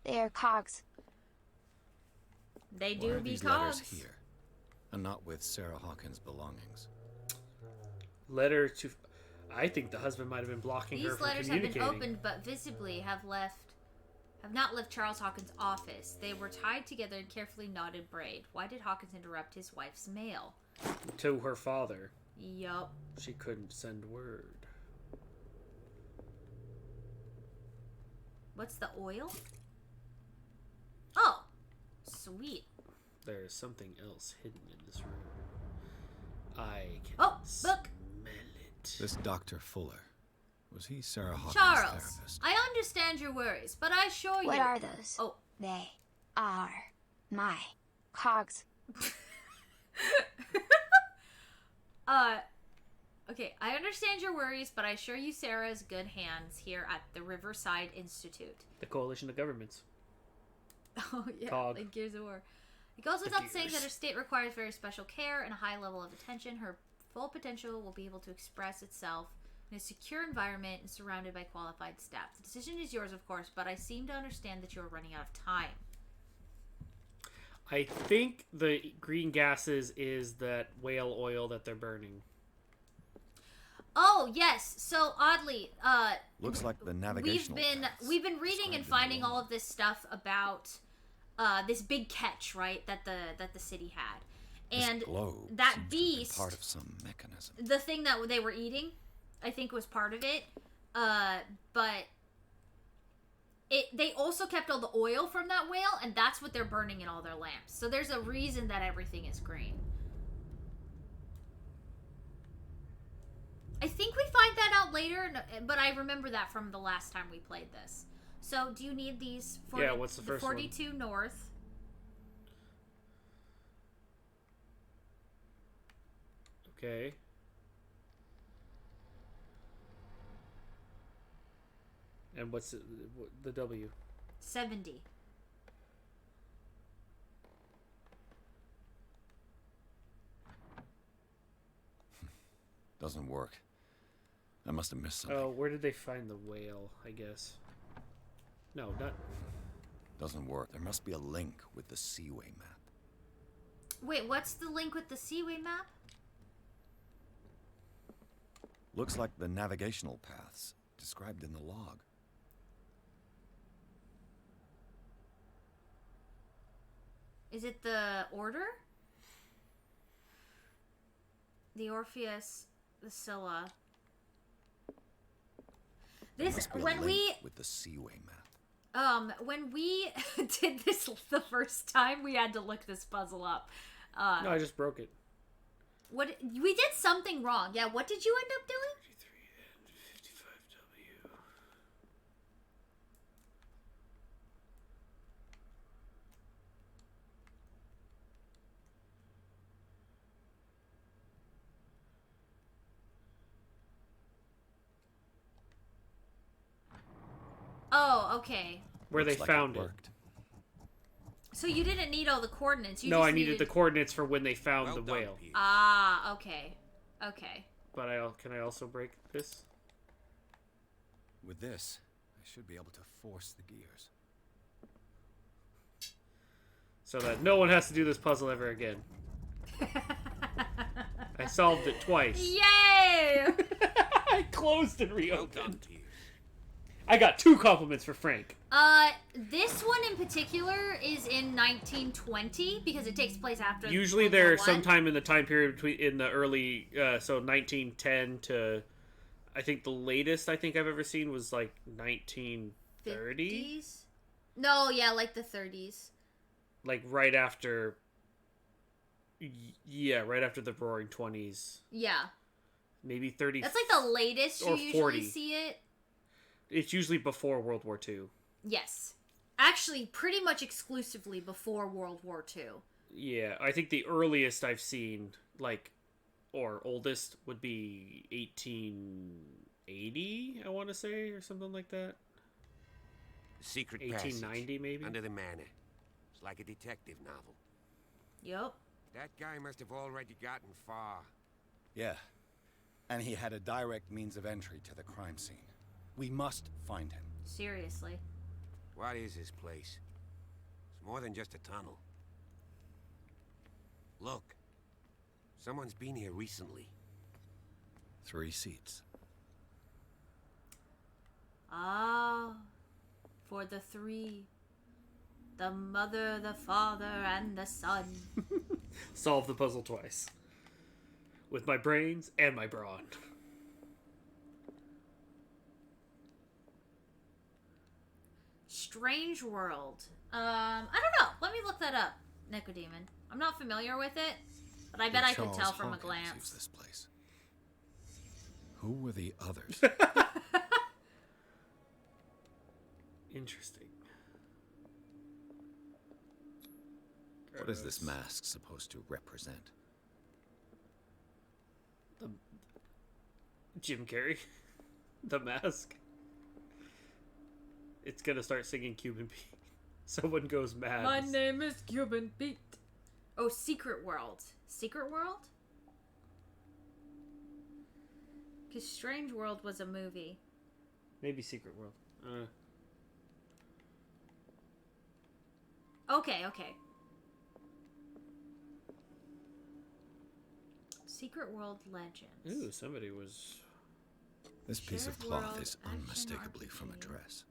They are cogs. They Why do are be these letters cogs. here, and not with Sarah Hawkins' belongings? Letter to. I think the husband might have been blocking her These from letters have been communicating. opened, but visibly have not left Charles Hawkins' office. They were tied together in carefully knotted braid. Why did Hawkins interrupt his wife's mail? To her father. Yup. She couldn't send word. What's the oil? Oh, sweet. There is something else hidden in this room. I can book. smell it. This Dr. Fuller, was he Sarah Hawkins' Charles, therapist? I understand your worries, but I assure you. What are those? Oh, They are my cogs. Okay, I understand your worries, but I assure you Sarah's good hands here at the Riverside Institute. The coalition of governments. Oh, yeah, Cog. like Gears of War. It goes without saying that her state requires very special care and a high level of attention. Her full potential will be able to express itself in a secure environment and surrounded by qualified staff. The decision is yours, of course, but I seem to understand that you are running out of time. I think the green gases is that whale oil that they're burning. Oh, yes. So oddly, Looks like the navigational paths we've been reading and described in the finding log. all of this stuff about this big catch, right? That the city had. And This globe that seems to have been beast, part of some mechanism. the thing that they were eating, I think was part of it. But they also kept all the oil from that whale, and that's what they're burning in all their lamps. So there's a reason that everything is green. I think we find that out later, but I remember that from the last time we played this. So, do you need these? Yeah, what's the first one? 42 North. Okay. And what's the W? 70. Doesn't work. I must have missed something. Oh, where did they find the whale, I guess? No, not... Doesn't work. There must be a link with the Seaway map. Wait, what's the link with the Seaway map? Looks like the navigational paths described in the log. Is it the Order? The Orpheus, the Scylla. This Must be a when link we with the Seaway map. when we did this the first time, we had to look this puzzle up. No, I just broke it. What we did something wrong. Yeah, what did you end up doing? 53 and 55W. Oh, okay. Where Looks they like found it it. worked. So you didn't need all the coordinates. You No, just I needed the coordinates for when they found the Well done, whale. Pierce. Ah, okay. Okay. But can I also break this? With this, I should be able to force the gears. So that no one has to do this puzzle ever again. I solved it twice. Yay! I closed and Well reopened. done, Pierce. I got 2 compliments for Frank. This one in particular is in 1920 because it takes place after. Usually World they're War I. sometime in the time period between in the early, so 1910 to, I think the latest I think I've ever seen was like 1930. 50s? No, yeah, like the 30s. Like right after. Yeah, right after the Roaring 20s. Yeah. Maybe 30. That's like the latest you or usually 40. see it. It's usually before World War II. Yes. Actually, pretty much exclusively before World War II. Yeah, I think the earliest I've seen, like, or oldest, would be 1880, I want to say, or something like that. Secret 1890, passage maybe? under the manor. It's like a detective novel. Yup. That guy must have already gotten far. Yeah. And he had a direct means of entry to the crime scene. We must find him. Seriously. What is this place? It's more than just a tunnel. Look. Someone's been here recently. 3 seats. Ah, for the 3. The mother, the father, and the son. Solve the puzzle twice. With my brains and my brawn. Strange World. I don't know. Let me look that up, Necodemon. I'm not familiar with it, but I bet I could tell from a glance. Used this place. Who were the others? Interesting. What is this mask supposed to represent? Jim Carrey. The Mask. It's gonna start singing Cuban Pete. Someone goes mad. My name is Cuban Pete. Oh, Secret World. Secret World? Because Strange World was a movie. Maybe Secret World. Okay, okay. Secret World Legends. Ooh, somebody was... This piece of Shared cloth world, is action unmistakably from a RPG. dress.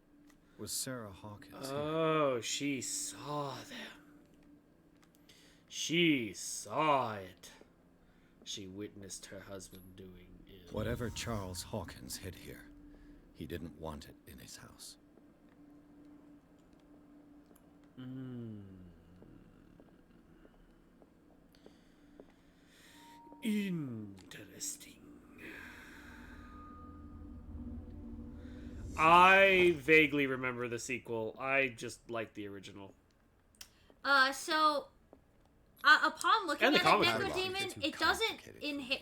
Was Sarah Hawkins here? Oh, she saw them. She saw it. She witnessed her husband doing ill. Whatever Charles Hawkins hid here, he didn't want it in his house. Interesting. I vaguely remember the sequel. I just like the original. So upon looking And the at it, comics are long. Necrodemon, Too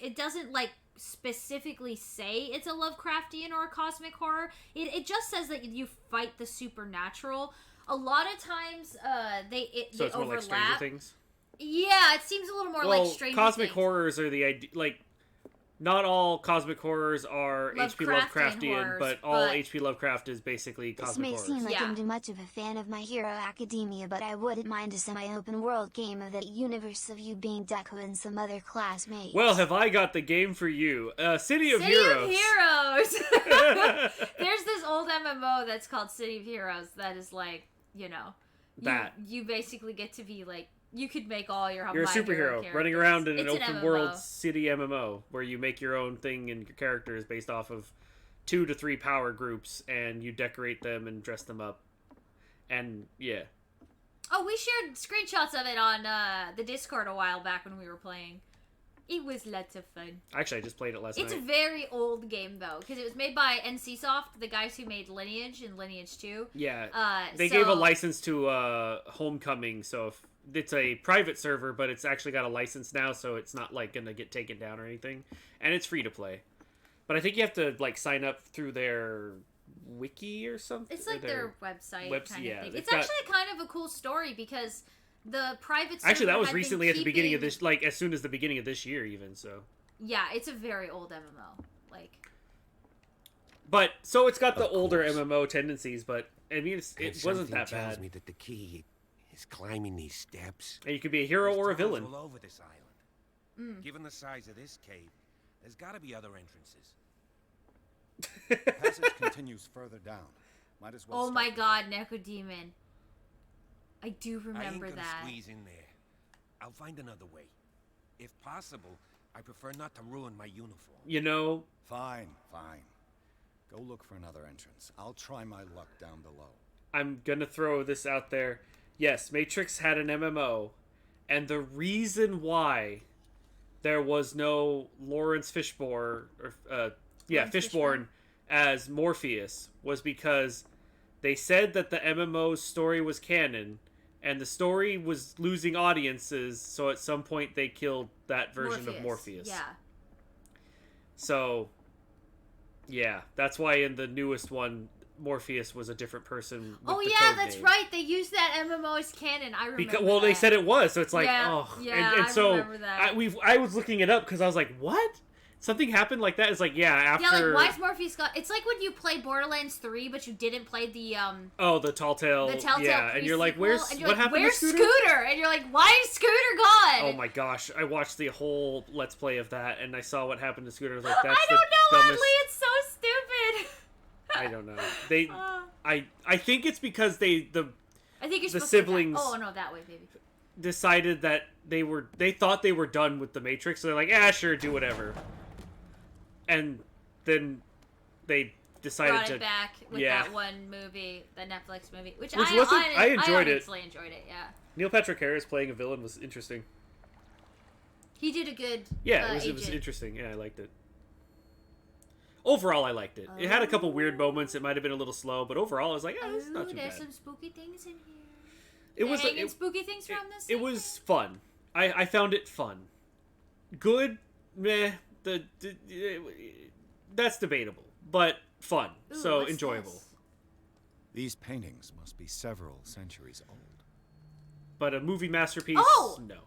it doesn't like specifically say it's a Lovecraftian or a cosmic horror. It just says that you fight the supernatural. A lot of times, they So it's more overlap. like Stranger Things? Yeah, it seems a little more like Stranger cosmic Things. horrors are the idea. Like, not all cosmic horrors are H.P. Lovecraftian, horrors, but all but- H.P. Lovecraft is basically This cosmic may horrors. seem like Yeah. I'm too much of a fan of My Hero Academia, but I wouldn't mind a semi-open world game of that universe of you being Deku and some other classmates. Well, have I got the game for you? City of Heroes. There's this old MMO that's called City of Heroes that is like, you basically get to be like, you could make all your You're a My Hero superhero characters. running around in an It's open MMO. world city MMO where you make your own thing and your characters based off of 2 to 3 power groups, and you decorate them and dress them up. And yeah. Oh, we shared screenshots of it on the Discord a while back when we were playing. It was lots of fun. Actually, I just played it last It's night. a very old game, though, because it was made by NCSoft, the guys who made Lineage and Lineage 2. Yeah. They gave a license to Homecoming, so if it's a private server, but it's actually got a license now, so it's not like gonna get taken down or anything. And it's free to play. But I think you have to like sign up through their wiki or something. It's like their website kind of thing. It's got, actually kind of a cool story because the private server actually, that was had recently been at the beginning of keeping- this, like as soon as the beginning of this year, even so. Yeah, it's a very old MMO. Like, but so it's got the older MMO tendencies, but I mean, it wasn't that tells bad. me that the key is climbing these steps. And you could be a hero or a There's villain. tunnels all over this island. Given the size of this cave, there's got to be other entrances. Passage continues further down. Might as well. oh start my with god, Necodemon. I do I remember ain't gonna that. squeeze in there. I'll find another way. If possible, I prefer not to ruin my uniform. You know. Fine. Go look for another entrance. I'll try my luck down below. I'm gonna throw this out there. Yes, Matrix had an MMO, and the reason why there was no Lawrence Fishburne, Fishburne as Morpheus was because they said that the MMO's story was canon, and the story was losing audiences, so at some point they killed that version of Morpheus. Yeah. So, yeah, that's why in the newest one, Morpheus was a different person. With the code that's name. right. They used that MMO as canon. I remember. Well, they that. said it was, so it's like, Yeah, oh, yeah, and I so remember that. I was looking it up because I was like, what? Something happened like that? It's like, yeah, after. Yeah, like why is Morpheus got? It's like when you play Borderlands 3, but you didn't play the the Telltale. Telltale and you're like, where's and you're what like, happened where's to Scooter? And you're like, why is Scooter gone? Oh my gosh, I watched the whole Let's Play of that, and I saw what happened to Scooter. I was like, I that's don't the know, dumbest. Oddly, it's so stupid. I don't know. They, I think it's because I think you're the supposed siblings. To oh no, that way, baby. Decided that they thought they were done with the Matrix, so they're like, sure, do whatever. And then they decided Brought to it back with that one movie, the Netflix movie, which I enjoyed it. honestly enjoyed it. Yeah. Neil Patrick Harris playing a villain was interesting. He did a good. Yeah, it was interesting. Yeah, I liked it. Overall, I liked it. It had a couple weird moments. It might have been a little slow, but overall, I was like, it's not too bad. There's some spooky things in here. It was hanging spooky things from this. It was fun. I found it fun. Good, meh. That's debatable, but fun. Ooh, so what's enjoyable. this? These paintings must be several centuries old. But a movie masterpiece? Oh! No.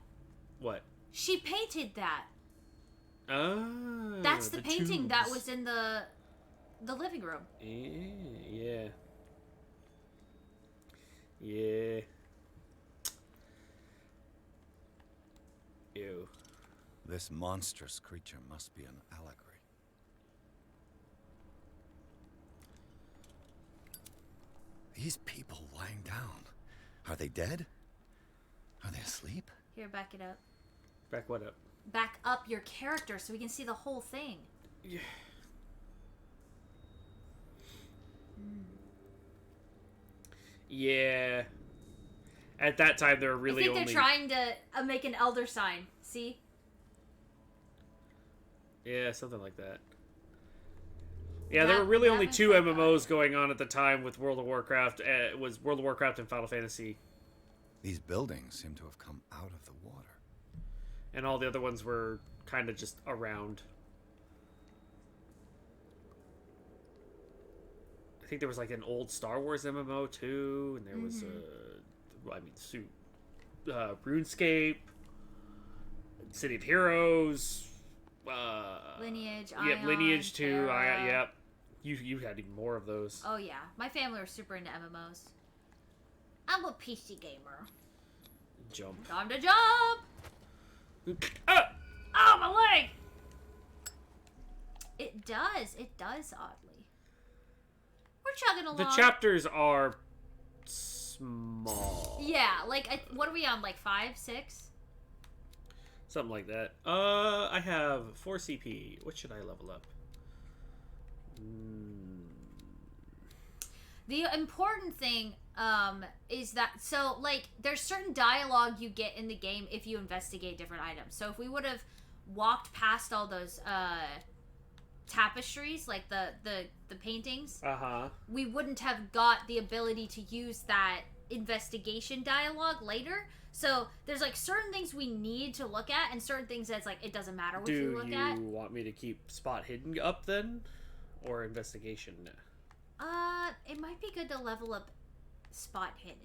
What? She painted that. Oh. That's the painting tubes. that was in the living room. Yeah. Yeah. Ew. This monstrous creature must be an allegory. These people lying down. Are they dead? Are they asleep? Here, back it up. Back what up? Back up your character so we can see the whole thing. Yeah. Yeah. At that time, there were really I think only... they're trying to make an elder sign. See? Yeah, something like that. Yeah, there were really only two MMOs going on at the time with World of Warcraft. It was World of Warcraft and Final Fantasy. These buildings seem to have come out of the water. And all the other ones were kind of just around. I think there was like an old Star Wars MMO too, and there was RuneScape, City of Heroes, Lineage, yep, Ion, Lineage 2, Terra. yep. You had even more of those. Oh yeah, my family was super into MMOs. I'm a PC gamer. Jump. Time to jump! Ah! Oh, my leg! It does oddly. We're chugging along. The chapters are small. Yeah, like, what are we on, like 5, 6? Something like that. I have 4 CP. What should I level up? The important thing is that, so, like, there's certain dialogue you get in the game if you investigate different items. So if we would have walked past all those tapestries, like the paintings, we wouldn't have got the ability to use that investigation dialogue later. So there's like certain things we need to look at and certain things that's like it doesn't matter what you look at. Do you want me to keep spot hidden up then? Or investigation? It might be good to level up spot hidden.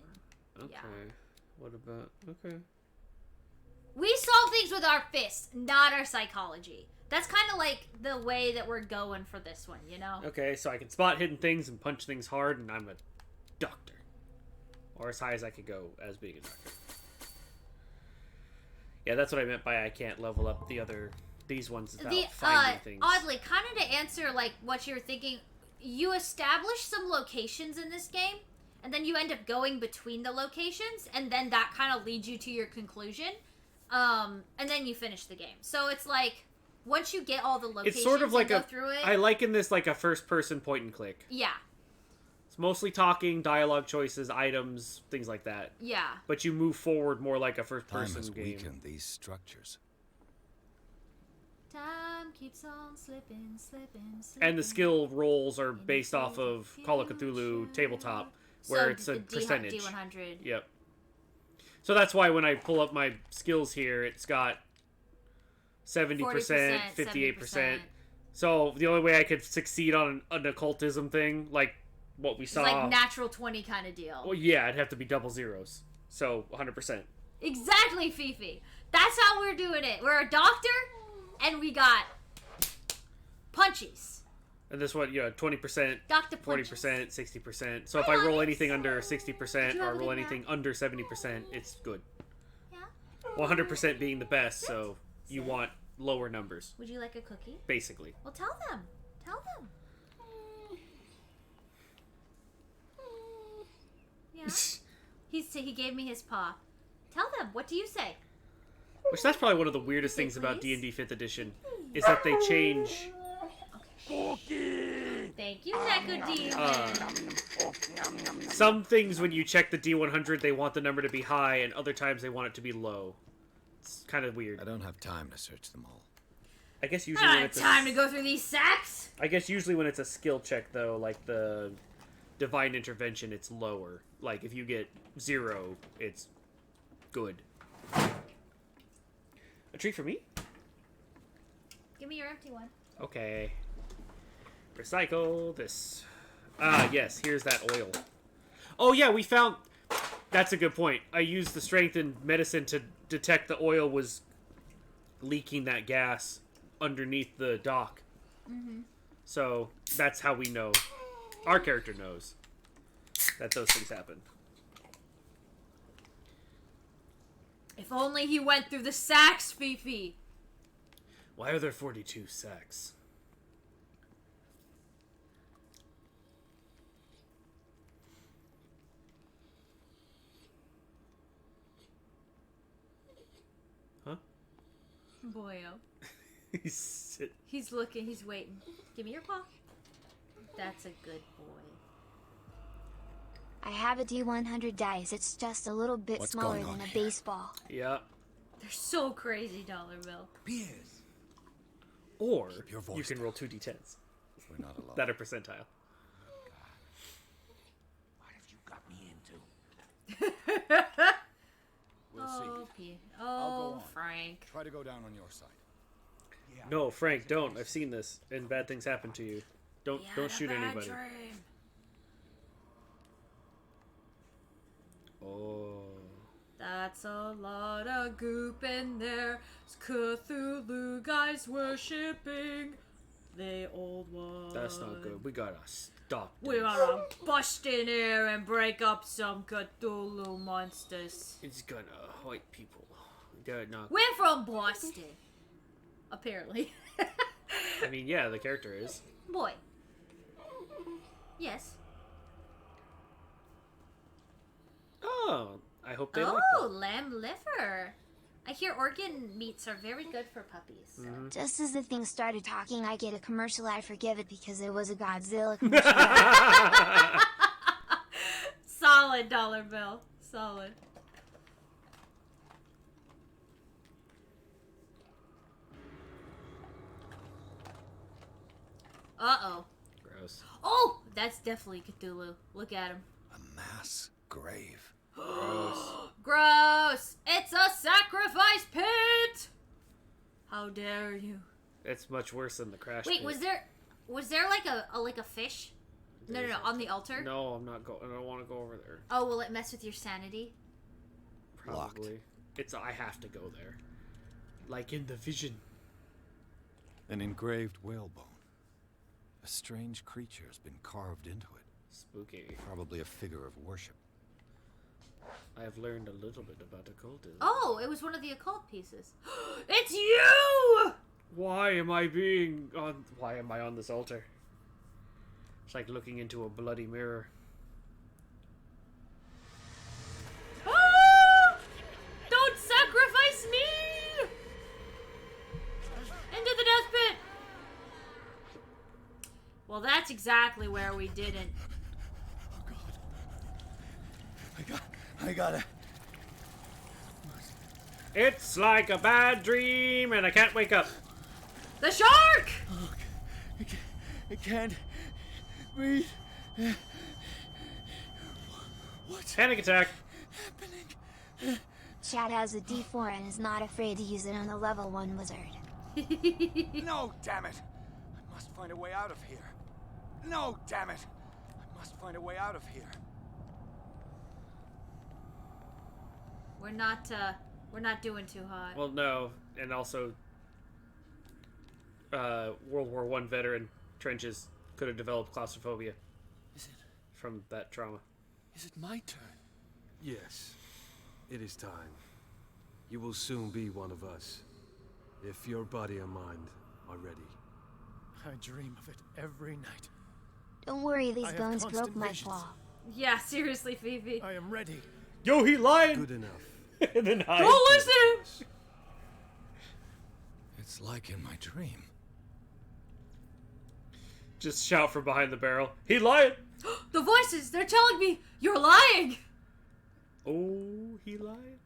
Okay. Yeah. What about... Okay. We solve things with our fists, not our psychology. That's kind of like the way that we're going for this one, you know? Okay, so I can spot hidden things and punch things hard, and I'm a doctor. Or as high as I could go as being a doctor. Yeah, that's what I meant by I can't level up these ones without finding things. Oddly, kind of to answer like what you're thinking, you establish some locations in this game, and then you end up going between the locations, and then that kind of leads you to your conclusion, and then you finish the game. So it's like, once you get all the locations, it's sort of like and go through it. I liken this like a first-person point and click. Yeah. It's mostly talking, dialogue choices, items, things like that. Yeah. But you move forward more like a first-person Time has game. weakened these structures. Time keeps on slipping. And the skill rolls are based off of Call of Cthulhu tabletop, where it's a percentage. D100. Yep. So that's why when I pull up my skills here, it's got 70%, 58%. 70%. So the only way I could succeed on an occultism thing, like what we It's saw... like natural 20 kind of deal. Well, yeah, it'd have to be double zeros. So 100%. Exactly, Fifi. That's how we're doing it. We're a doctor, and we got punchies. And this one, 20%, Dr. 40%, 60%. So if I roll anything under 60% or I roll anything under 70%, it's good. Yeah. 100% being the best, so you want lower numbers. Would you like a cookie? Basically. Well, tell them. Tell them. Yeah. He gave me his paw. Tell them. What do you say? Which that's probably one of the weirdest things about D&D 5th edition, is that they change... Thank you, Neko Demon. Some things when you check the D100, they want the number to be high, and other times they want it to be low. It's kind of weird. I don't have time to search them all. I guess usually I when don't it's have time to go through these sacks. I guess usually when it's a skill check, though, like the Divine Intervention, it's lower. Like, if you get 0, it's good. A treat for me? Give me your empty one. Okay. Recycle this. Yes, here's that oil. Oh, yeah, we found... That's a good point. I used the strength and medicine to detect the oil was leaking that gas underneath the dock. Mm-hmm. So, that's how we know. Our character knows that those things happen. If only he went through the sacks, Fifi. Why are there 42 sacks? Huh? Boyo. He's looking, he's waiting. Give me your paw. That's a good boy. I have a D100 dice. It's just a little bit What's smaller going on than a here? baseball. Yeah. They're so crazy, Dollar Bill. Beers. Or your voice you can roll 2d10s. We're not alone. That are percentile. What have you got me into? We'll see. Oh, P. I'll Oh, go on. Frank. Try to go down on your side. No, Frank, don't. I've seen this, and bad things happen to you. Don't shoot anybody. Oh. That's a lot of goop in there. It's Cthulhu guys worshipping the old one. That's not good. We gotta stop this. We gotta bust in here and break up some Cthulhu monsters. It's gonna hurt people. They're not... We're from Boston. Apparently. I mean, yeah, the character is. Boy. Yes. I hope they like Oh, that. lamb liver. I hear organ meats are very good for puppies. Mm-hmm. Just as the thing started talking, I get a commercial. I forgive it because it was a Godzilla commercial. Solid dollar bill. Solid. Uh-oh. Gross. Oh, that's definitely Cthulhu. Look at him. A mass grave. Gross. Gross! It's a sacrifice pit! How dare you? It's much worse than the crash Wait, pit. was there like a fish? No, on the altar? No, I'm not going. I don't want to go over there. Oh, will it mess with your sanity? Probably. I have to go there. Like in the vision. An engraved whalebone. A strange creature has been carved into it. Spooky. Probably a figure of worship. I have learned a little bit about occultism. Oh, it was one of the occult pieces. It's you! Why am I on this altar? It's like looking into a bloody mirror. Ah! Don't sacrifice me! Into the death pit! Well, that's exactly where we didn't. I gotta. It's like a bad dream and I can't wake up. The shark! Oh, I can't breathe. What's Panic attack. happening? Chad has a D4 and is not afraid to use it on the level 1 wizard. No, damn it! I must find a way out of here. No, damn it! I must find a way out of here. We're not doing too hot. Well, no, and also, World War I veteran trenches could have developed claustrophobia. Is it? From that trauma. Is it my turn? Yes. It is time. You will soon be one of us. If your body and mind are ready. I dream of it every night. Don't worry, these I have bones constant broke my visions. claw. Yeah, seriously, Phoebe. I am ready. Yo, he lied! Good enough. And then Don't listen! It's like in my dream. Just shout from behind the barrel. He lied! The voices, they're telling me you're lying! Oh, he lied?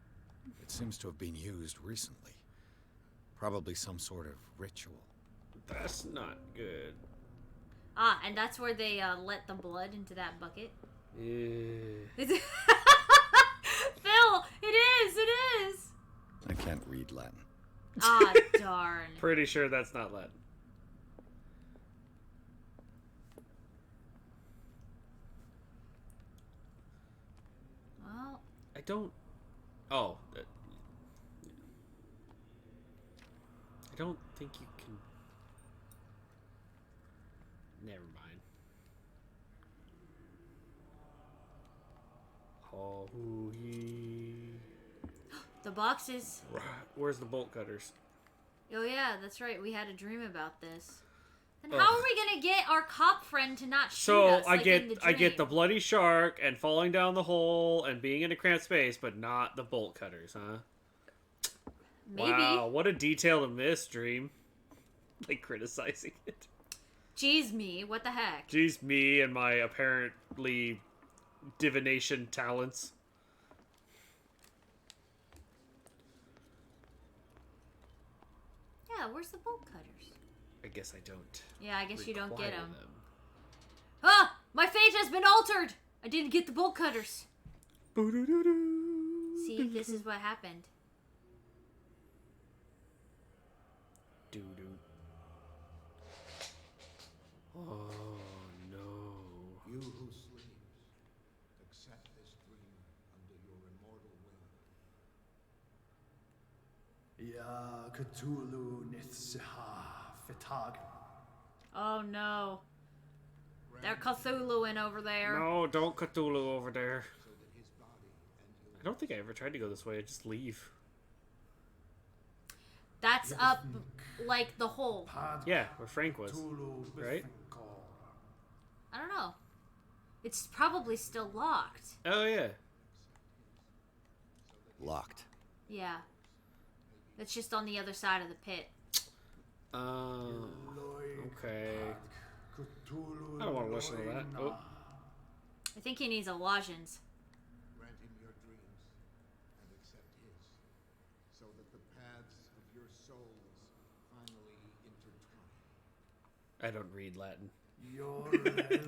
It seems to have been used recently. Probably some sort of ritual. That's not good. Ah, and that's where they let the blood into that bucket. Yeah. Phil, it is! I can't read Latin. Ah, darn. Pretty sure that's not Latin. Well, I don't... Oh. I don't think you can... Never mind. Oh, the boxes. Where's the bolt cutters? Oh yeah, that's right. We had a dream about this. Then Ugh. how are we gonna get our cop friend to not shoot So us? I like get in the I get the dream? bloody shark and falling down the hole and being in a cramped space, but not the bolt cutters, huh? Maybe. Wow, what a detail to miss, Dream. Like criticizing it. Jeez, me. What the heck? Jeez, me and my apparently divination talents. Yeah, where's the bolt cutters? I guess I don't. Yeah, I guess you don't get require them. Ah! My fate has been altered! I didn't get the bolt cutters. See, this is what happened. Doo-doo. Oh, no. You who sleeps, accept this dream under your immortal will. Ya Cthulhu Nithsiha Fitag. Oh no. They're Cthulhuing over there. No, don't Cthulhu over there. I don't think I ever tried to go this way. I just leave. That's up, like, the hole. Yeah, where Frank was. Right? I don't know. It's probably still locked. Oh, yeah. Locked. Yeah. It's just on the other side of the pit. Okay. I don't want to listen to that. Oh. I think he needs a lozenge. Grant him your dreams and accept his, so that the paths of your souls finally intertwine. I don't read Latin.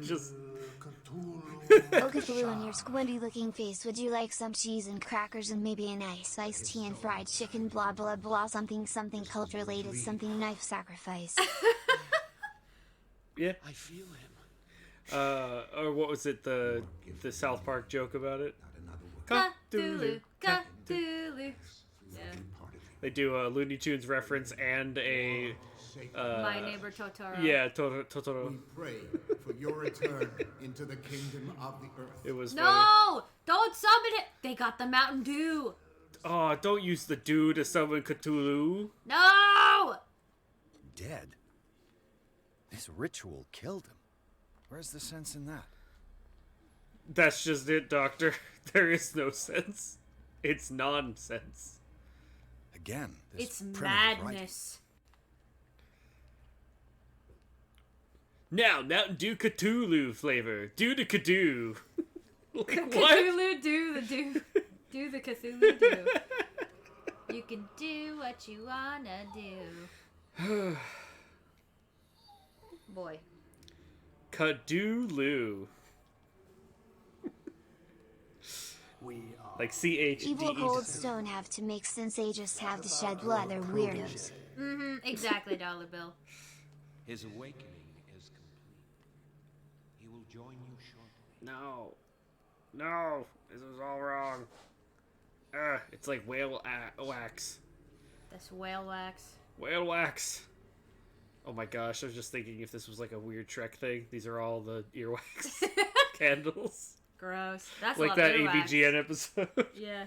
Just Oh, Cthulhu, on your squinty-looking face, would you like some cheese and crackers and maybe a nice iced tea and fried chicken, blah blah blah, something something cult-related, something knife sacrifice. Yeah. I feel him. Or what was it, the South Park joke about it? Cthulhu, Cthulhu. Yeah. They do a Looney Tunes reference and a... My Neighbor Totoro. Yeah, Totoro. We pray for your return into the kingdom of the earth. It was No! funny. Don't summon it! They got the Mountain Dew! Oh, don't use the dew to summon Cthulhu. No! Dead? This ritual killed him. Where's the sense in that? That's just it, Doctor. There is no sense. It's nonsense. Again, this It's primitive madness. Now, Mountain Dew Cthulhu flavor. Do the Cthulhu. Like, what? Cthulhu do the do. Do the Cthulhu do. You can do what you wanna do. Boy. Cthulhu. Like C-H-D-E. Evil cold stone have to make sense, they just have to shed blood, they're weirdos. Mm-hmm, exactly, Dollar Bill. His awakening is complete. He will join you shortly. No. No. This is all wrong. It's like whale wax. That's whale wax. Whale wax. Oh my gosh, I was just thinking if this was like a weird Trek thing. These are all the earwax candles. Gross. That's like a lot that of earwax. AVGN episode. Yeah.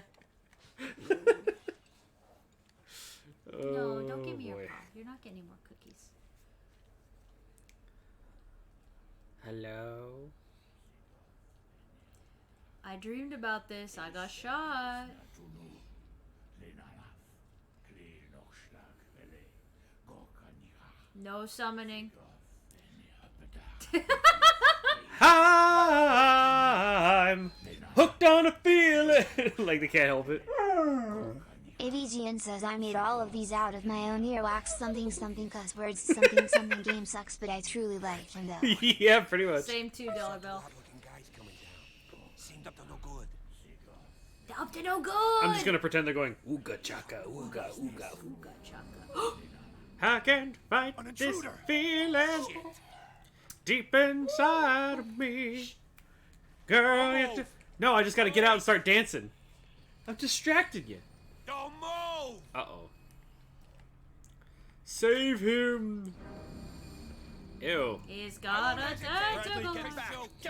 Oh, No, don't give me your boy. paw. You're not getting any more cookies. Hello? I dreamed about this. I got shot. No summoning. I'm hooked on a feeling. Like they can't help it. AVGN says I made all of these out of my own earwax, something something cuss words, something something game sucks, but I truly like him though. Yeah, pretty much. Same $2 bill. Seemed up to no good. Up to no good. I'm just gonna pretend they're going ooga chaka, ooga ooga. Ooga chaka. I can't fight this feeling deep inside of me. Girl, you have to... No, I just gotta get out and start dancing. I've distracted you. Don't move! Uh-oh. Save him. Ew. He's got a tentacle.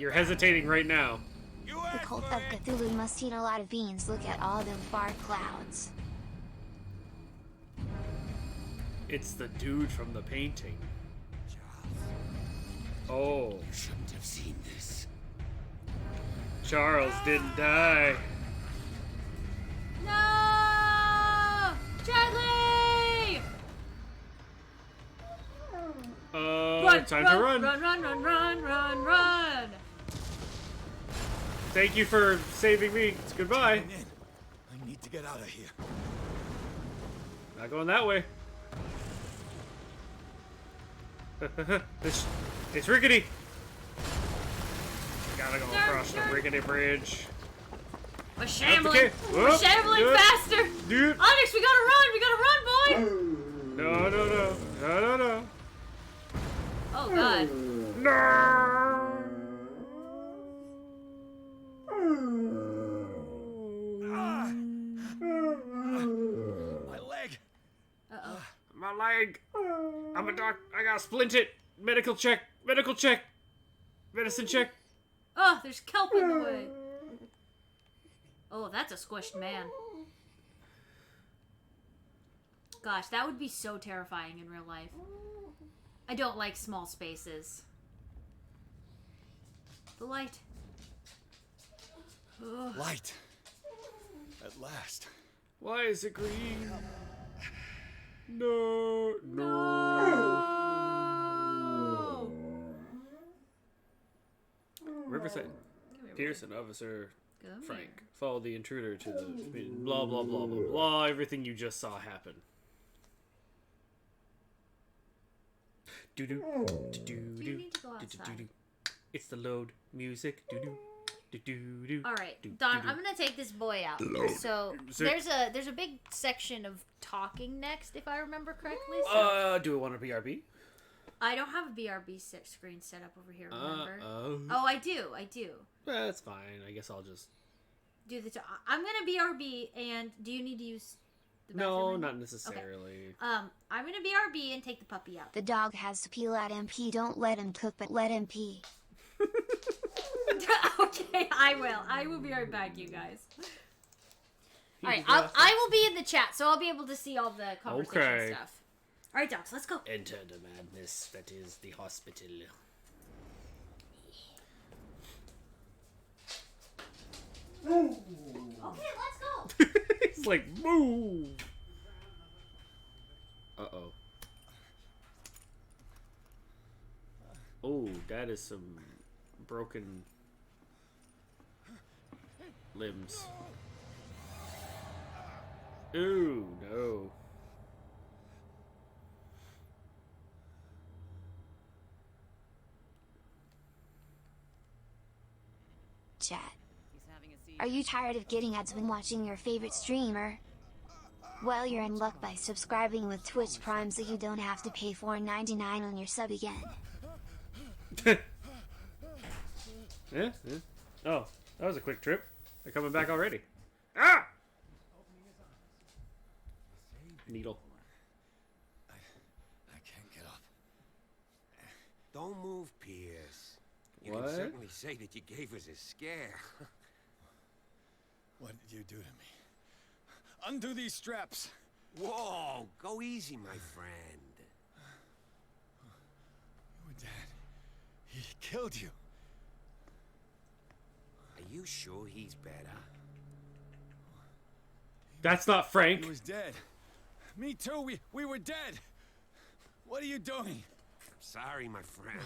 You're hesitating right now. The cult of Cthulhu must eat a lot of beans, look at all them far clouds. It's the dude from the painting. Oh. You shouldn't have seen this. Charles didn't die. No! Gently! Time to run. Run. Thank you for saving me. Goodbye. I need to get out of here. Not going that way. It's rickety. Gotta go across the rickety bridge. We're shambling. Okay. We're Whoop. shambling Yep. faster. Dude. Onyx, we gotta run. We gotta run, boy. No. Oh, God. My leg. Uh-oh. My leg. I'm a doc. I got splinted. Medical check. Medicine check. Oh, there's kelp in the way. Oh, that's a squished man. Gosh, that would be so terrifying in real life. I don't like small spaces. The light. Ugh. Light. At last. Why is it green? No. No. Riverside. Pearson, Officer Frank. Follow the intruder to the blah blah blah blah blah. Everything you just saw happen. Do do do do do. It's the load music. Do do. All right, Don. I'm gonna take this boy out. So there's a big section of talking next, if I remember correctly. So. Do we want a BRB? I don't have a BRB screen set up over here. Remember? Oh, I do. That's fine. I guess I'll just do the. I'm gonna BRB, and do you need to use? The bathroom? No, not necessarily. Okay. I'm gonna BRB and take the puppy out. The dog has to pee. Let him pee. Don't let him cook, but let him pee. Okay, I will be right back, you guys. All right, I will be in the chat, so I'll be able to see all the conversation stuff. All right, dogs, let's go. Enter the madness that is the hospital. Okay, let's go. He's like, move. Uh-oh. Oh, that is some broken limbs. Ooh, no. Chat. Are you tired of getting ads when watching your favorite streamer? Well, you're in luck by subscribing with Twitch Prime so you don't have to pay $4.99 on your sub again. Yeah. Oh, that was a quick trip. They're coming back already. Ah! Needle. I can't get up. Don't move, Pierce. You What? can certainly say that you gave us a scare. What did you do to me? Undo these straps. Whoa, go easy, my friend. Your dad, he killed you. Are you sure he's better? That's not Frank. He was dead. Me too. We were dead. What are you doing? Sorry, my friend.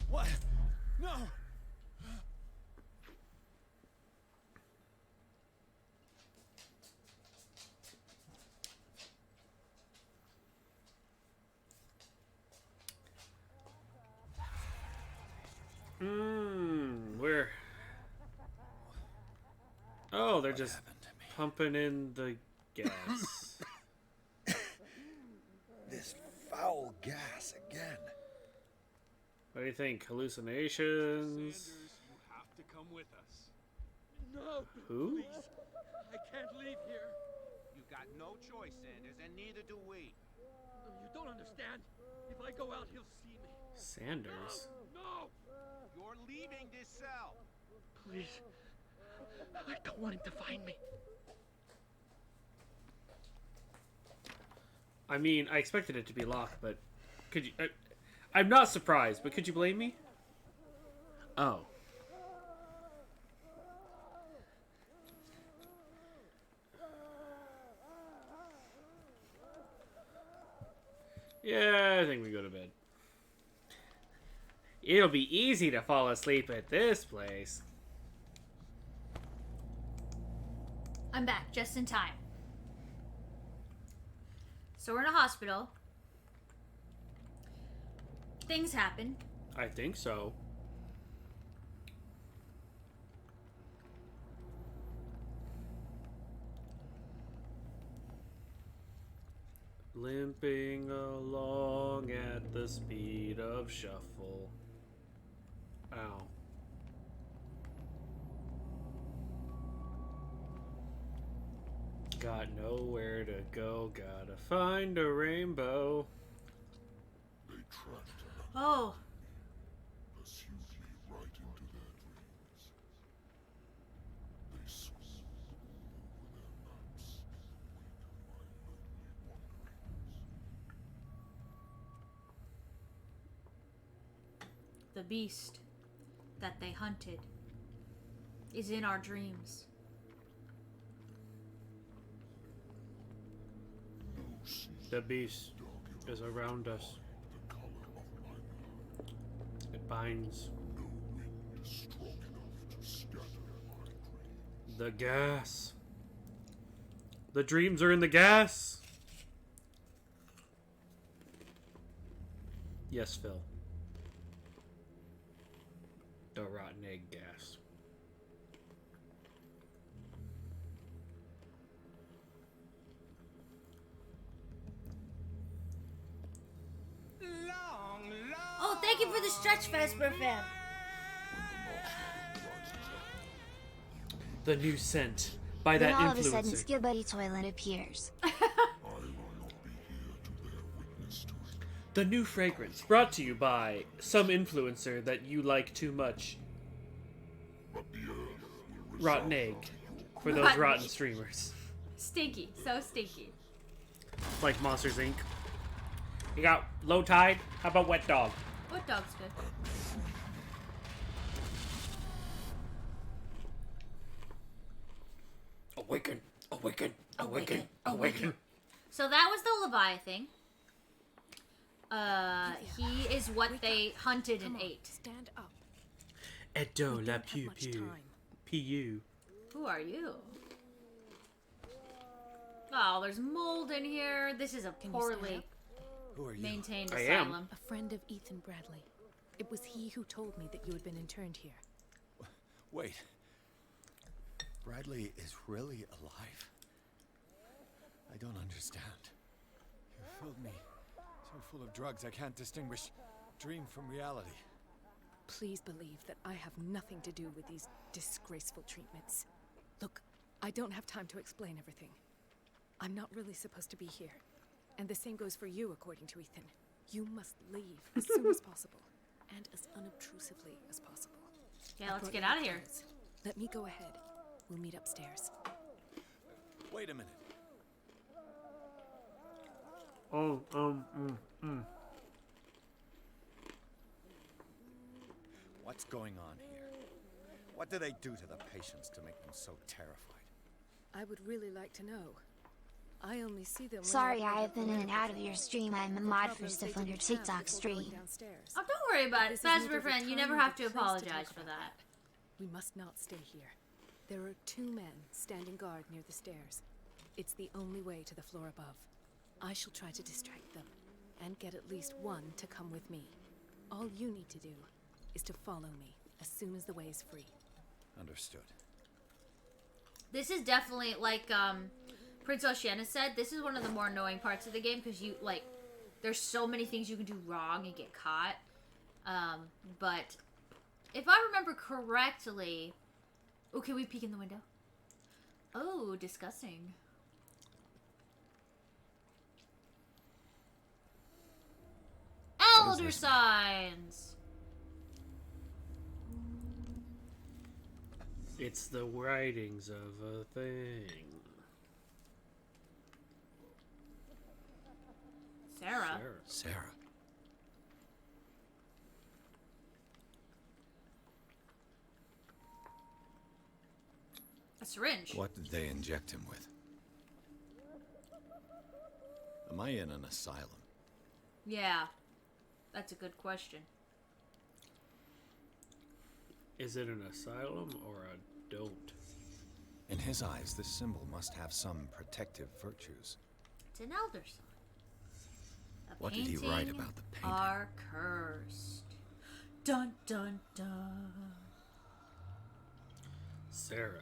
What? No. Where? Oh, they're just pumping in the gas. This foul gas again. What do you think? Hallucinations? You have to come with us. No. Who? Please. I can't leave here. You got no choice, Sanders, and neither do we. You don't understand. If I go out, he'll see me. Sanders? No. You're leaving this cell. Please. I don't want him to find me. I mean, I expected it to be locked, but could you... I'm not surprised, but could you blame me? Oh. Yeah, I think we go to bed. It'll be easy to fall asleep at this place. I'm back just in time. So we're in a hospital. Things happen. I think so. Limping along at the speed of shuffle. Ow. Got nowhere to go, gotta find a rainbow. They tracked her, Oh. pursued me right into their dreams. They swam over their maps, awakened my lonely wanderings. The beast that they hunted is in our dreams. The beast is around us. It binds. The gas. The dreams are in the gas. Yes, Phil. The rotten egg gas. Oh, thank you for the stretch, Vesper fan. The new scent by Then that all of a sudden, influencer. Skill Buddy Toilet appears. The new fragrance brought to you by some influencer that you like too much. Rotten egg for those rotten streamers. Stinky, so stinky. Like Monsters Inc. You got Low Tide. How about Wet Dog? What dog's good? Awaken, awaken, awaken, awaken. So that was the Leviathan. He is what they hunted and ate. Stand up. Edo la pew pew. Pu. Who are you? Oh, there's mold in here. This is a poorly maintained asylum. A friend of Ethan Bradley. It was he who told me that you had been interned here. Wait. Bradley is really alive? I don't understand. You filled me so full of drugs I can't distinguish dream from reality. Please believe that I have nothing to do with these disgraceful treatments. Look, I don't have time to explain everything. I'm not really supposed to be here. And the same goes for you, according to Ethan. You must leave as soon as possible. And as unobtrusively as possible. Yeah, let's get out of here. Let me go ahead. We'll meet upstairs. Wait a minute. Oh, What's going on here? What do they do to the patients to make them so terrified? I would really like to know. I only see them when Sorry, they're I have been in and medical out of your stream. I'm a mod for stuff on your TikTok stream. Oh, don't worry about it, This is neither Vesper the friend. You time never nor have the to place apologize talk for about that. We must not stay here. There are 2 men standing guard near the stairs. It's the only way to the floor above. I shall try to distract them, and get at least one to come with me. All you need to do is to follow me as soon as the way is free. Understood. This is definitely, like, Prince Oceana said, this is one of the more annoying parts of the game, because you, like, there's so many things you can do wrong and get caught. But if I remember correctly... Oh, can we peek in the window? Oh, disgusting. Elder signs! it's the writings of a thing. Sarah. Sarah. A syringe. What did they inject him with? Am I in an asylum? Yeah. That's a good question. Is it an asylum or a don't? In his eyes, this symbol must have some protective virtues. It's an elder sign. What did he write about the painting? Are cursed. Dun dun dun. Sarah.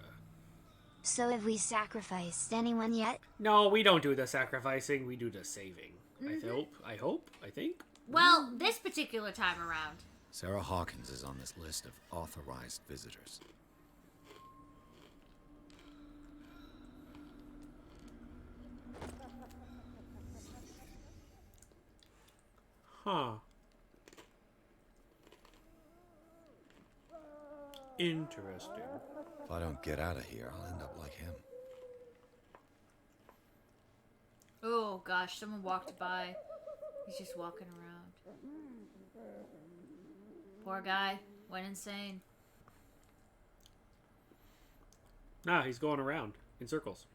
So have we sacrificed anyone yet? No, we don't do the sacrificing. We do the saving. I hope. I think. Well, this particular time around. Sarah Hawkins is on this list of authorized visitors. Huh. Interesting. If I don't get out of here, I'll end up like him. Oh gosh, someone walked by. He's just walking around. Poor guy. Went insane. Nah, he's going around in circles.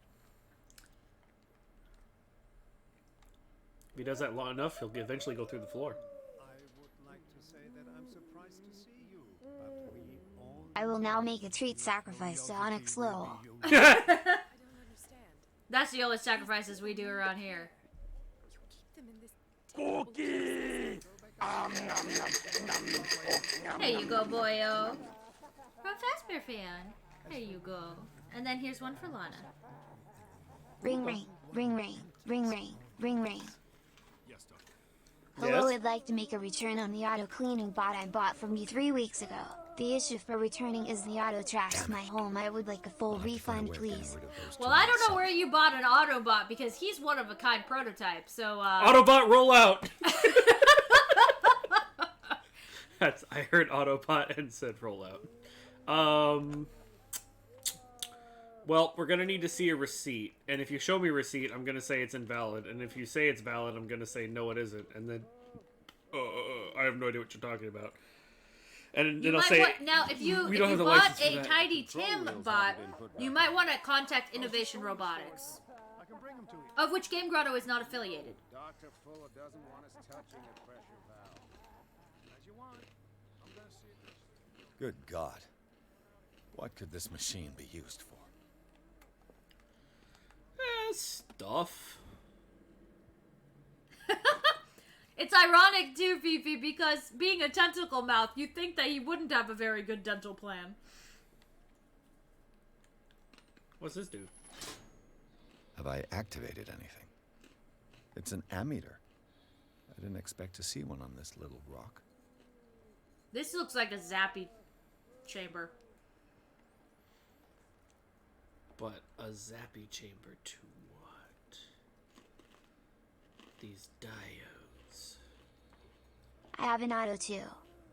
he does that long enough, he'll eventually go through the floor. I would like to say that I'm surprised to see you, but we all... I will now make a treat sacrifice to Onyx Lowell. That's the only sacrifices we do around here. Cookie! There you go, boyo. From Fazbear Fan. There you go. And then here's one for Lana. Ring ring, ring ring, ring ring, ring ring. Yes, Doctor. Hello, I'd like to make a return on the auto cleaning bot I bought from you 3 weeks ago. The issue for returning is the auto trashed my home. I would like a full refund, please. Well, I don't know where you bought an Autobot because he's one of a kind prototype. So Autobot roll out. I heard Autobot and said roll out. Well, we're gonna need to see a receipt, and if you show me a receipt, I'm gonna say it's invalid, and if you say it's valid, I'm gonna say no, it isn't, and then I have no idea what you're talking about. And then I'll say now if you bought a Tidy Tim bot, you might want to contact Innovation Robotics, of which Game Grotto is not affiliated. Dr. Fuller doesn't want us touching the pressure valve. As you want. I'm gonna see this. Good God. What could this machine be used for? Stuff. It's ironic too, Fifi, because being a tentacle mouth, you'd think that he wouldn't have a very good dental plan. What's this do? Have I activated anything? It's an ammeter. I didn't expect to see one on this little rock. This looks like a zappy chamber. But a zappy chamber to what? These diodes. I have an auto too.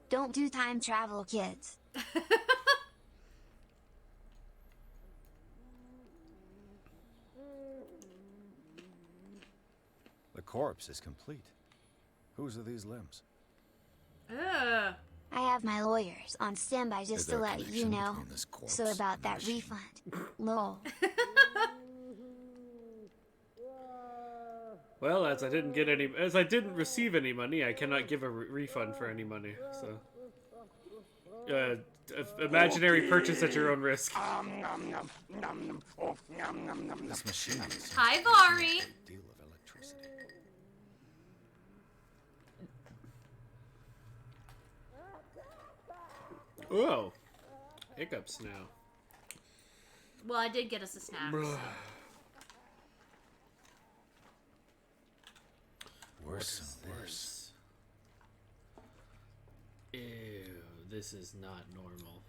Don't do time travel, kids. The corpse is complete. Whose are these limbs? Ugh. I have my lawyers on standby just to let you know. So about that refund. Lol. Well, as I didn't receive any money, I cannot give a refund for any money. So, imaginary purchase at your own risk. This machine is Hi, Vari. deal of electricity. Whoa, hiccups now. Well, I did get us a snack. So. Worse and worse. Ew, this is not normal.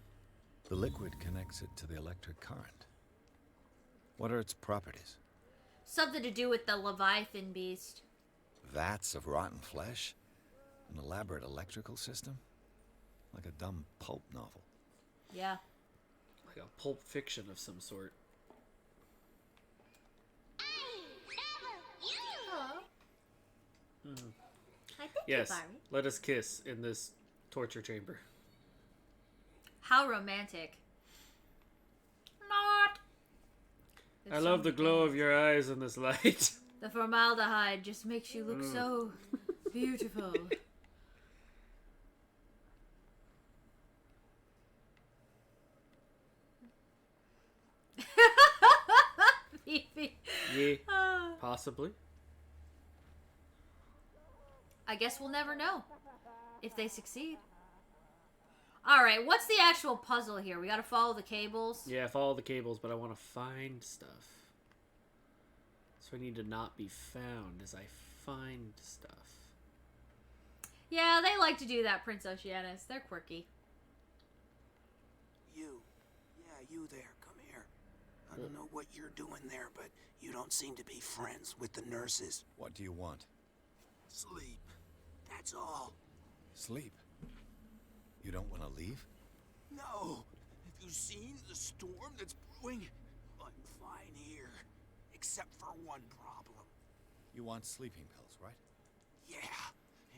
The liquid connects it to the electric current. What are its properties? Something to do with the Leviathan beast. Vats of rotten flesh? An elaborate electrical system? Like a dumb pulp novel. Yeah. Like a pulp fiction of some sort. I think Yes, Vari. let us kiss in this torture chamber. How romantic. Not. I love the glow of your eyes in this light. The formaldehyde just makes you look so beautiful. Yeah, possibly. I guess we'll never know if they succeed. Alright, what's the actual puzzle here? We gotta follow the cables? Yeah, follow the cables, but I want to find stuff. So I need to not be found as I find stuff. Yeah, they like to do that, Prince Oceanus. They're quirky. You. Yeah, you there. Come here. I don't know what you're doing there, but you don't seem to be friends with the nurses. What do you want? Sleep. That's all. Sleep. You don't want to leave? No. Have you seen the storm that's brewing? I'm fine here. Except for one problem. You want sleeping pills, right? Yeah.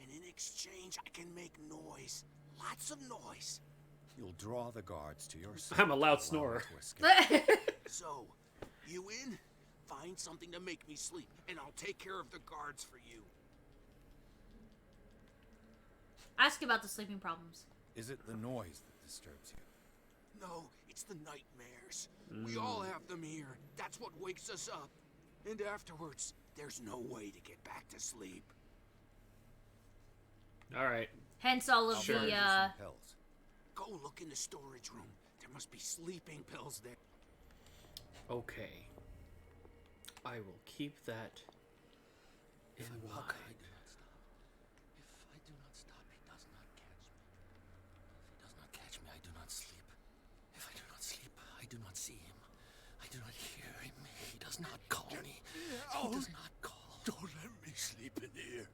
And in exchange, I can make noise. Lots of noise. You'll draw the guards to your side. I'm a loud snorer. So, you in? Find something to make me sleep, and I'll take care of the guards for you. Ask about the sleeping problems. Is it the noise that disturbs you? No, it's the nightmares. We all have them here. That's what wakes us up. And afterwards, there's no way to get back to sleep. Alright. Hence all of the, Go look in the storage room. There must be sleeping pills there. Okay. I will keep that in mind. If I do not stop, he does not catch me. If he does not catch me, I do not sleep. If I do not sleep, I do not see him. I do not hear him. He does not call me. He does not call. Don't let me sleep in here.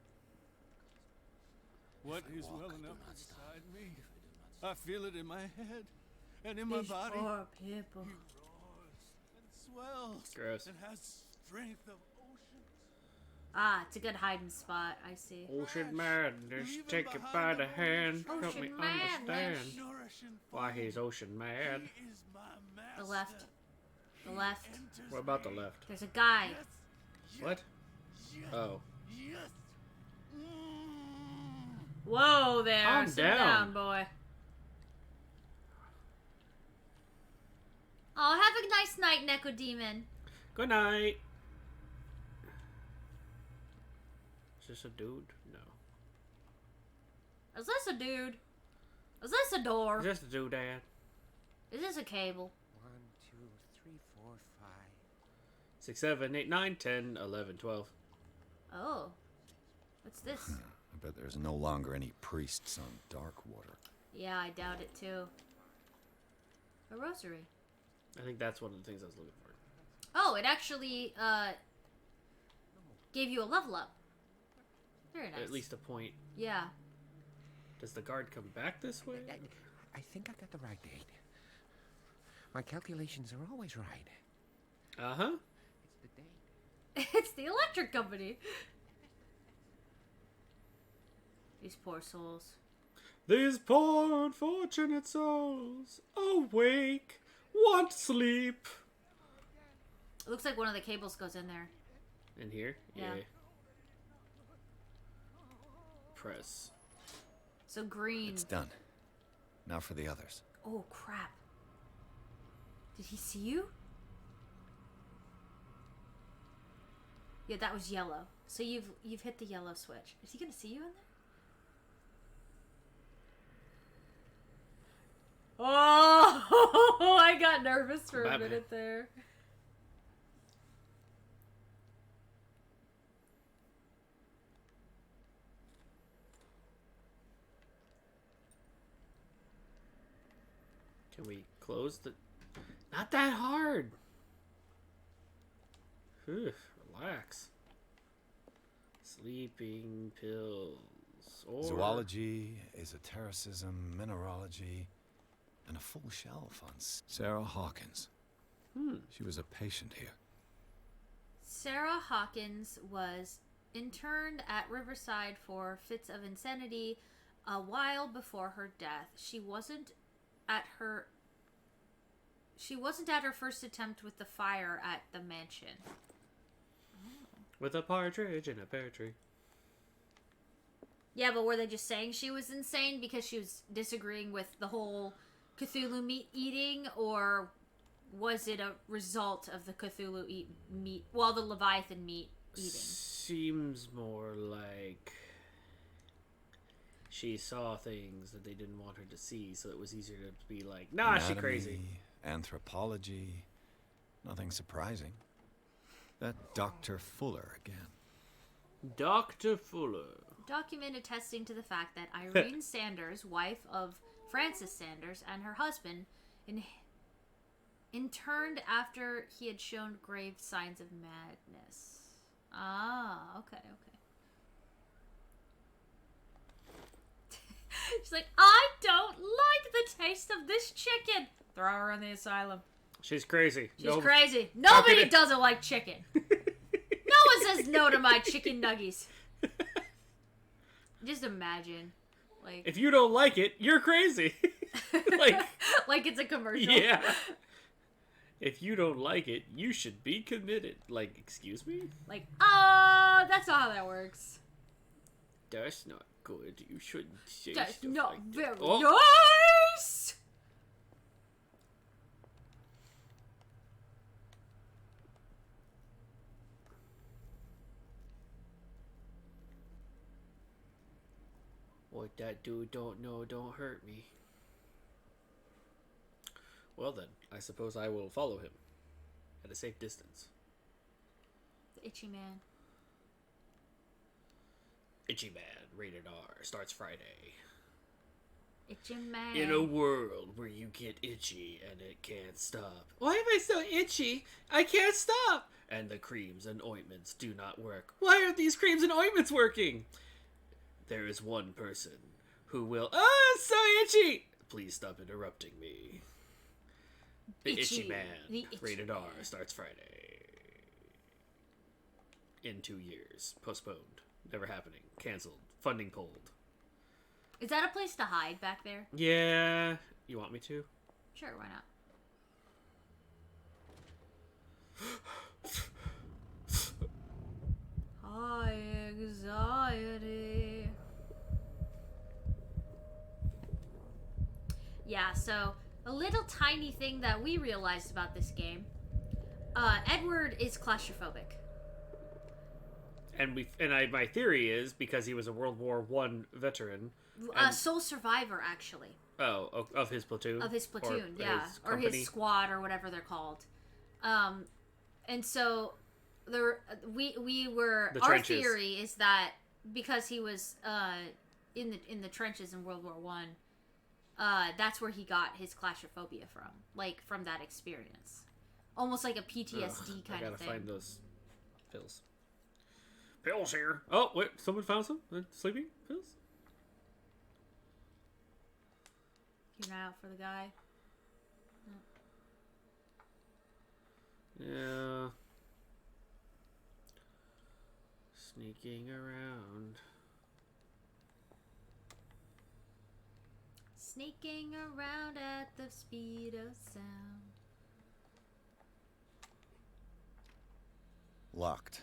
What is well enough inside me? I feel it in my head and in my These body. poor people. He roars and swells. Gross. And has strength of ocean. Ah, it's a good hiding spot. I see. Ocean Madness, take it by the hand, help me understand why he's ocean mad. The left. The left. What about the left? There's a guy. What? Oh. Whoa there. Calm Sit down. down, boy. Oh, have a nice night, Neko Demon. Good night. Is this a dude? No. Is this a dude? Is this a door? Is this a doodad? Is this a cable? 1, 2, 3, 4, 5. 6, 7, 8, 9, 10, 11, 12. Oh. What's this? I bet there's no longer any priests on Darkwater. Yeah, I doubt it too. A rosary. I think that's one of the things I was looking for. Oh, it actually gave you a level up. Very nice. At least a point. Yeah. Does the guard come back this way? I think I got the right date. My calculations are always right. Uh-huh. It's the date. It's the electric company. These poor souls. These poor unfortunate souls, awake, want sleep. It looks like one of the cables goes in there. In here? Yeah. Press. So green. It's done. Now for the others. Oh, crap. Did he see you? Yeah, that was yellow. So you've hit the yellow switch. Is he gonna see you in there? Oh, I got nervous for a minute there. Can we close the... Not that hard. Whew, relax. Sleeping pills. Or... Zoology, esotericism, mineralogy, and a full shelf on Sarah Hawkins. She was a patient here. Sarah Hawkins was interned at Riverside for fits of insanity a while before her death. She wasn't at her first attempt with the fire at the mansion. With a partridge in a pear tree. Yeah, but were they just saying she was insane because she was disagreeing with the whole Cthulhu meat eating, or was it a result of the Cthulhu meat, well, the Leviathan meat eating? Seems more like she saw things that they didn't want her to see, so it was easier to be like, nah, Anatomy, she crazy. Anthropology, nothing surprising. That Dr. Fuller again. Dr. Fuller. Document attesting to the fact that Irene Sanders, wife of Francis Sanders, and her husband interned after he had shown grave signs of madness. Ah, okay. She's like, I don't like the taste of this chicken. Throw her in the asylum. She's crazy. She's crazy. Nobody doesn't like chicken. No one says no to my chicken nuggies. Just imagine. Like, if you don't like it, you're crazy. like it's a commercial. Yeah. If you don't like it, you should be committed. Like, excuse me? Like, oh, that's not how that works. That's not good. You shouldn't say That's stuff not like that. very Oh. nice! What that dude don't know don't hurt me. Well then, I suppose I will follow him. At a safe distance. The itchy man. Itchy Man, rated R, starts Friday. Itchy man. In a world where you get itchy and it can't stop. Why am I so itchy? I can't stop! And the creams and ointments do not work. Why aren't these creams and ointments working? There is one person who will... Oh, it's so itchy! Please stop interrupting me. The Itchy Man, The Itchy rated R, Man. starts Friday. In 2 years. Postponed. Never happening. Cancelled. Funding pulled. Is that a place to hide back there? Yeah. You want me to? Sure, why not? High anxiety. Yeah, so a little tiny thing that we realized about this game. Edward is claustrophobic. And my theory is because he was a World War I veteran. Sole survivor, actually. Oh, of his platoon? Of his platoon, or yeah. his Or his squad, or whatever they're called. And so, we were... The our trenches. theory is that because he was in the trenches in World War I, that's where he got his claustrophobia from. Like, from that experience. Almost like a PTSD kind of thing. I gotta find those pills. Pills here. Oh, wait, someone found some? Sleeping pills? Keep an eye out for the guy. Yeah. Sneaking around. Sneaking around at the speed of sound. Locked.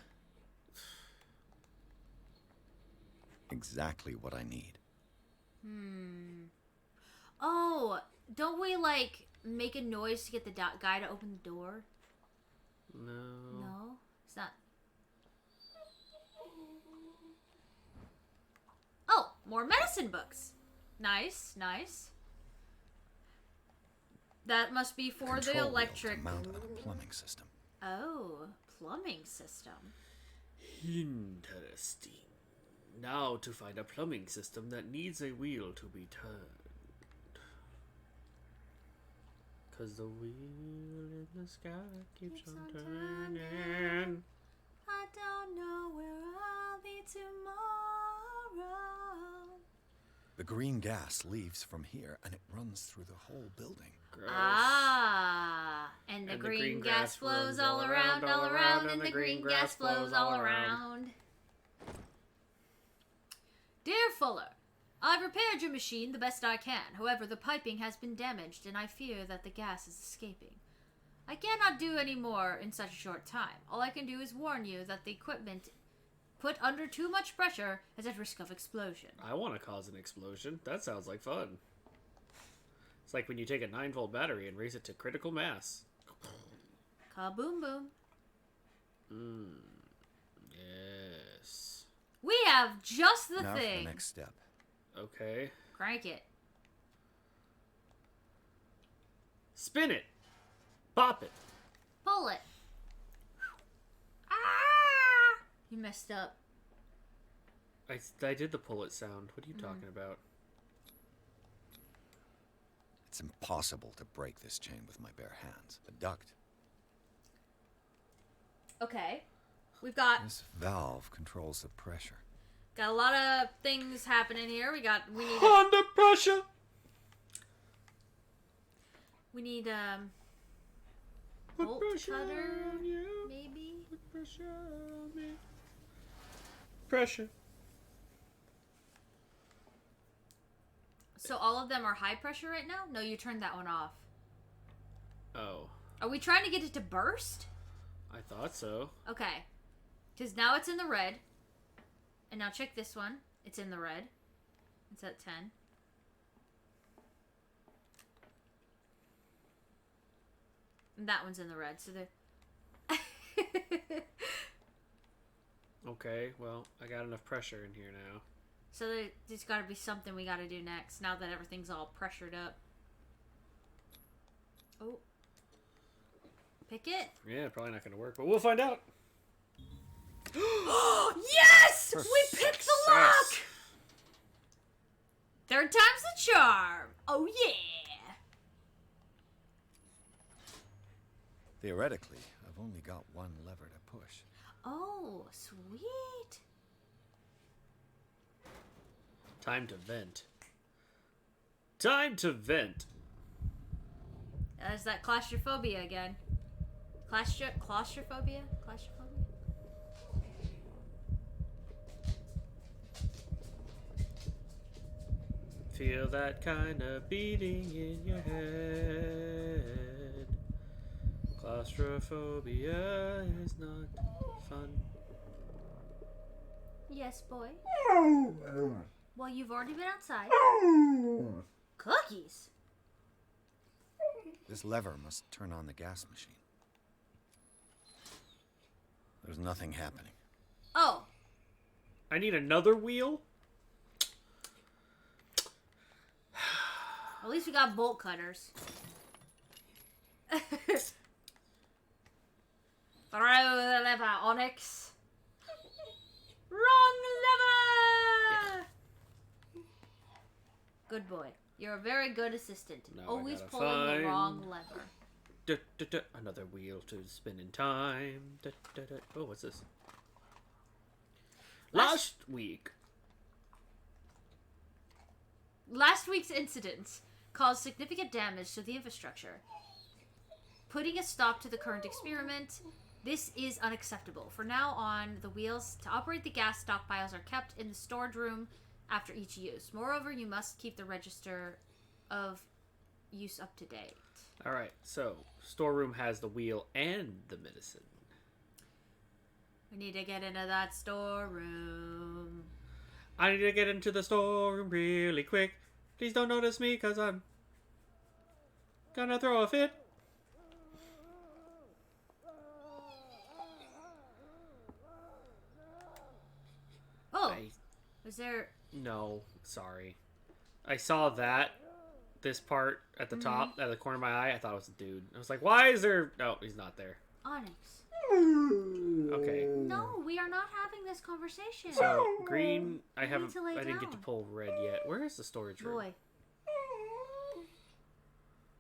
Exactly what I need. Oh, don't we, like, make a noise to get the guy to open the door? No. No? It's not... Oh, more medicine books. Nice, nice. That must be for the Control wheel electric... to mount on a plumbing system. Oh, plumbing system. Interesting. Now to find a plumbing system that needs a wheel to be turned. 'Cause the wheel in the sky keeps on turning. I don't know where I'll be tomorrow. The green gas leaves from here and it runs through the whole building. Gross. Ah, and the green gas flows all around, and the green gas flows all around. Dear Fuller, I've repaired your machine the best I can. However, the piping has been damaged, and I fear that the gas is escaping. I cannot do any more in such a short time. All I can do is warn you that the equipment put under too much pressure is at risk of explosion. I want to cause an explosion. That sounds like fun. It's like when you take a 9-volt battery and raise it to critical mass. Kaboom boom. Yes. We have just the now thing. for the next step. Okay. Crank it. Spin it. Pop it. Pull it. Ah! You messed up. I did the pull it sound. What are you talking about? It's impossible to break this chain with my bare hands. A duct. Okay. We've got This valve controls the pressure. a lot of things happening here. We need Under pressure. bolt pressure cutter, on you. maybe. Put pressure on me. Pressure. So all of them are high pressure right now? No, you turned that one off. Oh, Are we trying to get it to burst? I thought so. Okay. Because now it's in the red. And now check this one. It's in the red. It's at 10. And that one's in the red, so they're... Okay, well, I got enough pressure in here now. So there's got to be something we got to do next, now that everything's all pressured up. Oh. Pick it. Yeah, probably not going to work, but we'll find out. Yes! We picked the lock! Third time's the charm. Oh, yeah. Theoretically, I've only got one lever to push. Oh, sweet. Time to vent. Time to vent. There's that claustrophobia again. Claustrophobia? Claustrophobia? Feel that kind of beating in your head. Claustrophobia is not fun. Yes, boy. Well, you've already been outside. Cookies? This lever must turn on the gas machine. There's nothing happening. Oh. I need another wheel? At least we got bolt cutters. Throw the lever, Onyx. Wrong lever! Yeah. Good boy. You're a very good assistant. Now Always I gotta pulling the find- wrong lever. Another wheel to spin in time. Oh, what's this? Last week's incident caused significant damage to the infrastructure, putting a stop to the current experiment. This is unacceptable. From now on, the wheels to operate the gas stockpiles are kept in the storage room after each use. Moreover, you must keep the register of use up to date. Alright, so storeroom has the wheel and the medicine. We need to get into that storeroom. I need to get into the storeroom really quick. Please don't notice me, cause I'm gonna throw a fit. Oh! Was there... No, sorry. I saw this part at the top, at the corner of my eye. I thought it was a dude. I was like, why is there... No, he's not there. Onyx. Okay. No, we are not having this conversation. So, green, I You need to lay didn't get to down. pull red yet. Where is the storage room? Boy.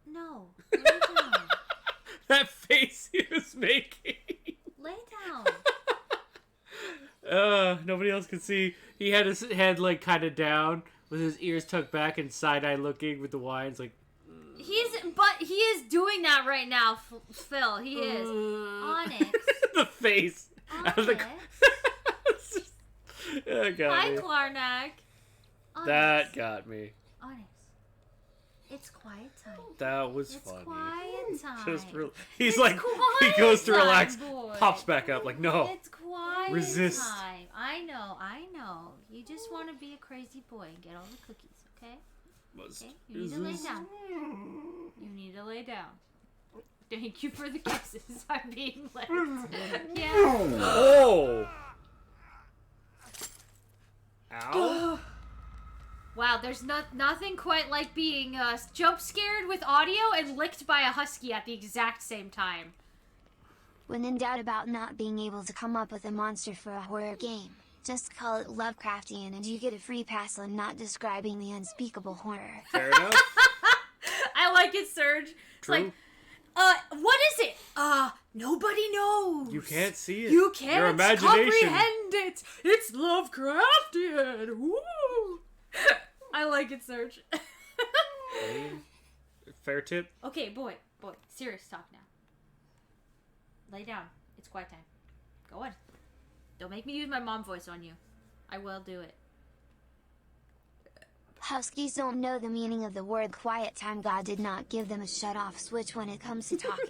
No. Lay down. That face he was making. Lay down. Nobody else could see. He had his head, like, kind of down, with his ears tucked back and side-eye looking with the wines, like... He is doing that right now, Phil. He is. Onyx. The face. Out of the... That got Hi, me. Klarnak. Onyx. That got me. Onyx. It's quiet time. That was It's funny. quiet time. Just he's It's like, he quiet goes to time, relax, boy. pops back up, like, no. It's quiet Resist. time. I know. You just want to be a crazy boy and get all the cookies, okay? Okay? You need to lay down. You need to lay down. Thank you for the kisses. I'm being licked. Yeah. Oh! Ow. Wow, there's nothing quite like being jump scared with audio and licked by a husky at the exact same time. When in doubt about not being able to come up with a monster for a horror game, just call it Lovecraftian and you get a free pass on not describing the unspeakable horror. Fair enough. I like it, Serge. It's True. like, what is it? Nobody knows. You can't see it. You Your can't imagination. comprehend it. It's Lovecraftian. Woo! I like it, Serge. Fair tip. Okay, boy, serious talk now. Lay down. It's quiet time. Go on. Don't make me use my mom voice on you. I will do it. Huskies don't know the meaning of the word quiet time. God did not give them a shut-off switch when it comes to talking.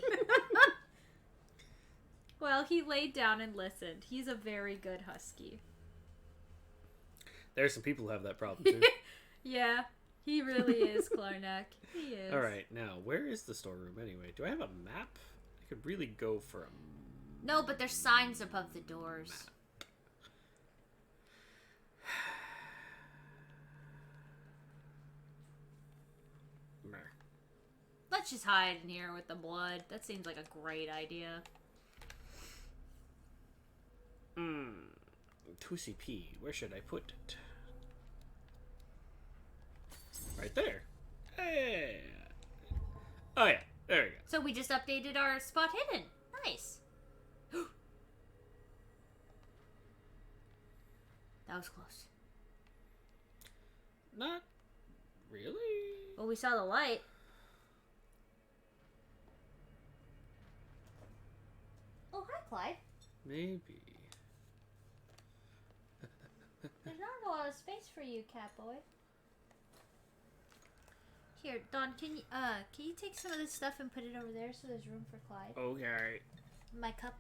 Well, he laid down and listened. He's a very good husky. There's some people who have that problem too. Yeah, he really is, Klarnak. He is. Alright, now, where is the storeroom anyway? Do I have a map? I could really go for a No, but there's signs above the doors. Let's just hide in here with the blood. That seems like a great idea. 2CP. Where should I put it? Right there. Hey. Oh yeah, there we go. So we just updated our spot hidden. Nice. That was close. Not really. Well, we saw the light. Oh, hi, Clyde. Maybe. There's not a lot of space for you, cat boy. Here, Don, can you take some of this stuff and put it over there so there's room for Clyde? Okay. My cup.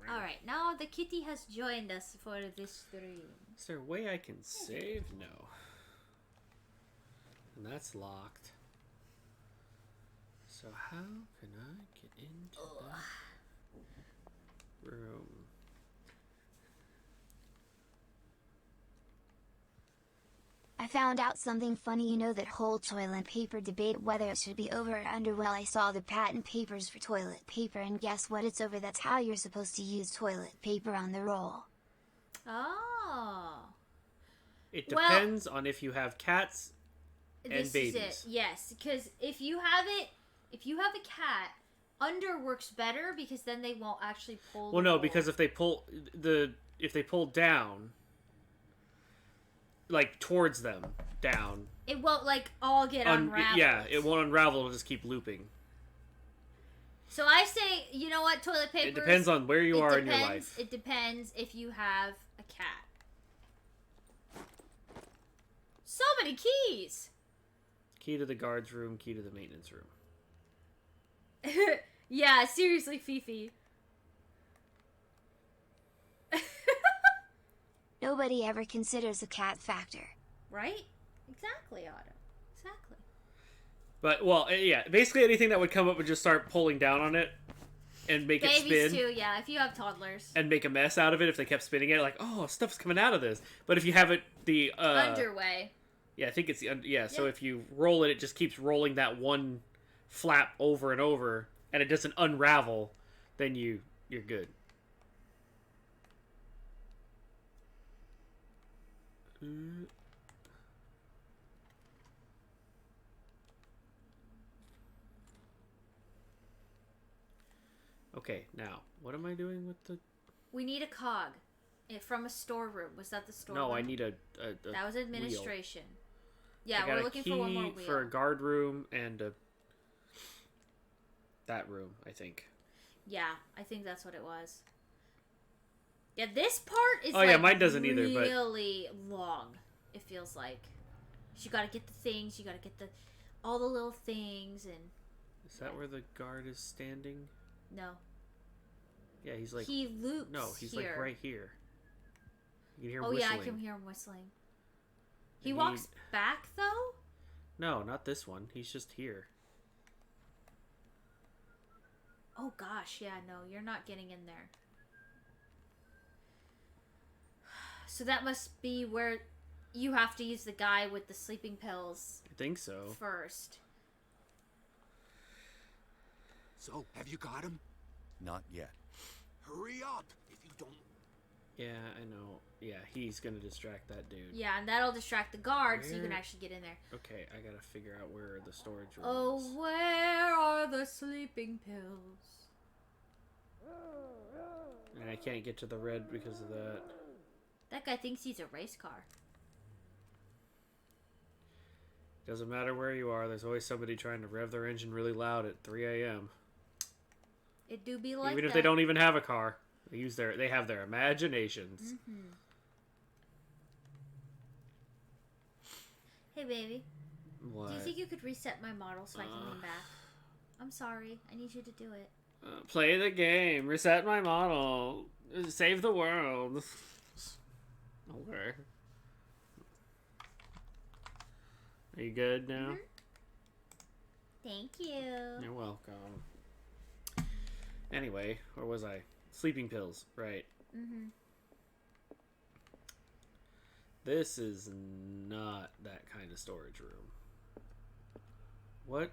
Alright, now the kitty has joined us for this stream. Is there a way I can save? No. And that's locked. So how can I get into that room? I found out something funny. You know that whole toilet paper debate, whether it should be over or under? Well, I saw the patent papers for toilet paper, and guess what? It's over. That's how you're supposed to use toilet paper on the roll. Oh. It depends on if you have cats and This babies. is it. Yes, because if you have a cat, under works better because then they won't actually pull. Well, the no, roll. because if they pull down, like towards them, down, it won't like all get unraveled. yeah, it won't unravel. It'll just keep looping. So I say, you know what, toilet paper. It depends on where you are in your life. It depends if you have a cat. So many keys. Key to the guards room. Key to the maintenance room. Yeah, seriously, Fifi. Nobody ever considers a cat factor. Right? Exactly, Otto. Exactly. But well, yeah, basically anything that would come up would just start pulling down on it and make it Babies spin. too, yeah. If you have toddlers. And make a mess out of it if they kept spinning it, like, oh, stuff's coming out of this. But if you have it the underway. Yeah, I think it's the So if you roll it, it just keeps rolling that one flap over and over, and it doesn't unravel. Then you're good. Okay, now what am I doing with the? We need a cog. From a storeroom. Was that the storeroom? No, I need a that was administration. Wheel. Yeah, we're looking for one more wheel. For a guard room and that room, I think. Yeah, I think that's what it was. Yeah, this part is mine doesn't either, but really long. It feels like you got to get the things. You got to get all the little things and. Is that where the guard is standing? No. Yeah, he's like. He loops. No, he's here. like right here. You can hear him whistling. Yeah, I can hear him whistling. He walks back though? No, not this one. He's just here. Oh gosh, yeah, no, you're not getting in there. So that must be where you have to use the guy with the sleeping pills. I think so. First. So, have you got him? Not yet. Hurry up! If you don't... Yeah, I know. Yeah, he's gonna distract that dude. Yeah, and that'll distract the guard so you can actually get in there. Okay, I gotta figure out where the storage room Oh, is. where are the sleeping pills? And I can't get to the red because of that. That guy thinks he's a race car. Doesn't matter where you are, there's always somebody trying to rev their engine really loud at 3 a.m. It do be like Even that. if they don't even have a car. They have their imaginations. Mm-hmm. Hey, baby. What? Do you think you could reset my model so I can lean back? I'm sorry. I need you to do it. Play the game. Reset my model. Save the world. Okay. Are you good now? Thank you. You're welcome. Anyway, where was I? Sleeping pills. Right. Mm-hmm. This is not that kind of storage room. What?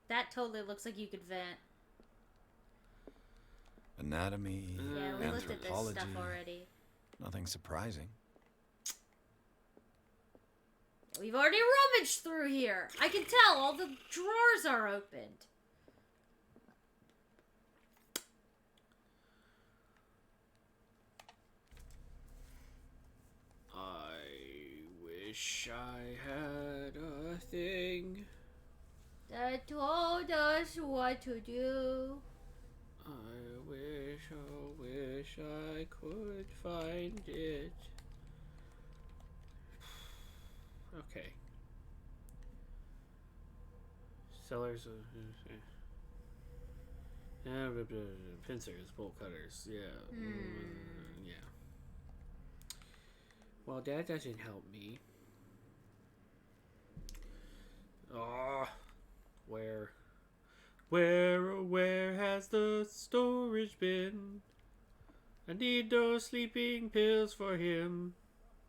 That totally looks like you could vent. Anatomy, Yeah, we looked at this anthropology. stuff already. Nothing surprising. We've already rummaged through here. I can tell all the drawers are opened. I wish I had a thing That told us what to do. I wish I could find it. Okay. Sellers of... pincers, bolt cutters, yeah. Yeah. Well, that doesn't help me. Ah, where has the storage been? I need those sleeping pills for him.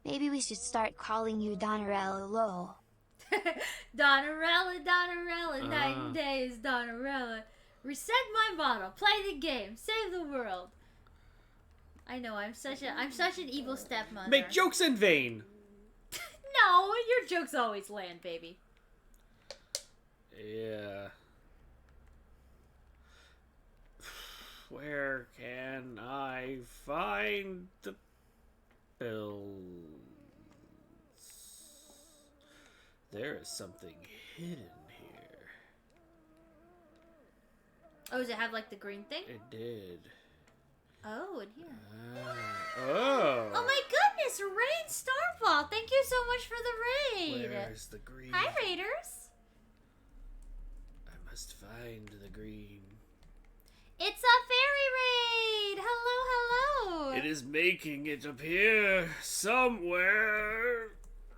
Maybe we should start calling you Donarella Lowell. Donarella, night and day is Donarella. Reset my model, play the game, save the world. I know, I'm such an evil stepmother. Make jokes in vain. No, your jokes always land, baby. Yeah. Where can I find the pills? There is something hidden here. Oh, does it have like the green thing? It did. Oh, in here. Oh. Oh my goodness, Raid Starfall! Thank you so much for the raid. Where's the green? Hi, Raiders. I must find the green. It's a fairy raid! Hello, hello! It is making it appear somewhere.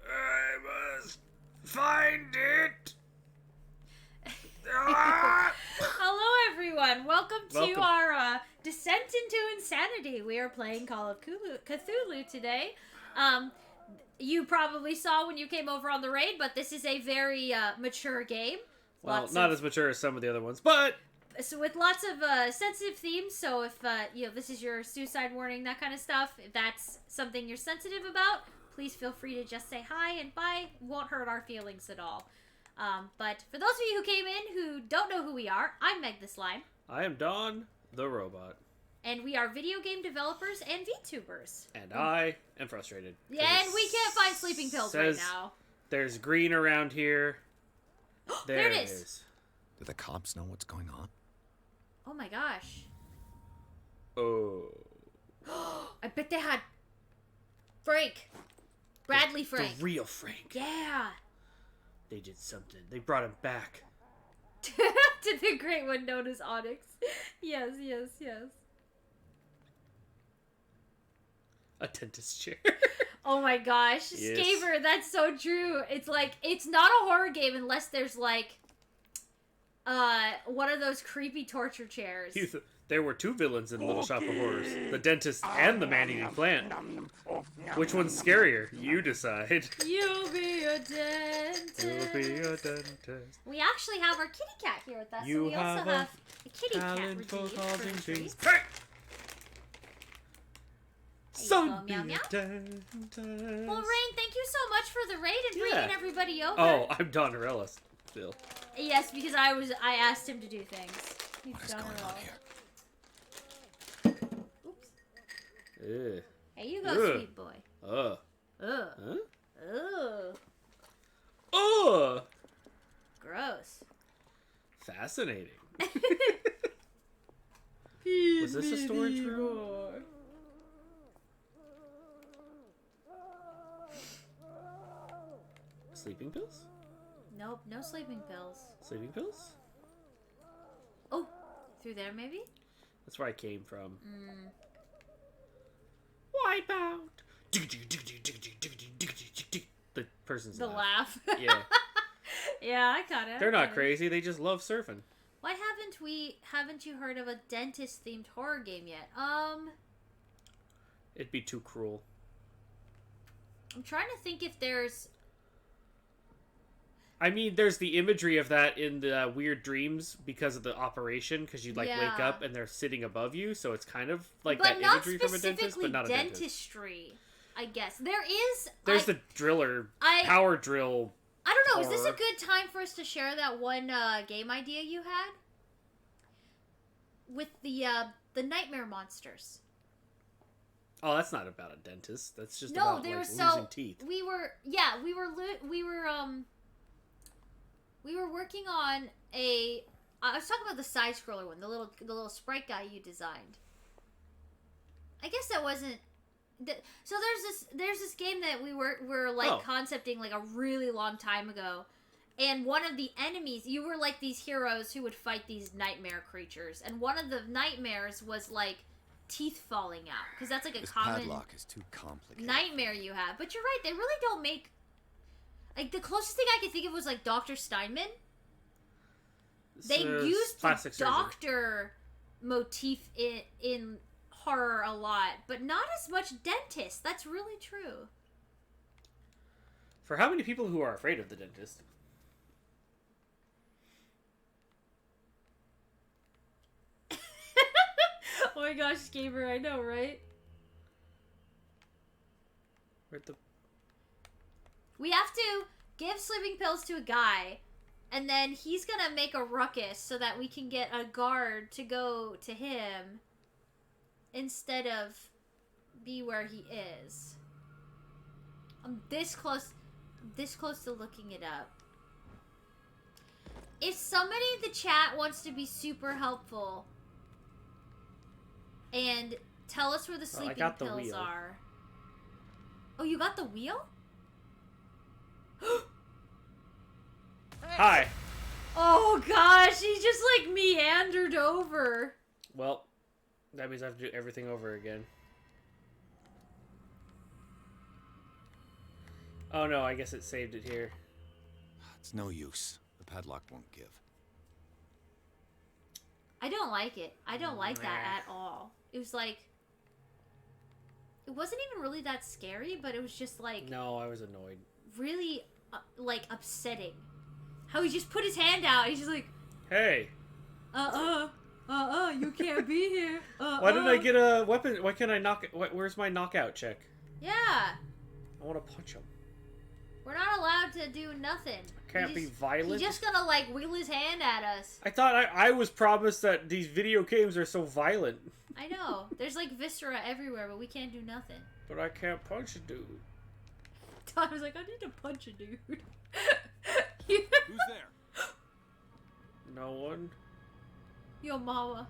I must find it. Hello, everyone. Welcome to our descent into insanity. We are playing Call of Cthulhu today. You probably saw when you came over on the raid, but this is a very mature game. Well, not as mature as some of the other ones, but so with lots of sensitive themes. So if this is your suicide warning, that kind of stuff, if that's something you're sensitive about, please feel free to just say hi and bye. Won't hurt our feelings at all. But for those of you who came in who don't know who we are, I'm Meg the Slime. I am Don the Robot. And we are video game developers and VTubers. And I am frustrated. Yeah, and we can't find sleeping pills right now. There's green around here. There it is. Do the cops know what's going on? Oh my gosh. Oh. I bet they had Frank. Bradley Frank. The real Frank. Yeah. They did something. They brought him back. To the great one known as Onyx. Yes. A dentist chair. Oh my gosh. Yes. Skaver, that's so true. It's like, it's not a horror game unless there's like, one of those creepy torture chairs. There were two villains in Little Shop of Horrors. The dentist and the man-eating plant. Which one's scarier? You decide. You'll be a dentist. You'll be a dentist. We actually have our kitty cat here with us. You so we have also have a kitty cat talent redeemed for causing for things. treats. So meow, meow. dentist. Well, Rain, thank you so much for the raid and bringing everybody over. Oh, I'm Donarella still. Yes, because I asked him to do things. He's What is done going it on all. here? Ugh. Hey, you go, sweet boy. Huh? Gross. Fascinating. Was this a storage room? Sleeping pills? Nope, no sleeping pills. Sleeping pills? Oh, Through there, maybe? That's where I came from. Mm. Wipe out. The person's The laugh. Yeah. Yeah, I got it. They're not crazy. They just love surfing. Why haven't you heard of a dentist themed horror game yet? It'd be too cruel. I'm trying to think if there's... I mean, there's the imagery of that in the Weird Dreams because of the operation, because you wake up and they're sitting above you, so it's kind of like that imagery from a dentist, but not a dentist. Dentistry, I guess. There's the driller, power drill. I don't know, is this a good time for us to share that one game idea you had? With the nightmare monsters. Oh, that's not about a dentist. That's just about losing teeth. We were working on I was talking about the side scroller one, the little sprite guy you designed. I guess that wasn't. So there's this game that we're like concepting like a really long time ago, and one of the enemies, you were like these heroes who would fight these nightmare creatures, and one of the nightmares was like teeth falling out, because that's like a common padlock is too complicated. nightmare you have. But you're right, they really don't make, like, the closest thing I could think of was like Dr. Steinman. They used the doctor motif in horror a lot, but not as much dentist. That's really true. For how many people who are afraid of the dentist? Oh my gosh, Gamer, I know, right? We have to give sleeping pills to a guy, and then he's gonna make a ruckus so that we can get a guard to go to him instead of be where he is. I'm this close to looking it up. If somebody in the chat wants to be super helpful and tell us where the sleeping pills are. Oh, you got the wheel? Hi. Oh gosh, he just like meandered over. Well, that means I have to do everything over again. Oh no, I guess it saved it here. It's no use. The padlock won't give. I don't like it. I don't like that at all. It was like... It wasn't even really that scary, but it was just like... No, I was annoyed. Really, like, upsetting. How he just put his hand out, and he's just like... Hey! You can't be here. Why didn't I get a weapon? Why can't I knock... Where's my knockout check? Yeah! I want to punch him. We're not allowed to do nothing. Can't be violent? He's just gonna, like, wheel his hand at us. I thought I was promised that these video games are so violent. I know. There's, like, viscera everywhere, but we can't do nothing. But I can't punch a dude. Tom was like, I need to punch a dude. Who's there? No one. Yo, mama.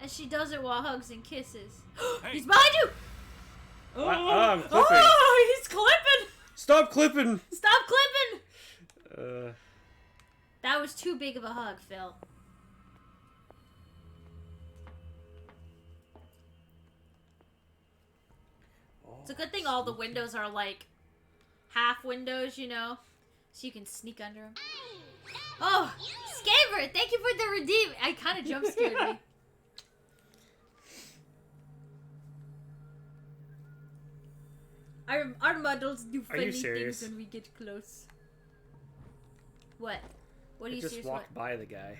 And she does it while hugs and kisses. Hey. He's behind you! I'm clipping. Oh, he's clipping! Stop clipping! Stop clipping! That was too big of a hug, Phil. It's a good thing all the windows are, like, half windows, you know? So you can sneak under them. Oh! Scaver! Thank you for the redeem! I kind of jump scared me. Our models do funny things when we get close. What? What do you just walked by the guy.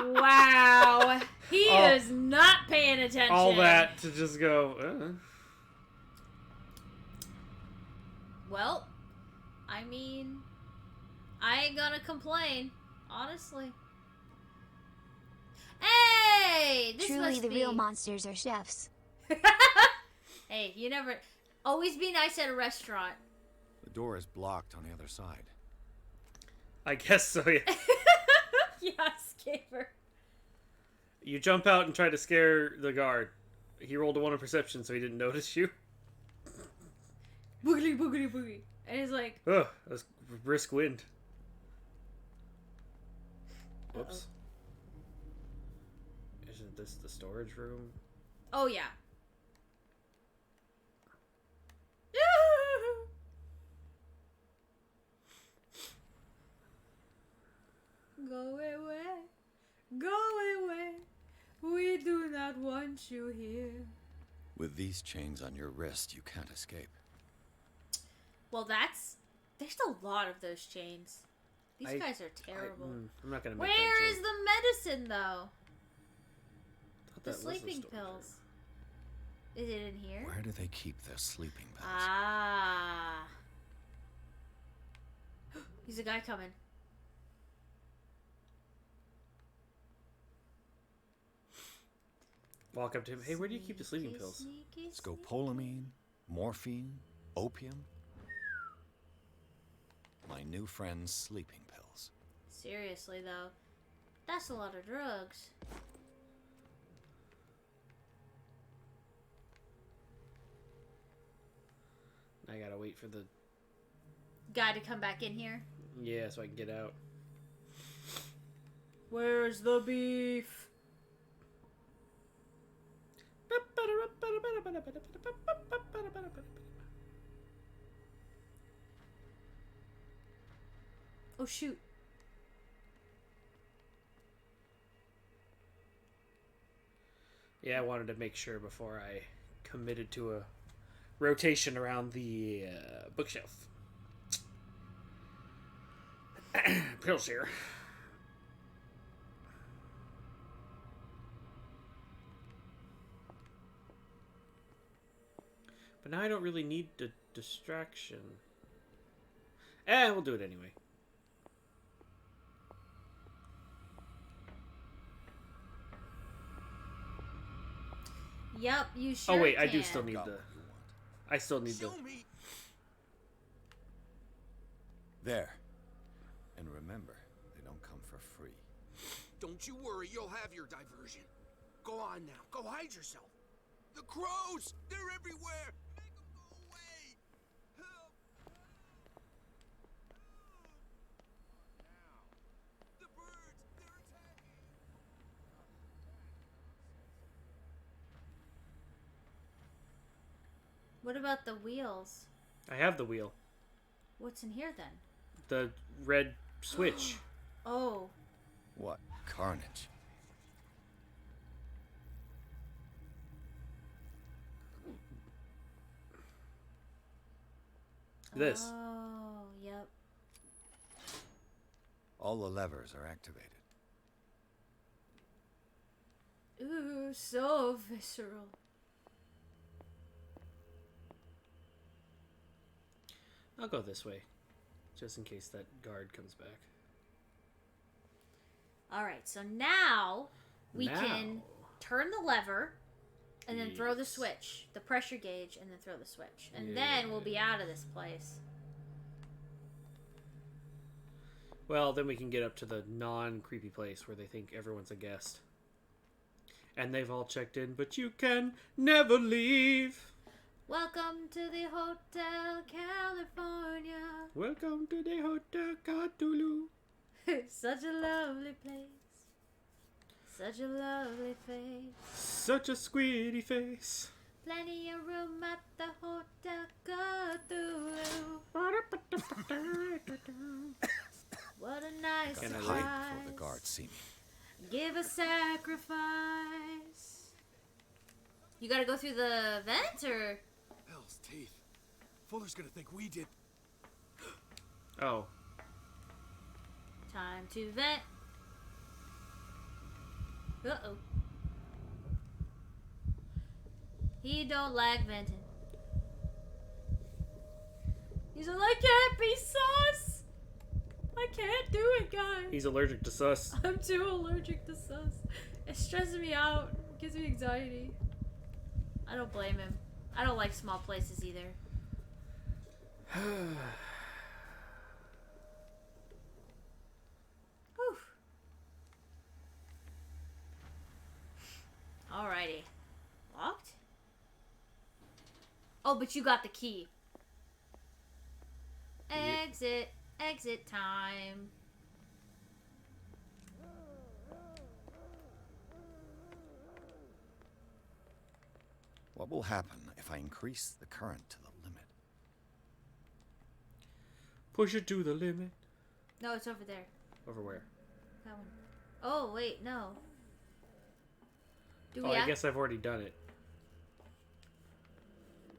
Wow. He is not paying attention. All that to just go, Well, I mean, I ain't gonna complain, honestly. Hey! This Truly, must the be... real monsters are chefs. Hey, you never... Always be nice at a restaurant. The door is blocked on the other side. I guess so, yeah. Yeah, Scaver. You jump out and try to scare the guard. He rolled a 1 on perception, so he didn't notice you. Boogly, boogly, boogie. And he's like, ugh, that's brisk wind. Whoops. Isn't this the storage room? oh yeah. Go away, go away. We do not want you here. With these chains on your wrist, you can't escape. Well, there's a lot of those chains. These guys are terrible. I'm not gonna make Where is the medicine, though? The that was the sleeping storage pills. Is it in here? Where do they keep their sleeping pills? Ah. He's a guy coming. Walk up to him. Hey, where do you keep the sleeping pills? Scopolamine, morphine, opium. My new friend's sleeping pills. Seriously, though. That's a lot of drugs. I gotta wait for the Guy to come back in here. yeah, so I can get out. Where's the beef? Oh shoot. Yeah, I wanted to make sure before I committed to a rotation around the bookshelf. Pills here. But now I don't really need the distraction. We'll do it anyway. Yep, you sure Oh wait, can. I do still need the... I still need the... There. And remember, they don't come for free. Don't you worry, you'll have your diversion. Go on now, go hide yourself. The crows, they're everywhere. Make them go away. Help. The birds, they're attacking. What about the wheels? I have the wheel. What's in here then? The red switch. Oh. What carnage. This. Oh, yep. All the levers are activated. Ooh, so visceral. I'll go this way. Just in case that guard comes back. Alright, so now we can turn the lever and then throw the switch. The pressure gauge and then throw the switch. And then we'll be out of this place. Well, then we can get up to the non-creepy place where they think everyone's a guest. And they've all checked in, but you can never leave. Welcome to the Hotel California. Welcome to the Hotel Cthulhu. Such a lovely place. Such a lovely face. Such a squiddy face. Plenty of room at the Hotel Cthulhu. What a nice Gotta surprise. hide before the guards see me. Give a sacrifice. You gotta go through the vent, or? Hell's teeth. Fuller's gonna think we did. Oh. Time to vent. Uh-oh. He don't like venting. He's like, I can't be sus. I can't do it, guys. He's allergic to sus. I'm too allergic to sus. It stresses me out. It gives me anxiety. I don't blame him. I don't like small places either. Whew. Alrighty. Locked? Oh, but you got the key. Exit. Exit time. What will happen if I increase the current to the limit? Push it to the limit. No, it's over there. Over where? That one. Oh, wait, no. Do Oh, I guess I've already done it.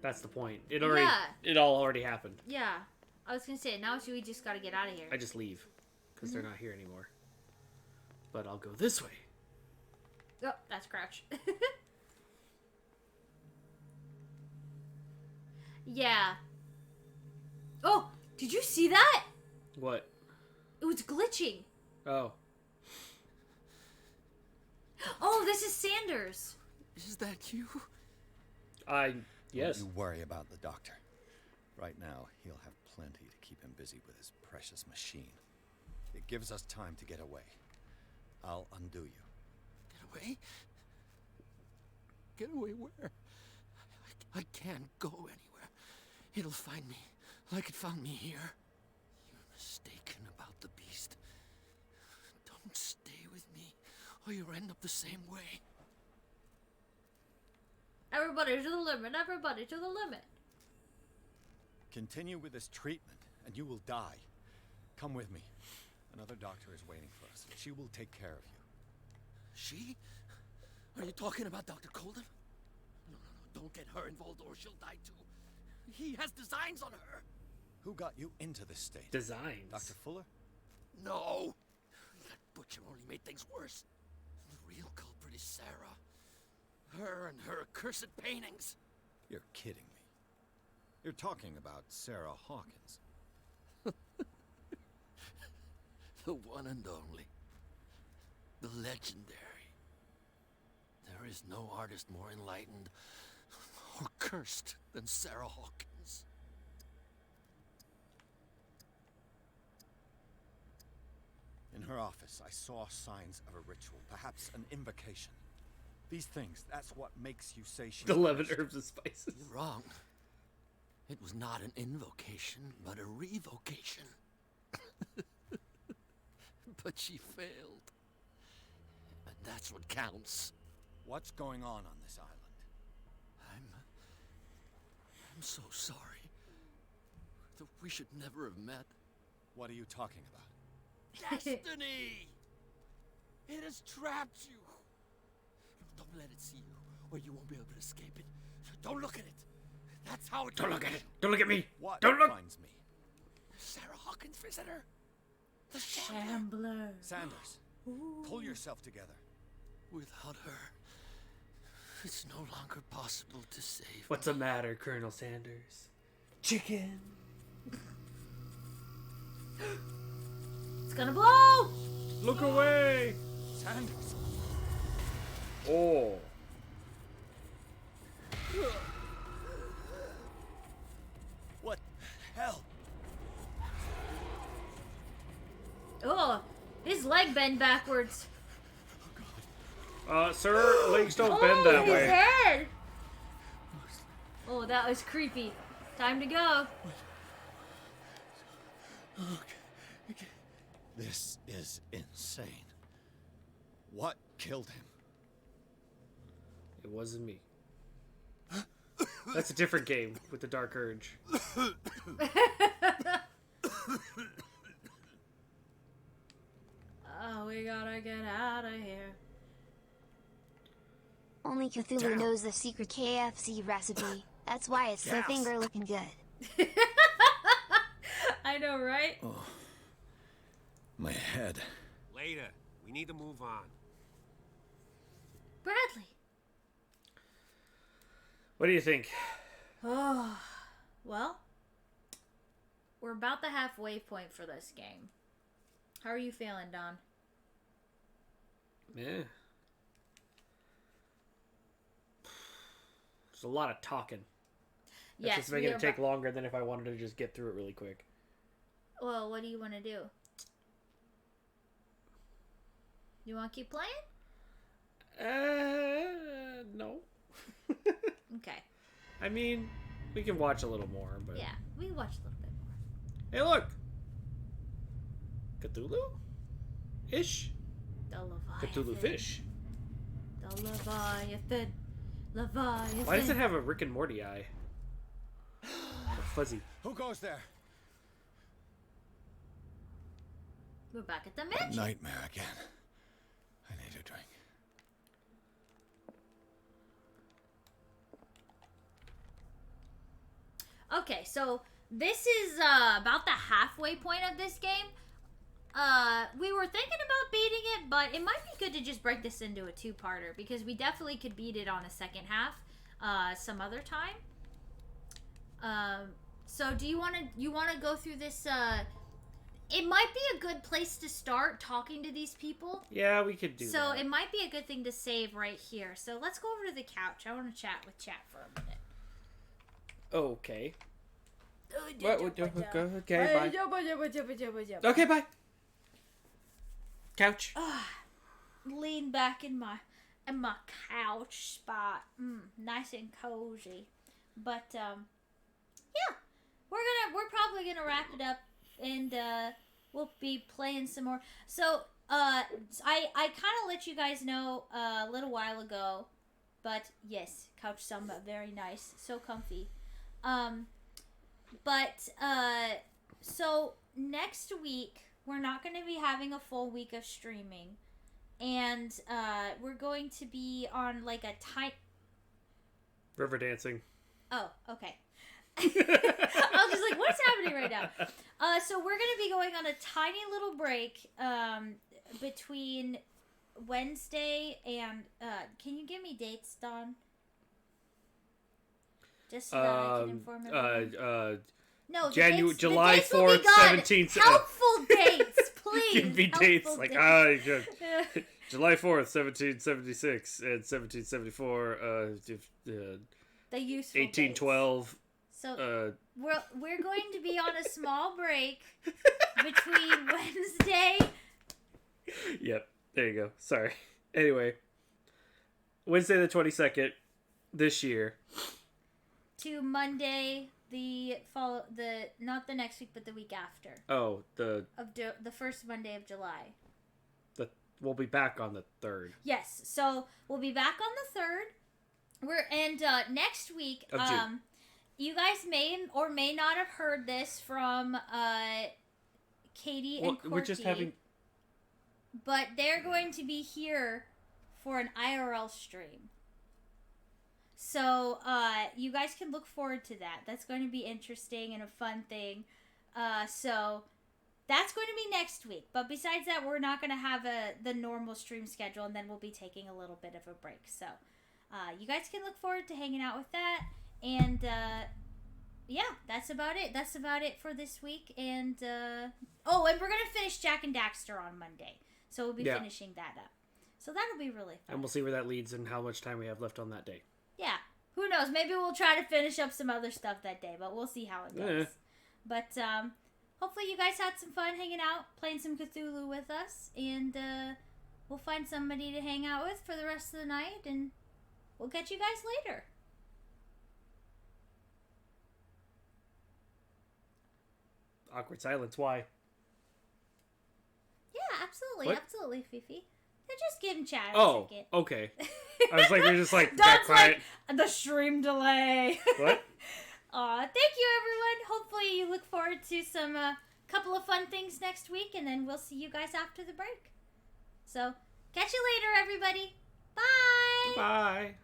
That's the point. It all already happened. Yeah. I was gonna say, now we just gotta get out of here. I just leave. Because they're not here anymore. But I'll go this way. Oh, that's crouch. Yeah. Oh, did you see that? What? It was glitching. Oh. Oh, this is Sanders. Is that you? Yes. Don't you worry about the doctor. Right now, he'll have plenty to keep him busy with his precious machine. It gives us time to get away. I'll undo you. Get away? Get away where? I can't go anywhere. It'll find me like it found me here. You're mistaken about the beast. Don't stay with me, or you'll end up the same way. Everybody to the limit. Everybody to the limit. Continue with this treatment, and you will die. Come with me. Another doctor is waiting for us. She will take care of you. She? Are you talking about Dr. Colden? No, don't get her involved or she'll die too. He has designs on her. Who got you into this state? Designs? Dr. Fuller? No. That butcher only made things worse. The real culprit is Sarah. Her and her accursed paintings. You're kidding me. You're talking about Sarah Hawkins. The one and only. The legendary. There is no artist more enlightened or cursed than Sarah Hawkins. In her office, I saw signs of a ritual, perhaps an invocation. These things, that's what makes you say she's... 11 herbs and spices. You're wrong. It was not an invocation, but a revocation. But she failed. And that's what counts. What's going on this island? I'm so sorry. We should never have met. What are you talking about? Destiny! It has trapped you. Don't let it see you, or you won't be able to escape it. Don't look at it. That's how it... Don't look at it. Don't look at me. What Don't look. finds me? Sarah Hawkins' visitor. The Shambler. Sanders, pull yourself together. Without her, it's no longer possible to save. What's the matter, Colonel Sanders? Chicken. It's gonna blow. Look away. Sanders. Oh. What the hell? Oh, his leg bent backwards. Sir, legs don't bend that his way. Head. Oh, that was creepy. Time to go. This is insane. What killed him? It wasn't me. That's a different game with the Dark Urge. Oh, we gotta get out of here. Only Cthulhu knows the secret KFC recipe. That's why it's so finger looking good. I know, right? Oh, my head. Later. We need to move on. Bradley. What do you think? Oh, well, we're about the halfway point for this game. How are you feeling, Don? Yeah. There's a lot of talking. That's just making it take longer than if I wanted to just get through it really quick. Well, what do you want to do? You want to keep playing? No. Okay. I mean, we can watch a little more, but... Yeah, we can watch a little bit more. Hey, look! Cthulhu? Ish? The Leviathan. Cthulhu fish. The Leviathan. Leviathan. Why does it have a Rick and Morty eye? Fuzzy. Who goes there? We're back at the mansion. Nightmare again. I need a drink. Okay, so this is about the halfway point of this game. We were thinking about beating it, but it might be good to just break this into a two-parter because we definitely could beat it on a second half some other time. So do you want to go through this? It might be a good place to start talking to these people. Yeah, we could do that. So it might be a good thing to save right here. So let's go over to the couch. I want to chat with chat for a minute. Okay. Okay, bye. Okay, bye. Couch. Lean back in my couch spot. Nice and cozy. But yeah, we're probably gonna wrap it up, and we'll be playing some more. So I kind of let you guys know a little while ago, but yes, couch samba, very nice, so comfy. So next week we're not going to be having a full week of streaming, and we're going to be on like a tight River dancing. Oh, okay. I was just like, what's happening right now? So we're going to be going on a tiny little break between Wednesday and can you give me dates, Dawn? Just so that I can inform everyone. No, July 4th, 17th. Helpful dates, please. Give me dates like July 4th, 1776 and 1774. The useful 1812. Dates. So we're going to be on a small break between Wednesday. Yep, there you go. Sorry. Anyway, Wednesday the 22nd this year to Monday not the next week but the week after. Oh, the first Monday of July. We'll be back on the 3rd. Yes, so we'll be back on the 3rd. Next week of June. You guys may or may not have heard this from Katie and Corky. We're just having... But they're going to be here for an IRL stream. So you guys can look forward to that. That's going to be interesting and a fun thing. So that's going to be next week. But besides that, we're not going to have the normal stream schedule, and then we'll be taking a little bit of a break. So you guys can look forward to hanging out with that. And yeah, that's about it. That's about it for this week. And and we're gonna finish Jack and Daxter on Monday, so we'll be finishing that up. So that'll be really fun. And we'll see where that leads and how much time we have left on that day. Yeah, who knows? Maybe we'll try to finish up some other stuff that day, but we'll see how it goes. But hopefully you guys had some fun hanging out, playing some Cthulhu with us, and we'll find somebody to hang out with for the rest of the night, and we'll catch you guys later. Awkward silence. Why? Yeah, absolutely. What? Absolutely, Fifi. Just give him chat a second. Okay. I was like, we're just like, Don's quiet. Like, the stream delay. What? Thank you, everyone. Hopefully you look forward to some couple of fun things next week, and then we'll see you guys after the break. So, catch you later, everybody. Bye! Bye!